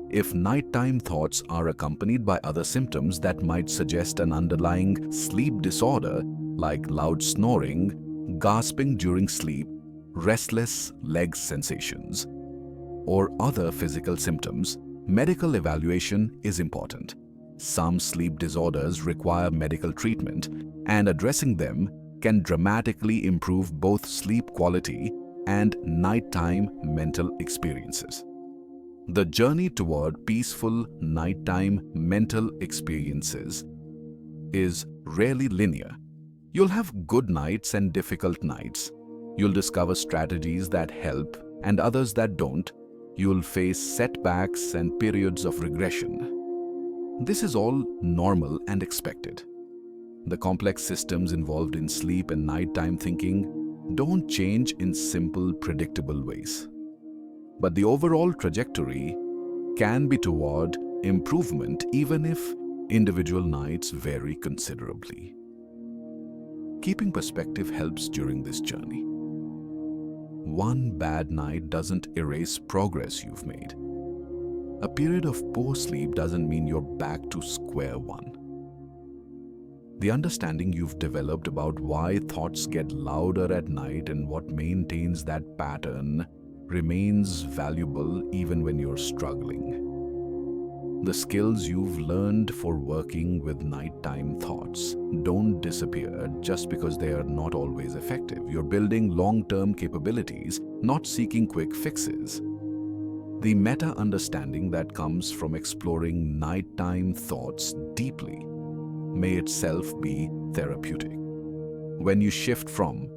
if nighttime thoughts are accompanied by other symptoms that might suggest an underlying sleep disorder like loud snoring, gasping during sleep, restless leg sensations, or other physical symptoms, medical evaluation is important. Some sleep disorders require medical treatment, and addressing them can dramatically improve both sleep quality and nighttime mental experiences. The journey toward peaceful nighttime mental experiences is rarely linear. You'll have good nights and difficult nights. You'll discover strategies that help and others that don't. You'll face setbacks and periods of regression. This is all normal and expected. The complex systems involved in sleep and nighttime thinking don't change in simple, predictable ways. But the overall trajectory can be toward improvement even if individual nights vary considerably. Keeping perspective helps during this journey. One bad night doesn't erase progress you've made. A period of poor sleep doesn't mean you're back to square one. The understanding you've developed about why thoughts get louder at night and what maintains that pattern remains valuable even when you're struggling. The skills you've learned for working with nighttime thoughts don't disappear just because they are not always effective. You're building long-term capabilities, not seeking quick fixes. The meta-understanding that comes from exploring nighttime thoughts deeply may itself be therapeutic. When you shift from,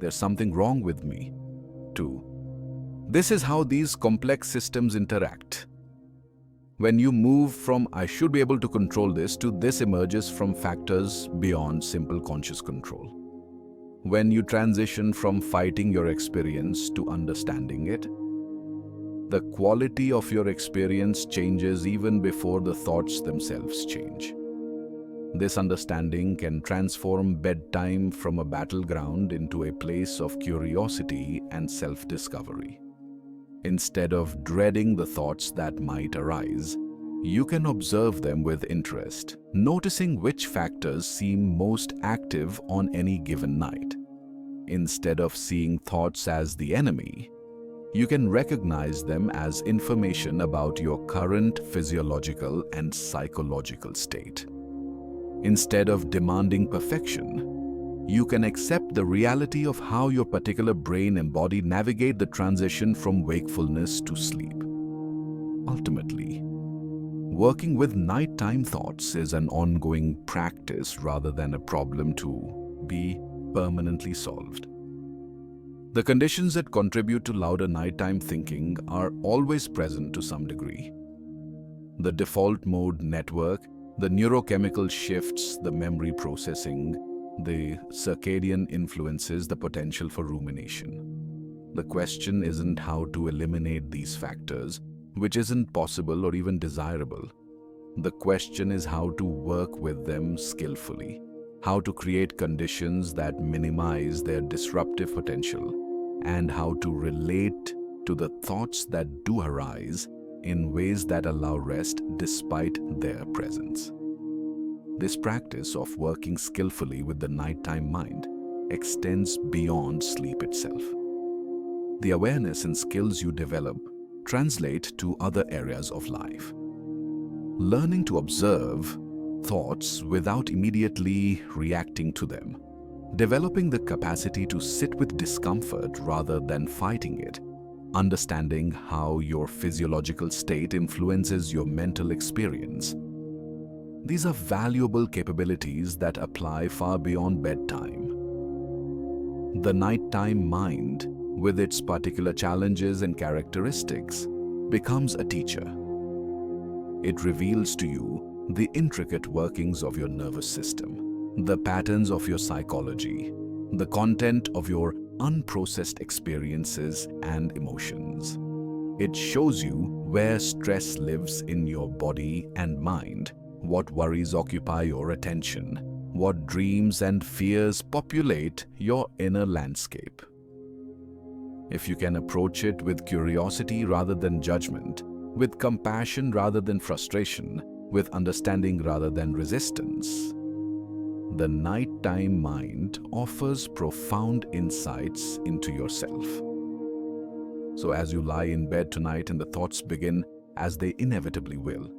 "There's something wrong with me," to, "This is how these complex systems interact." When you move from "I should be able to control this" to "this emerges from factors beyond simple conscious control." When you transition from fighting your experience to understanding it, the quality of your experience changes even before the thoughts themselves change. This understanding can transform bedtime from a battleground into a place of curiosity and self-discovery. Instead of dreading the thoughts that might arise, you can observe them with interest, noticing which factors seem most active on any given night. Instead of seeing thoughts as the enemy, you can recognize them as information about your current physiological and psychological state. Instead of demanding perfection, you can accept the reality of how your particular brain and body navigate the transition from wakefulness to sleep. Ultimately, working with nighttime thoughts is an ongoing practice rather than a problem to be permanently solved. The conditions that contribute to louder nighttime thinking are always present to some degree. The default mode network, the neurochemical shifts, the memory processing, the circadian influences, the potential for rumination. The question isn't how to eliminate these factors, which isn't possible or even desirable. The question is how to work with them skillfully, how to create conditions that minimize their disruptive potential, and how to relate to the thoughts that do arise in ways that allow rest despite their presence. This practice of working skillfully with the nighttime mind extends beyond sleep itself. The awareness and skills you develop translate to other areas of life. Learning to observe thoughts without immediately reacting to them, developing the capacity to sit with discomfort rather than fighting it, understanding how your physiological state influences your mental experience. These are valuable capabilities that apply far beyond bedtime. The nighttime mind, with its particular challenges and characteristics, becomes a teacher. It reveals to you the intricate workings of your nervous system, the patterns of your psychology, the content of your unprocessed experiences and emotions. It shows you where stress lives in your body and mind, what worries occupy your attention, what dreams and fears populate your inner landscape. If you can approach it with curiosity rather than judgment, with compassion rather than frustration, with understanding rather than resistance, the nighttime mind offers profound insights into yourself. So as you lie in bed tonight and the thoughts begin, as they inevitably will,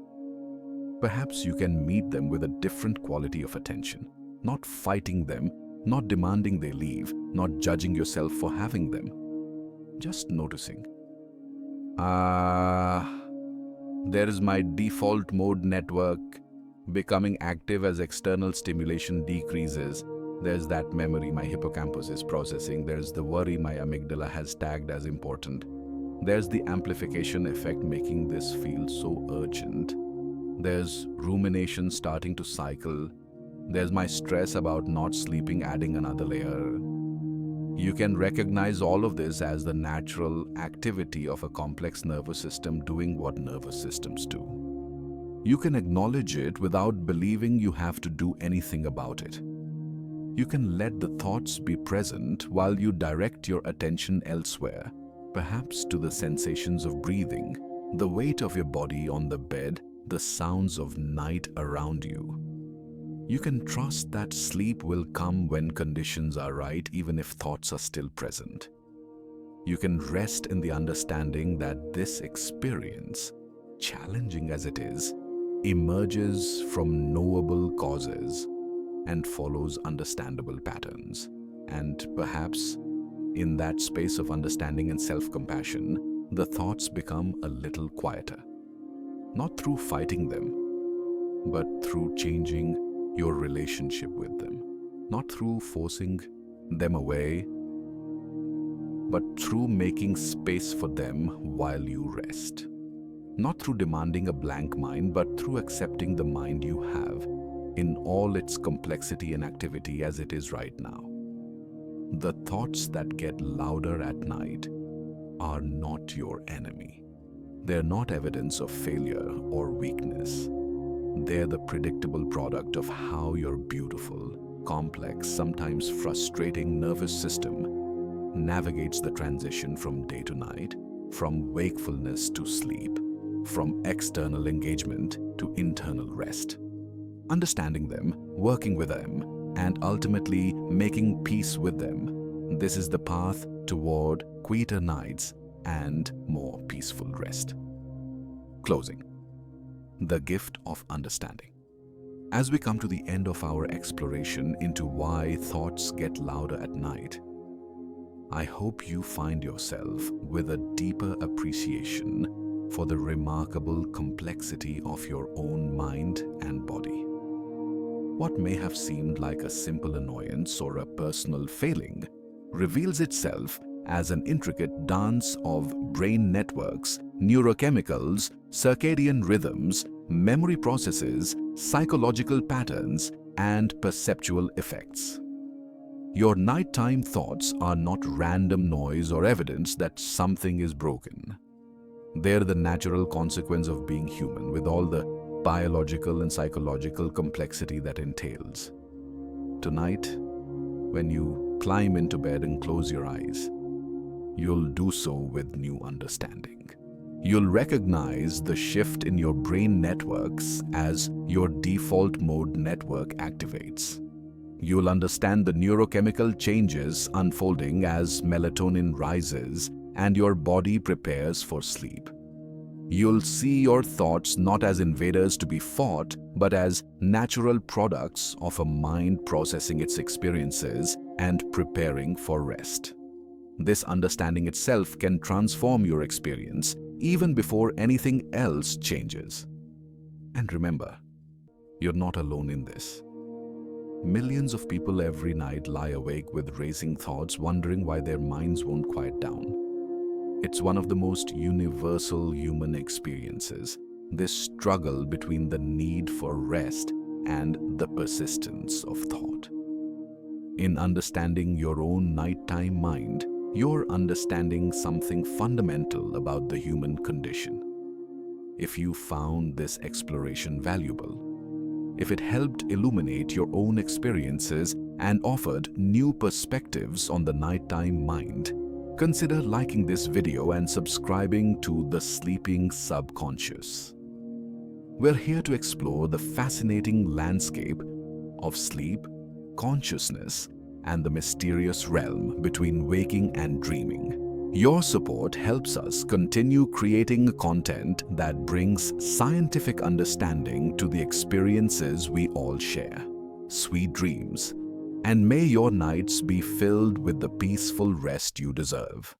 perhaps you can meet them with a different quality of attention, not fighting them, not demanding they leave, not judging yourself for having them, just noticing. There is my default mode network becoming active as external stimulation decreases. There's that memory my hippocampus is processing. There's the worry my amygdala has tagged as important. There's the amplification effect making this feel so urgent. There's rumination starting to cycle. There's my stress about not sleeping adding another layer. You can recognize all of this as the natural activity of a complex nervous system doing what nervous systems do. You can acknowledge it without believing you have to do anything about it. You can let the thoughts be present while you direct your attention elsewhere, perhaps to the sensations of breathing, the weight of your body on the bed, the sounds of night around you. You can trust that sleep will come when conditions are right, even if thoughts are still present. You can rest in the understanding that this experience, challenging as it is, emerges from knowable causes and follows understandable patterns. And perhaps, in that space of understanding and self-compassion, the thoughts become a little quieter. Not through fighting them, but through changing your relationship with them. Not through forcing them away, but through making space for them while you rest. Not through demanding a blank mind, but through accepting the mind you have in all its complexity and activity as it is right now. The thoughts that get louder at night are not your enemy. They're not evidence of failure or weakness. They're the predictable product of how your beautiful, complex, sometimes frustrating nervous system navigates the transition from day to night, from wakefulness to sleep, from external engagement to internal rest. Understanding them, working with them, and ultimately making peace with them, this is the path toward quieter nights and more peaceful rest. Closing. The gift of understanding. As we come to the end of our exploration into why thoughts get louder at night, I hope you find yourself with a deeper appreciation for the remarkable complexity of your own mind and body. What may have seemed like a simple annoyance or a personal failing reveals itself as an intricate dance of brain networks, neurochemicals, circadian rhythms, memory processes, psychological patterns, and perceptual effects. Your nighttime thoughts are not random noise or evidence that something is broken. They're the natural consequence of being human, with all the biological and psychological complexity that entails. Tonight, when you climb into bed and close your eyes, you'll do so with new understanding. You'll recognize the shift in your brain networks as your default mode network activates. You'll understand the neurochemical changes unfolding as melatonin rises and your body prepares for sleep. You'll see your thoughts not as invaders to be fought, but as natural products of a mind processing its experiences and preparing for rest. This understanding itself can transform your experience even before anything else changes. And remember, you're not alone in this. Millions of people every night lie awake with racing thoughts, wondering why their minds won't quiet down. It's one of the most universal human experiences, this struggle between the need for rest and the persistence of thought. In understanding your own nighttime mind, you're understanding something fundamental about the human condition. If you found this exploration valuable, if it helped illuminate your own experiences and offered new perspectives on the nighttime mind, consider liking this video and subscribing to The Sleeping Subconscious. We're here to explore the fascinating landscape of sleep, consciousness, and the mysterious realm between waking and dreaming. Your support helps us continue creating content that brings scientific understanding to the experiences we all share. Sweet dreams, and may your nights be filled with the peaceful rest you deserve.